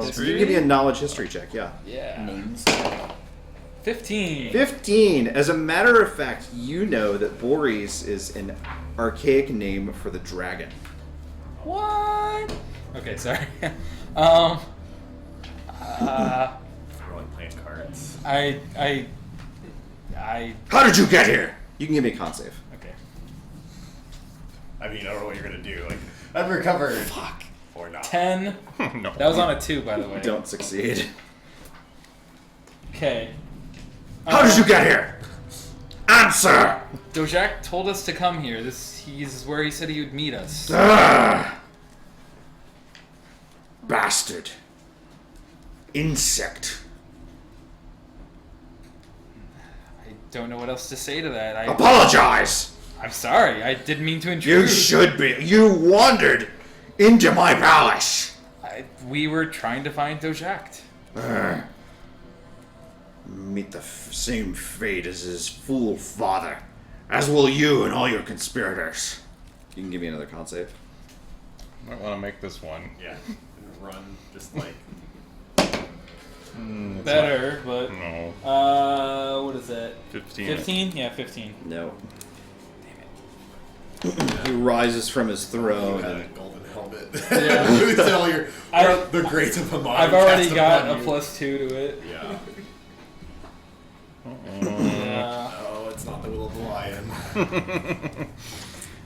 History? give me a knowledge history check, yeah. Yeah. Names. 15. 15. As a matter of fact, you know that Boris is an archaic name for the dragon. What? Okay, sorry. Rolling playing cards. I. How did you get here? You can give me a con save. Okay. I mean, I don't know what you're gonna do. Like, I've recovered. Fuck. Or not. 10. No. That was on a 2, by the way. Don't succeed. Okay. How did you get here? Answer! Dhojakt told us to come here. He's where he said he would meet us. Bastard. Insect. I don't know what else to say to that. Apologize! I'm sorry. I didn't mean to intrude. You should be. You wandered into my palace. We were trying to find Dhojakt. Meet the same fate as his fool father. As will you and all your conspirators. You can give me another con save. Might want to make this one. Yeah. Run, just like. Better, but No. what is that? 15. 15? Yeah, 15. No. He rises from his You throne. had a And golden helmet. Yeah. You tell your the great of Hamon. I've already cast got upon a you. +2 to it. Yeah. Yeah. Oh, it's not the will of the lion.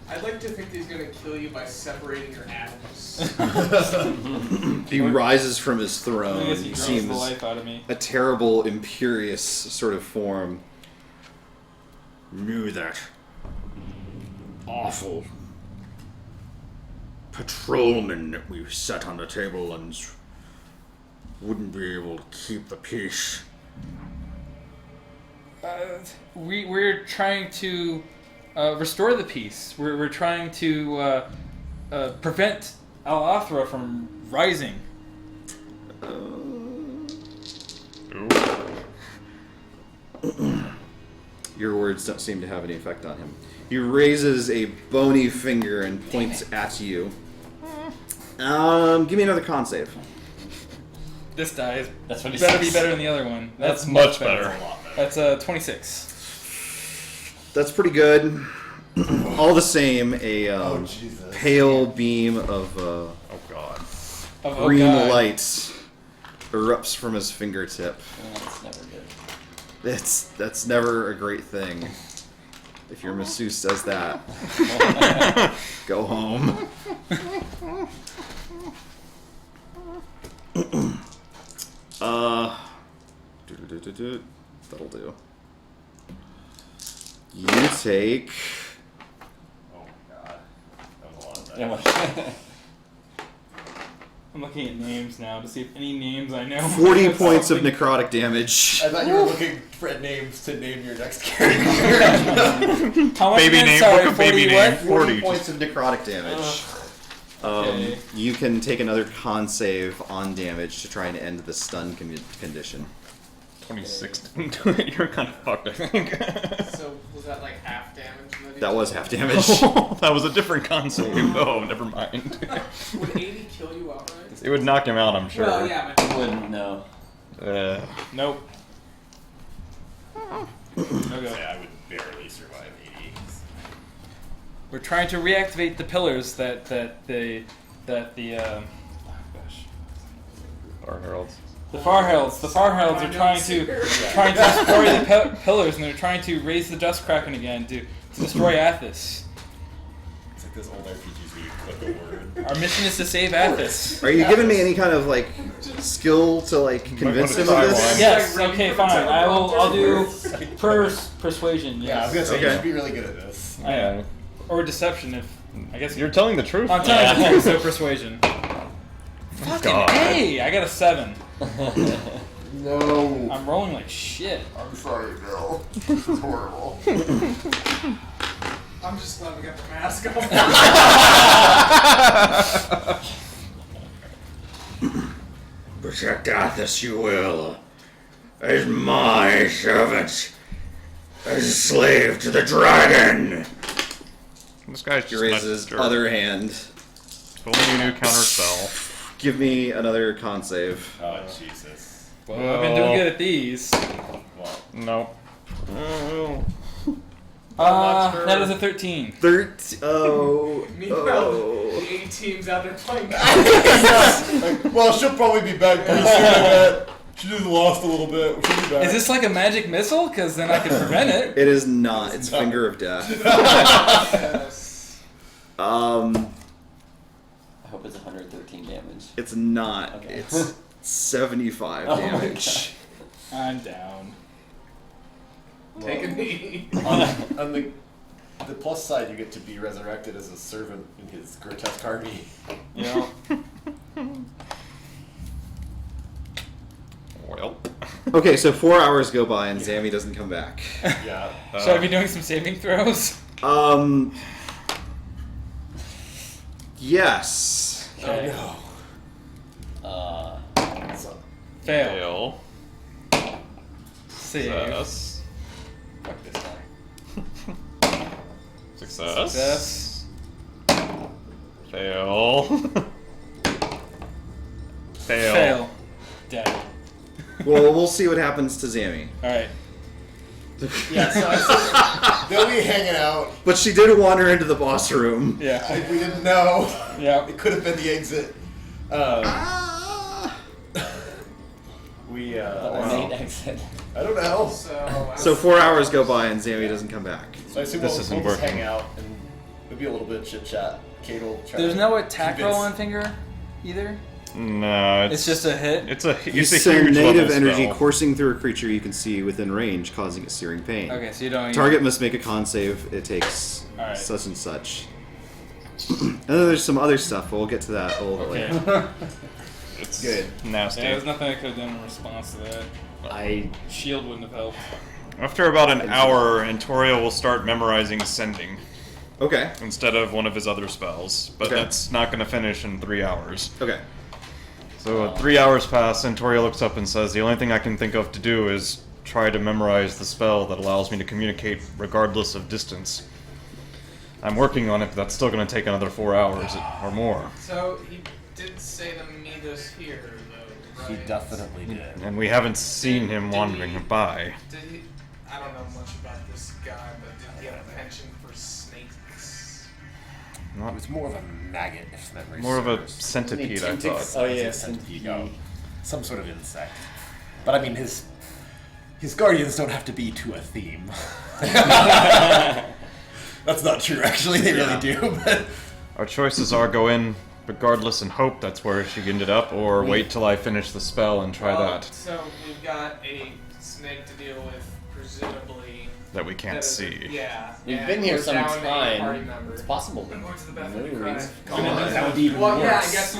I'd like to think that he's gonna kill you by separating your atoms. he rises from his I throne. guess he He draws seems the life out of me. a terrible, imperious sort of form. Knew that awful patrolman that we set on the table and wouldn't be able to keep the peace. We're trying to restore the peace. We're trying to prevent Al-Athra from rising. Your words don't seem to have any effect on him. He raises a bony finger and points at you. Give me another con save. This die is That's what he better says. be better than the other one. That's much better. That's 26. That's pretty good. All the same, a Jesus. pale beam of Oh god. Oh, green God. light erupts from his fingertip. That's never good. That's never a great thing. If your masseuse does that, go home. That'll do. You take Oh my god. That was a lot of Yeah, that. well, I'm looking at names now to see if any names I know. 40 points of necrotic damage. I thought you were looking for names to name your next character. How much Baby again? name, Sorry, book of 40 baby what? name. 40 points of necrotic damage. Okay. You can take another con save on damage to try and end the stun condition. 26 didn't do it. You're kind of fucked, I think. So was that like half damage? That was half damage. That was a different concept. Oh, never mind. Would 80 kill you outright? It would knock him out, I'm sure. Well, yeah, but wouldn't know. Nope. Okay. Yeah, I would barely survive 80. We're trying to reactivate the pillars that the oh gosh. Our heralds. The Far Heralds are trying to destroy the pillars, and they're trying to raise the Dust Kraken again to destroy Athos. It's like those old RPGs where you click a word. Our mission is to save Athos. Are you giving me any kind of like skill to like convince him of try this? one. Yes. Okay. Fine. I'll do persuasion. Yeah, I was gonna Yes. say you Okay. should be really good at this. Yeah. Or deception if I guess You're telling the truth. I'm telling you the truth. So persuasion. Fucking God. A! I got a 7. No. I'm rolling like shit. I'm sorry, Bill. This is horrible. I'm just glad we got the mask off. Protect Athos, you will. As my servant. As a slave to the dragon. This guy's He just raises not his jerk. other hand. Pulling a new counter spell. Give me another con save. Oh, Jesus. Well, I've been doing good at these. Well, Nope. That is a 13. Meanwhile, the A team's out there playing. Well, she'll probably be back pretty soon. I bet. She just lost a little bit. She'll be back. Is this like a magic missile? Because then I can prevent it. It is not. It's Finger of Death. Yes. I hope it's 113 damage. It's not. Okay. It's 75 Oh my damage. I'm down. Take a knee. on the plus side, you get to be resurrected as a servant in his grotesque army. You know? Well. Okay, so 4 hours go by and Zammy doesn't come back. Yeah. Should I be doing some saving throws? Yes. Okay. So, Fail. Fail. Save. Success. Fuck this guy. Success. Success. Fail. Fail. Fail. Dead. Well, we'll see what happens to Zammy. Alright. Yeah, so they'll be hanging out. But she did wander into the boss room. Yeah. Like we didn't know. Yeah. It could have been the exit. we, The ornate exit. I don't know. So 4 hours go by and Zammy doesn't come back. So I assume This we'll isn't just working. hang out and maybe a little bit of chit chat. Kate will try There's to no attack roll convince- on finger either? No, It's just a hit? It's a You it's a send huge negative level energy spell. coursing through a creature you can see within range, causing it searing pain. Okay, so you don't... Target must make a con save. It takes Alright. such and such. And then there's some other stuff, but we'll get to that a little bit Okay. later. It's Good. nasty. Yeah, there's nothing I could have done in response to that. I Shield wouldn't have helped. After about an hour, Antorio will start memorizing sending Okay. instead of one of his other spells, but Okay. that's not going to finish in 3 hours. Okay. So 3 hours pass, Antorio looks up and says, the only thing I can think of to do is try to memorize the spell that allows me to communicate regardless of distance. I'm working on it, but that's still going to take another 4 hours or more. So he did say to meet us here, though, He right? definitely did. And we haven't seen him Did wandering he- by. Did he? I don't know much about this guy, but did he have a penchant for snakes? It was more of a maggot, if memory More of a serves. centipede, I thought. Oh yeah, Centipede. Oh, some sort of insect. But I mean, his guardians don't have to be to a theme. That's not true, actually. They really do. But Our choices are go in regardless and hope that's where she ended up, or wait till I finish the spell and try that. So we've got a snake to deal with, presumably. That we can't that is- see. Yeah. We've and been here we're some down a party time. member. It's possible. I'm going to the Maybe bathroom. we- Come on. that would be even Well, worse. yeah, I guess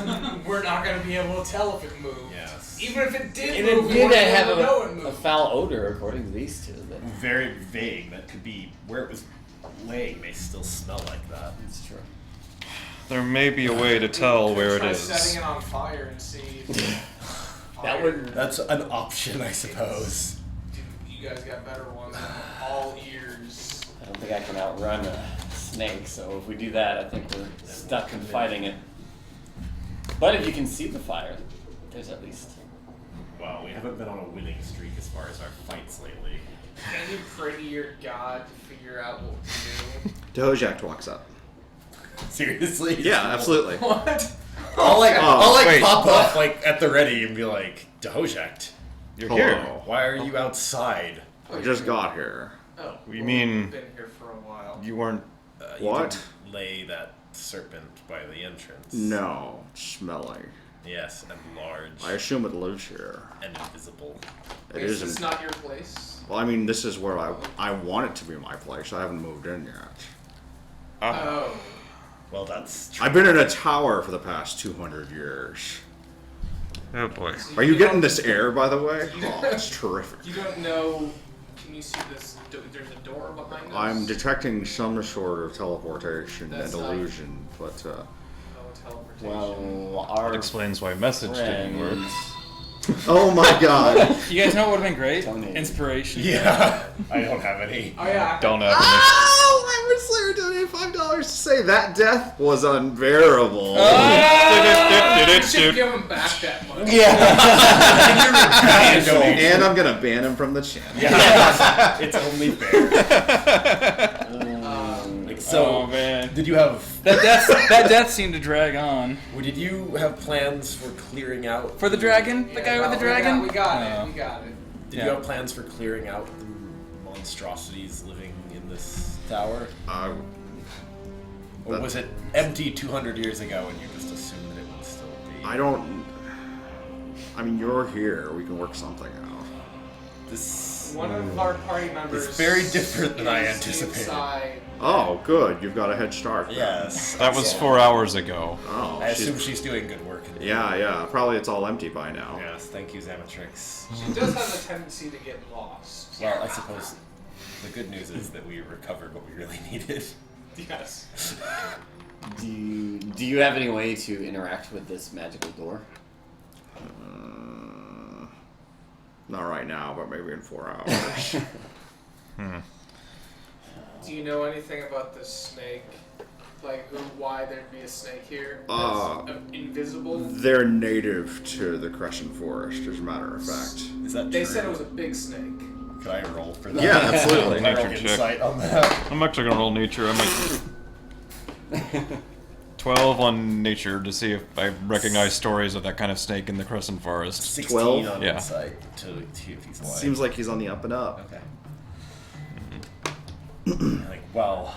we're not going to be able to tell if it moved. Yes. Even if it did And move, it we did wouldn't be have able to know it a moved. foul odor, according to these two. But Very vague. That could be where it was laying. May still smell like that. it's true. There may be a way to tell where it Try is. setting it on fire and see. That would. That's an option, I suppose. You guys got better ones. I'm all ears. I don't think I can outrun a snake, so if we do that, I think we're stuck in fighting it. But if you can see the fire, there's at least. Wow, we haven't been on a winning streak as far as our fights lately. Can you pray to your god to figure out what to do? Dhojakt walks up. Seriously? Yeah, absolutely. What? I'll wait, pop up like at the ready and be like, Dhojakt, You're Hello. here. why are you outside? I just got here. Oh, You mean- we've been here for a while. You weren't. You What? didn't lay that serpent by the entrance. No, it's smelly. Yes, and large I assume it lives here. and invisible. It Is this isn't. not your place? Well, I mean, this is where I want it to be my place. I haven't moved in yet. Oh. Well, that's true. I've been in a tower for the past 200 years. Oh boy. Are you getting this air, by the way? Oh, it's terrific. You don't know. Can you see this? There's a door behind us. I'm detecting some sort of teleportation That's and not- illusion, but Oh, teleportation. Well, our That explains why message didn't work. oh my god! You guys know what would have been great? Donate. Inspiration. Yeah, I don't have any. Oh yeah. Don't have Oh, I would Slayer donated $5 to say that death was unbearable. You should give him back that money. And I'm gonna ban him from the channel. It's only fair. Like, so, Oh man. did you have? That death seemed to drag on. Did you have plans for clearing out? For the dragon? The Yeah, guy with the no, dragon? We got Oh. it. We got it. Did Yeah. you have plans for clearing out the monstrosities living in this tower, or was it empty 200 years ago and you just assumed that it would still be? I don't. I mean, you're here. We can work something out. This. One of our party members. It's very different than I is anticipated. inside. Oh, good. You've got a head start. then. Yes. That was 4 hours ago. Oh, I she's- assume she's doing good work. Yeah. Probably it's all empty by now. Yes. Thank you, Zamatrix. She does have a tendency to get lost. Well, I suppose the good news is that we recovered what we really needed. Yes. Do you have any way to interact with this magical door? Not right now, but maybe in 4 hours. Do you know anything about this snake? Like why there'd be a snake here? That's invisible. They're native to the Crescent Forest, as a matter of fact. Is that They true? said it was a big snake. Could I roll for that? Yeah, absolutely. Can I roll Nature check. insight on that. I'm actually gonna roll nature. I might 12 on nature to see if I recognize stories of that kind of snake in the Crescent Forest. 16 12? on Yeah. insight to see if he's alive. Seems like he's on the up and up. Okay. Like, well,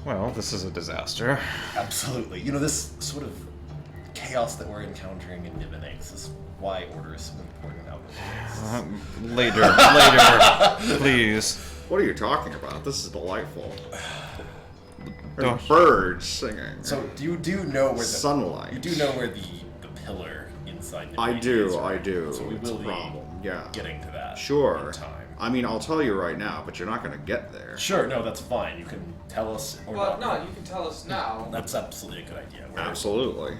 Well, this is a disaster. absolutely. You know, this sort of chaos that we're encountering in Nibenay, this is why order is so important nowadays. Later, please. What are you talking about? This is delightful. There's Don't- birds singing. So, you do know where the Sunlight. You do know where the pillar inside I Nibenay do, is, I right? do. So we It's a will be problem. Yeah. getting to that Sure. in time. I mean, I'll tell you right now, but you're not going to get there. Sure, no, that's fine. You can tell us or Well, not. no, you can tell us now. That's absolutely a good idea. Where- Absolutely.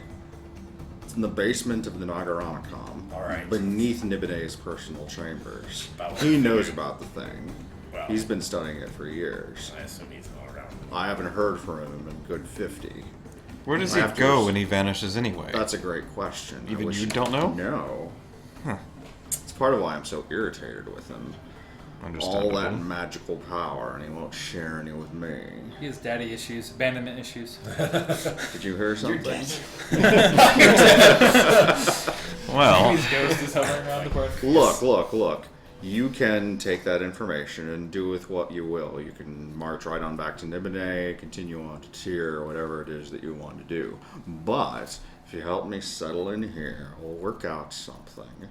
It's in the basement of the Nagaronicom. All right. Beneath Nibenay's personal chambers. About- He knows about the thing. Well, He's been studying it for years. I assume he's not around. I haven't heard from him in good 50. Where does I he have to go s- when he vanishes anyway? That's a great question. I Even wish- you don't know? No. Huh. It's part of why I'm so irritated with him. All Understandable. that magical power, and he won't share any with me. He has daddy issues, abandonment issues. Did you hear something? Well, His ghost is hovering around the board. Look. You can take that information and do with what you will. You can march right on back to Nibenay, continue on to Tyr, or whatever it is that you want to do. But if you help me settle in here, we'll work out something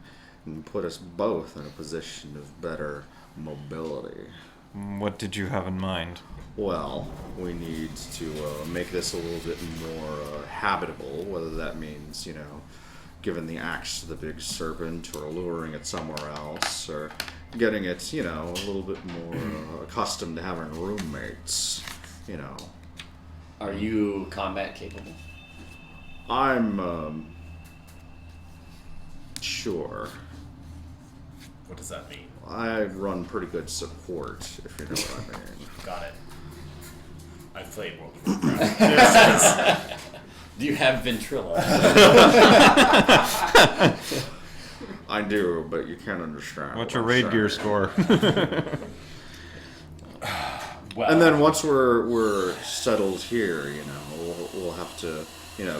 and put us both in a position of better mobility. what did you have in mind? Well, we need to make this a little bit more habitable, whether that means, giving the axe to the big serpent or luring it somewhere else or getting it, a little bit more accustomed to having roommates, Are you combat capable? I'm, sure. What does that mean? I run pretty good support, if you know what I mean. Got it. I've played World of Warcraft. Do you have Ventrilo? I do, but you can't understand. What's what your I'm raid gear saying. score? Well, And then once we're settled here, we'll have to,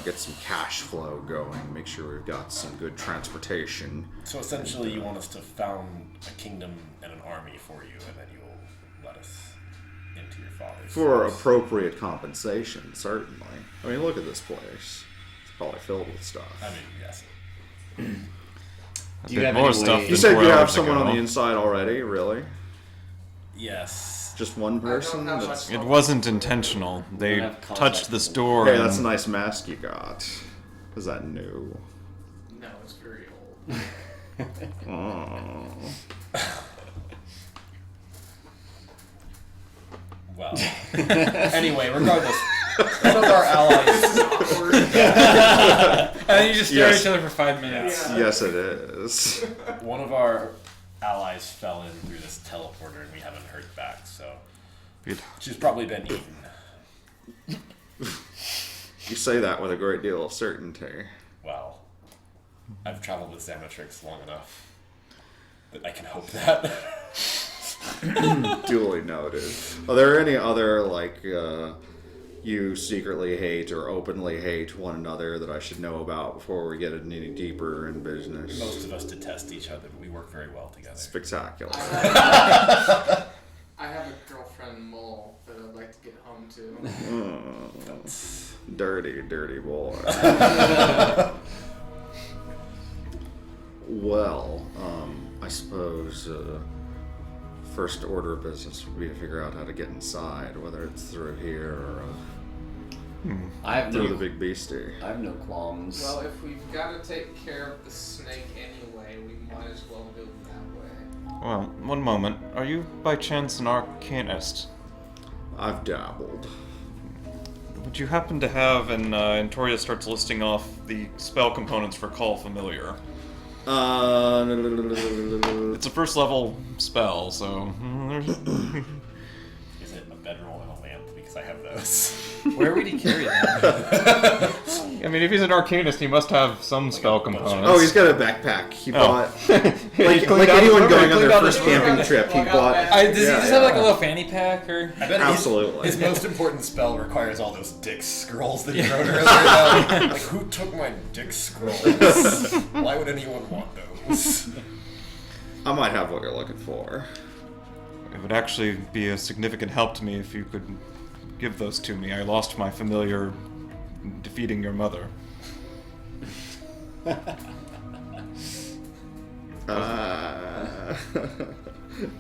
get some cash flow going, make sure we've got some good transportation. so essentially, you want us to found a kingdom and an army for you, and then you'll let us into your father's For house. appropriate compensation, certainly. I mean, look at this place. It's probably filled with stuff. I mean, yes. A Do you bit have more any stuff way- You than said 4 you have hours someone ago. on the inside already, really? Yes. Just one person? have That's... much- It wasn't intentional. They don't have contact touched this door. Hey, and that's a nice mask you got. Is that new? No, it's very old. Oh. Well. Anyway, regardless, one of our allies. This is awkward. And then you just stare at Yes. each other for 5 minutes. Yeah. Yes, it is. One of our allies fell in through this teleporter, and we haven't heard back. So You'd- she's probably been eaten. You say that with a great deal of certainty. Well, I've traveled with Xamatrix long enough that I can hope that. Duly noted. Are there any other, you secretly hate or openly hate one another that I should know about before we get any deeper in business? Most of us detest each other, but we work very well together. Spectacular. I have a girlfriend mole that I'd like to get home to. Dirty, dirty boy. Well, I suppose first order of business would be to figure out how to get inside, whether it's through here or I have through the no. big beastie. I have no qualms. Well, if we've got to take care of the snake anyway, we might as well do it that way. Well, one moment. Are you by chance an arcanist? I've dabbled. Would you happen to have, and Antoria starts listing off the spell components for Call Familiar? It's a first level spell, so. Is it a bedroll and a lamp? Because I have those. Where would he carry them? I mean, if he's an arcanist, he must have some spell components. Oh, he's got a backpack. He bought. He Like cleaned out anyone his- going he on cleaned their out his first room. camping trip, he bought. Does he just have like a yeah. little fanny pack or? I bet Absolutely. His most important spell requires all those dick scrolls that he wrote earlier. Like, who took my dick scrolls? Why would anyone want those? I might have what you're looking for. It would actually be a significant help to me if you could give those to me. I lost my familiar defeating your mother.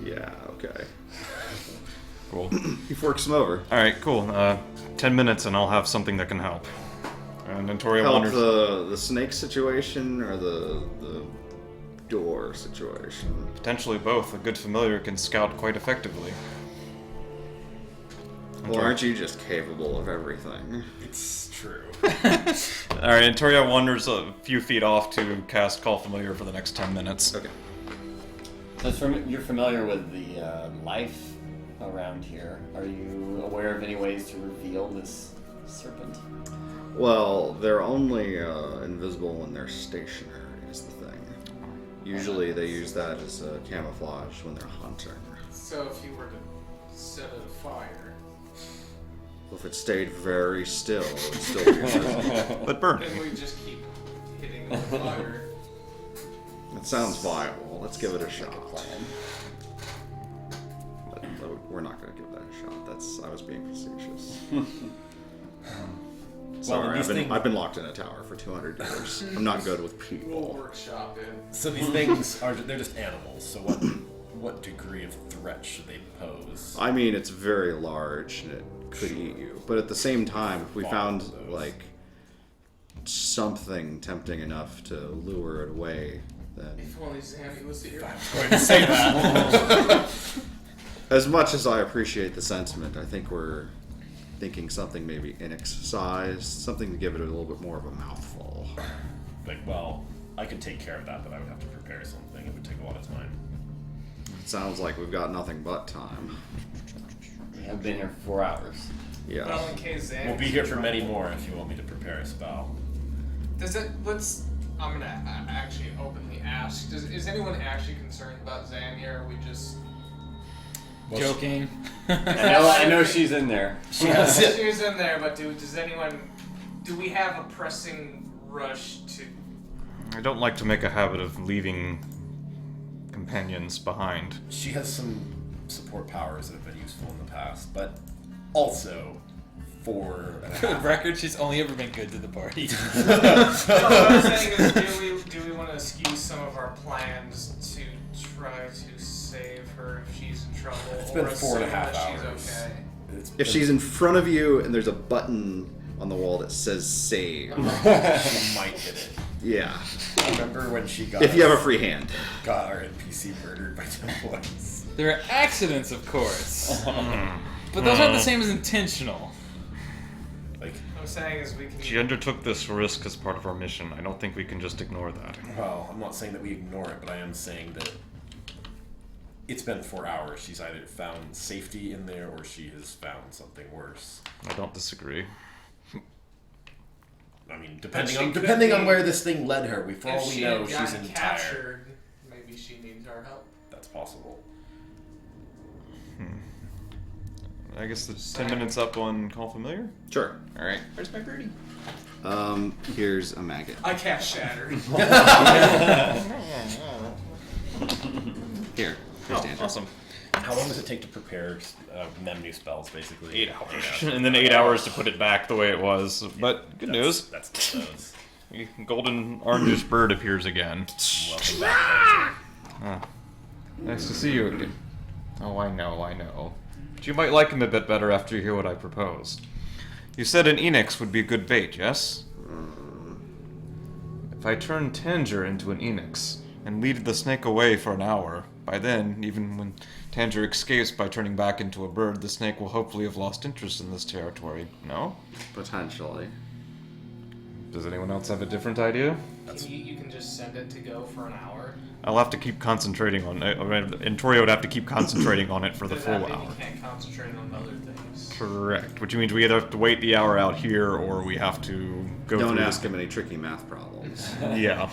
Yeah, okay. Cool. He forks him over. Alright, cool. 10 minutes and I'll have something that can help. And Antoria Help wonders. the snake situation or the door situation? Potentially both. A good familiar can scout quite effectively. Well, aren't you just capable of everything? It's true. Alright, Antoria wanders a few feet off to cast Call Familiar for the next 10 minutes. Okay. So you're familiar with the life around here. Are you aware of any ways to reveal this serpent? Well, they're only invisible when they're stationary, is the thing. Usually they use that as camouflage when they're hunting. So if you were to set it afire, If it stayed very still, it would still be invisible. But burning. then we just keep hitting it with fire. It sounds viable. Let's give it a shot. Plan. But we're not going to give that a shot. I was being facetious. Sorry, I've been locked in a tower for 200 years. I'm not good with We'll people. workshop it. So these things they're just animals. So what degree of threat should they pose? I mean, it's very large and it could eat you. But at the same time, if we found like something tempting enough to lure it away, then If only Zanny was here. I'm going to say that. as much as I appreciate the sentiment, I think we're thinking something maybe Enix-sized, something to give it a little bit more of a mouthful. Well, I could take care of that, but I would have to prepare something. It would take a lot of time. It sounds like we've got nothing but time. I've been here for 4 hours. Yeah. Well, in case Zanny We'll be here for many more if you want me to prepare a spell. I'm gonna actually openly ask. Is anyone actually concerned about Zanny, or are we just... Joking. I know she's in there. She was in there, but do we have a pressing rush to... I don't like to make a habit of leaving companions behind. She has some support powers that have been useful in the past, but also for For the record, she's only ever been good to the party. What I'm saying is, do we want to skew some of our plans to try to save her if she's in trouble, It's or been assume 4.5 that hours. she's okay? If she's in front of you and there's a button on the wall that says save, she might hit it. yeah. I remember when she got If you have a free hand. got our NPC murdered by Templars. There are accidents, of course, but those aren't the same as intentional. Like, What I'm saying is we can... She undertook this risk as part of our mission. I don't think we can just ignore that. well, I'm not saying that we ignore it, but I am saying that it's been 4 hours. She's either found safety in there or she has found something worse. I don't disagree. I mean, But depending she on could depending be- on where this thing led her, for if all we she know, had she's gotten in captured, maybe she needs our help. That's possible. I guess the 10 minutes up on Call Familiar? Sure. Alright. Where's my birdie? Here's a maggot. I cast Shatter. Here. Here's Danger. Awesome. How long does it take to prepare new spells, basically? 8 hours. And then 8 hours to put it back the way it was. But good news. That's those. Golden orangish bird appears again. Welcome back. Oh. Nice to see you again. Oh, I know. But you might like him a bit better after you hear what I proposed. You said an Enix would be a good bait, yes? If I turn Tanger into an Enix and lead the snake away for an hour, by then, even when Tanger escapes by turning back into a bird, the snake will hopefully have lost interest in this territory. No? Potentially. Does anyone else have a different idea? You can just send it to go for an hour. I'll have to keep concentrating on it. And Toria would have to keep concentrating on it for the Does full that mean hour. you can't concentrate on other things? Correct. Which means we either have to wait the hour out here, or we have to go Don't through ask him any tricky math problems. Yeah.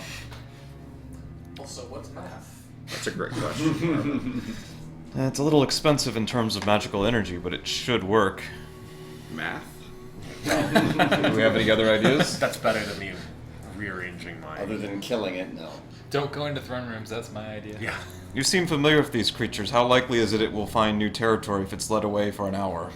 Also, what's math? That's a great question. It's a little expensive in terms of magical energy, but it should work. Math? Do we have any other ideas? That's better than me rearranging my. Other than killing it, no. Don't go into throne rooms, that's my idea. Yeah. You seem familiar with these creatures. How likely is it will find new territory if it's led away for an hour?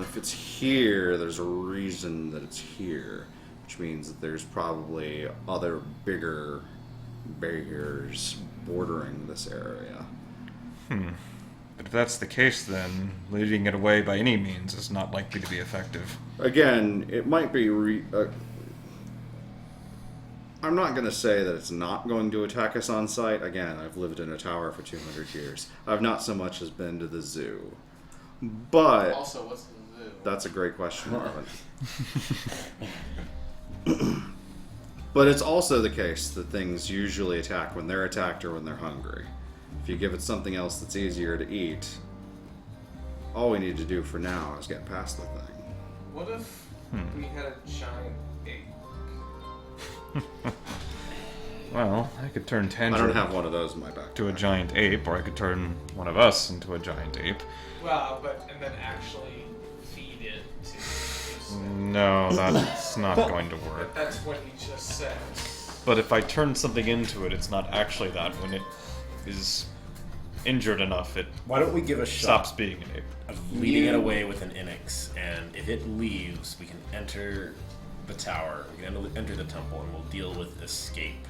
If it's here, there's a reason that it's here, which means that there's probably other bigger barriers bordering this area. But if that's the case, then leading it away by any means is not likely to be effective. Again, it might be. I'm not going to say that it's not going to attack us on sight. Again, I've lived in a tower for 200 years. I've not so much as been to the zoo. But Also, what's the zoo? that's a great question, Marvin. But it's also the case that things usually attack when they're attacked or when they're hungry. If you give it something else that's easier to eat, all we need to do for now is get past the thing. What if we had a giant ape? Well, I could turn I Tanger don't have one of those in my backpack. to a giant ape, or I could turn one of us into a giant ape. Well, and then actually feed it to use No, that's not going to work. That's what he just said. But if I turn something into it, it's not actually that. When it is injured enough, it Why don't we give a shot stops being an ape. of leading it away with an Inix, and if it leaves, we can enter the tower, we can enter the temple, and we'll deal with escape.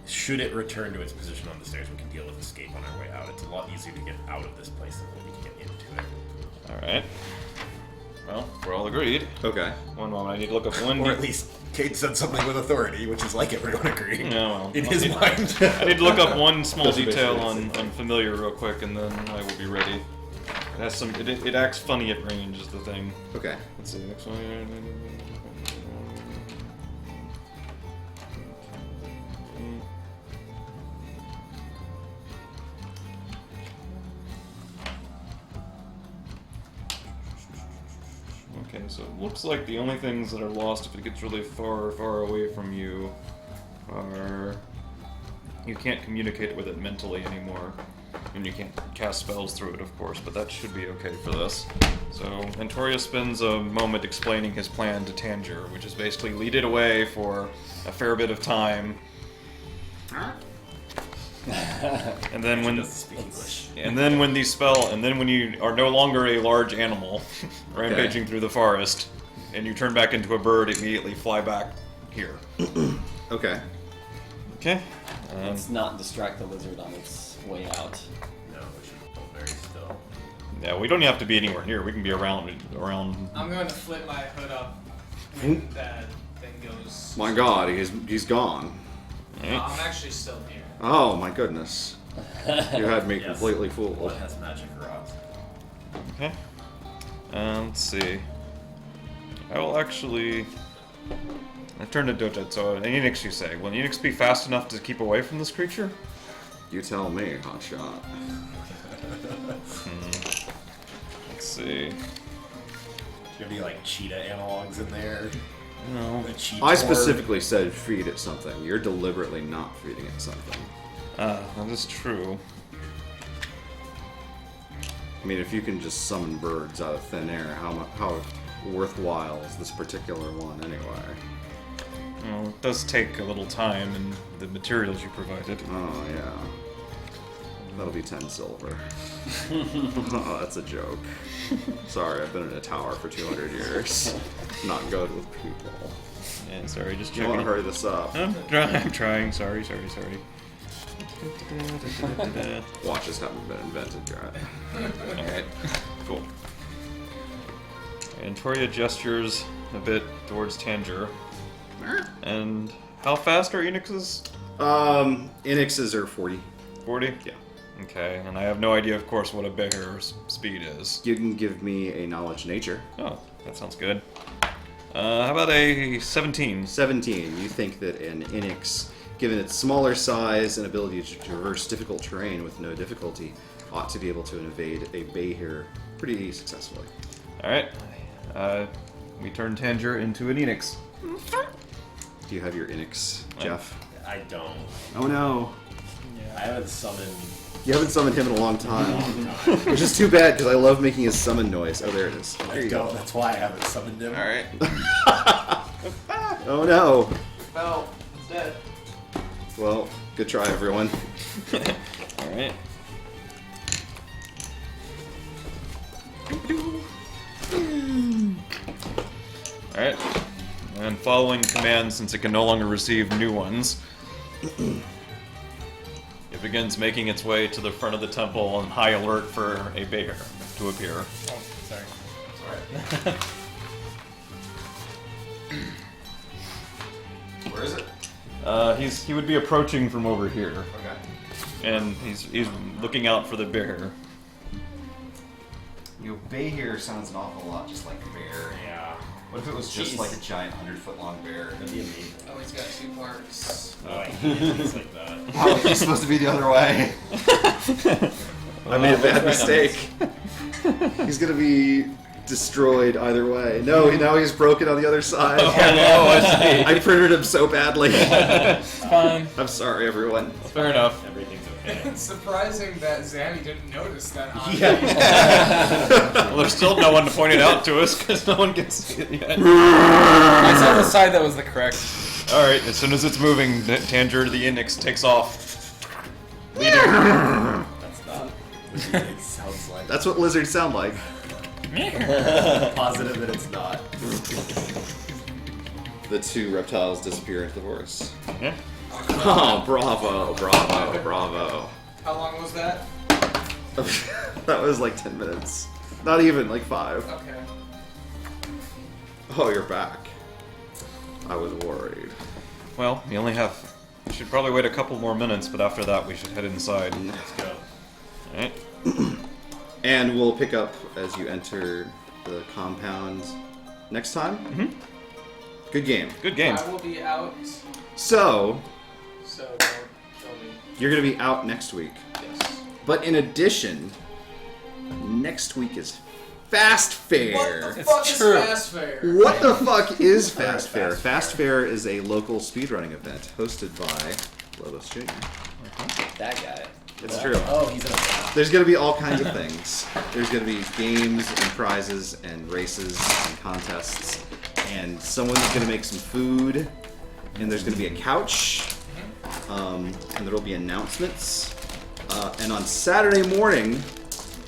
Should it return to its position on the stairs, we can deal with escape on our way out. It's a lot easier to get out of this place than we can get into it. Alright. Well, we're all agreed. Okay. One moment, I need to look up one. Or at least Kate said something with authority, which is like everyone agreeing. Yeah, well, in his mind. I need to look up one small That's detail basically on familiar real quick, and then I will be ready. It has some. It acts funny at range, is the thing. Okay. Let's see. Next one. Okay, so it looks like the only things that are lost if it gets really far away from you are you can't communicate with it mentally anymore, and you can't cast spells through it, of course, but that should be okay for this. So Antoria spends a moment explaining his plan to Tanger, which is basically lead it away for a fair bit of time. And then when doesn't speak English. and then when you are no longer a large animal rampaging through the forest, and you turn back into a bird, immediately fly back here. Okay. Okay. Let's not distract the lizard on its way out. No, we should hold very still. Yeah, we don't have to be anywhere near. We can be around. I'm going to flip my hood up when that thing goes. My God, he's gone. I'm actually still here. Oh my goodness. You had me Yes. completely fooled. What has magic rods? Okay. Let's see. I will actually. I turned to Dhojakt, so an Enix, you say. Will an Enix be fast enough to keep away from this creature? You tell me, hotshot. Let's see. Do you have any like cheetah analogs in there? No. The cheetah. I specifically said feed it something. You're deliberately not feeding it something. That is true. I mean, if you can just summon birds out of thin air, how worthwhile is this particular one anyway? Well, it does take a little time and the materials you provided. Oh, yeah. That'll be 10 silver. Oh, that's a joke. Sorry, I've been in a tower for 200 years. Not good with people. Yeah, sorry, just You want to checking. hurry this up. I'm trying. Sorry. Watches haven't been invented yet. Alright, cool. And Toria gestures a bit towards Tanger. And how fast are Enixes? Inixes are 40. 40? Yeah. Okay, and I have no idea, of course, what a bear's speed is. You can give me a knowledge nature. Oh, that sounds good. How about a 17? 17. You think that an Inix, given its smaller size and ability to traverse difficult terrain with no difficulty, ought to be able to evade a Behir pretty successfully. Alright, we turn Tanger into an Enix. Do you have your Inix, Jeff? I don't. Oh no. I haven't summoned. You haven't summoned him in a long time. Which is too bad, because I love making his summon noise. Oh, there it is. There I you don't. go. That's why I haven't summoned him. Alright. Oh no. Well, it's dead. Well, good try, everyone. Alright. Alright. And following commands, since it can no longer receive new ones, It begins making its way to the front of the temple on high alert for a bear to appear. Oh, sorry. Where is it? He would be approaching from over here, Okay. and he's looking out for the bear. Bay here sounds an awful lot just like a bear. Yeah. What if it was just Jeez. like a giant 100-foot long bear? That'd be amazing. Oh, he's got 2 parts. Oh, I hate things like that. How is he supposed to be the other way? I made a bad Let's mistake. He's gonna be destroyed either way. No, now he's broken on the other side. Oh, I see. I printed him so badly. It's fine. I'm sorry, everyone. Fair enough. Everything's okay. It's surprising that Zanny didn't notice that. Well, there's still no one to point it out to us because no one can see it yet. I saw the side that was the correct. All right, as soon as it's moving, Tanger the Inix takes off. That's not what it sounds like. That's what lizards sound like. Positive that it's not. The 2 reptiles disappear into the forest. Yeah. Oh, bravo, bravo, bravo. How long was that? That was like 10 minutes. Not even, like 5. Okay. Oh, you're back. I was worried. Well, we only have. We should probably wait a couple more minutes, but after that, we should head inside. Let's go. All right. And we'll pick up as you enter the compound next time. Mhm. Good game. Good game. I will be out, So, so don't kill me. you're going to be out next week. Yes. But in addition, next week is Fast Fair. What the It's fuck true. is Fast Fair? What the fuck is Fast Fair? Fast Fast Fair is a local speedrunning event hosted by Lobos Jr. That guy. It's true. Oh, he's in a There's going to be all kinds of things. There's going to be games and prizes and races and contests. And someone's going to make some food. And there's going to be a couch. And there will be announcements. And on Saturday morning,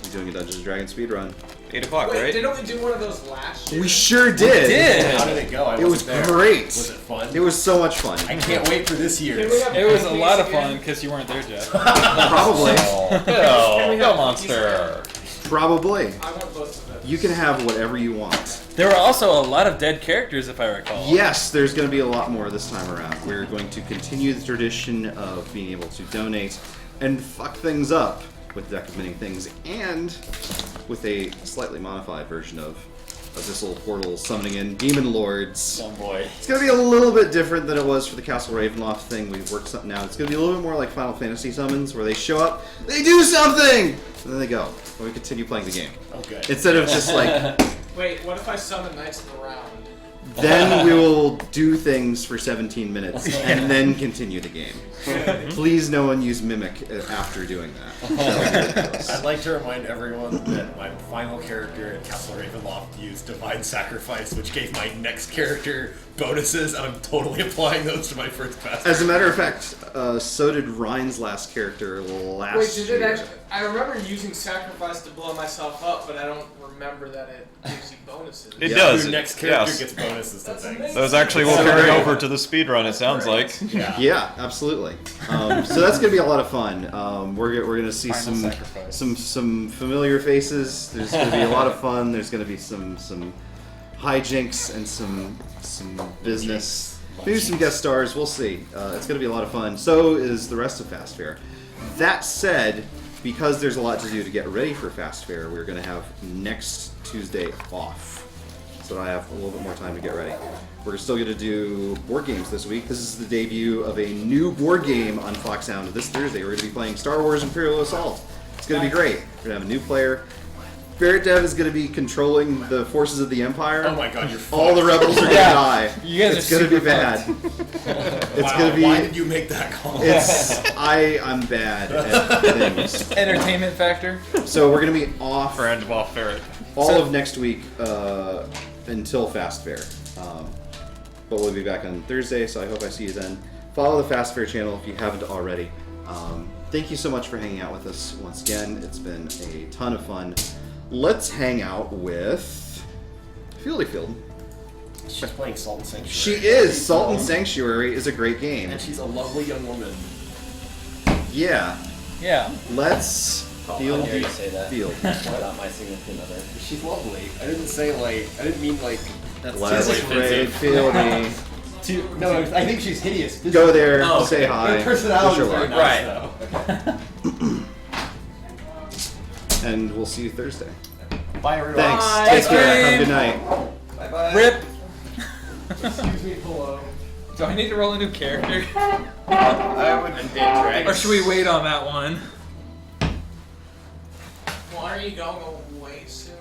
we're doing a Dungeons & Dragons speedrun. 8 o'clock, Wait, right? didn't we do one of those last year? We sure did. How did it go? I It was wasn't there. great. Was it fun? It was so much fun. I can't wait for this year. Can we have It was a pancakes lot of again? fun because you weren't there, Jeff. Probably. Can we Go have monster! Probably. I want both of those. You can have whatever you want. There were also a lot of dead characters, if I recall. Yes, there's going to be a lot more this time around. We're going to continue the tradition of being able to donate and fuck things up with deck of many things, and with a slightly modified version of this little portal summoning in demon lords. Oh boy. It's going to be a little bit different than it was for the Castle Ravenloft thing. We've worked something out. It's going to be a little bit more like Final Fantasy summons, where they show up, they do something, and then they go. And we continue playing the game. Okay. Instead of just like, Wait, what if I summon Knights of the Round? then we will do things for 17 minutes and then continue the game. Please no one use Mimic after doing that. That would be ridiculous. I'd like to remind everyone that my final character in Castle Ravenloft used Divine Sacrifice, which gave my next character bonuses, and I'm totally applying those to my first class. As a matter of fact, so did Ryan's last character last Wait, did year. it actually? I remember using Sacrifice to blow myself up, but I don't remember that it gives you bonuses. It Yeah. does. Your next character yes. gets bonuses to That's things. amazing. Those actually will So carry great. over to the speedrun, it sounds like. Yeah. Yeah, absolutely. So that's gonna be a lot of fun. We're gonna see Final sacrifice. some familiar faces. There's gonna be a lot of fun. There's gonna be some hijinks and some business. Maybe some guest stars. We'll see. It's gonna be a lot of fun. So is the rest of Fast Fair. That said, because there's a lot to do to get ready for Fast Fair, we're gonna have next Tuesday off, so I have a little bit more time to get ready. We're still going to do board games this week. This is the debut of a new board game on FOXHOUND this Thursday. We're going to be playing Star Wars Imperial Assault. It's going to be great. We're going to have a new player. Ferret Dev is going to be controlling the forces of the Empire. Oh my god, you're All the fucked. rebels are going to Yeah. die. You guys it's are going to be super bad. It's Wow, going to be. why did you make that call? I'm bad at things. Entertainment factor. So we're going to be off Friend Boff Ferret. all of next week until Fast Fair. But we'll be back on Thursday, so I hope I see you then. Follow the Fast Fair channel if you haven't already. Thank you so much for hanging out with us once again. It's been a ton of fun. Let's hang out with Fieldy Field. She's playing Salt and Sanctuary. She is. Salt and Sanctuary is a great game. And she's a lovely young woman. Yeah. Yeah. Let's feel How dare you the say that? field. Not my significant other. She's lovely. I didn't say like. I didn't mean like. That's Let's too raid Fieldy. No, I think she's hideous. Go there, Oh, say okay. hi. Her personality wish is her very luck. nice, Right. though. And we'll see you Thursday. Bye, everyone. Thanks. Bye. Take Ice care. Have a cream. good night. Bye bye. Rip. Excuse me, hello. Do I need to roll a new character? I would. Or should we wait on that one? Well, aren't you going away soon?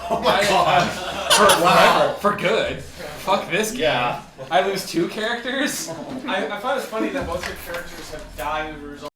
Oh my god. Forever. For good. Fuck this game. Yeah. I lose 2 characters? I find it funny that both your characters have died as a result.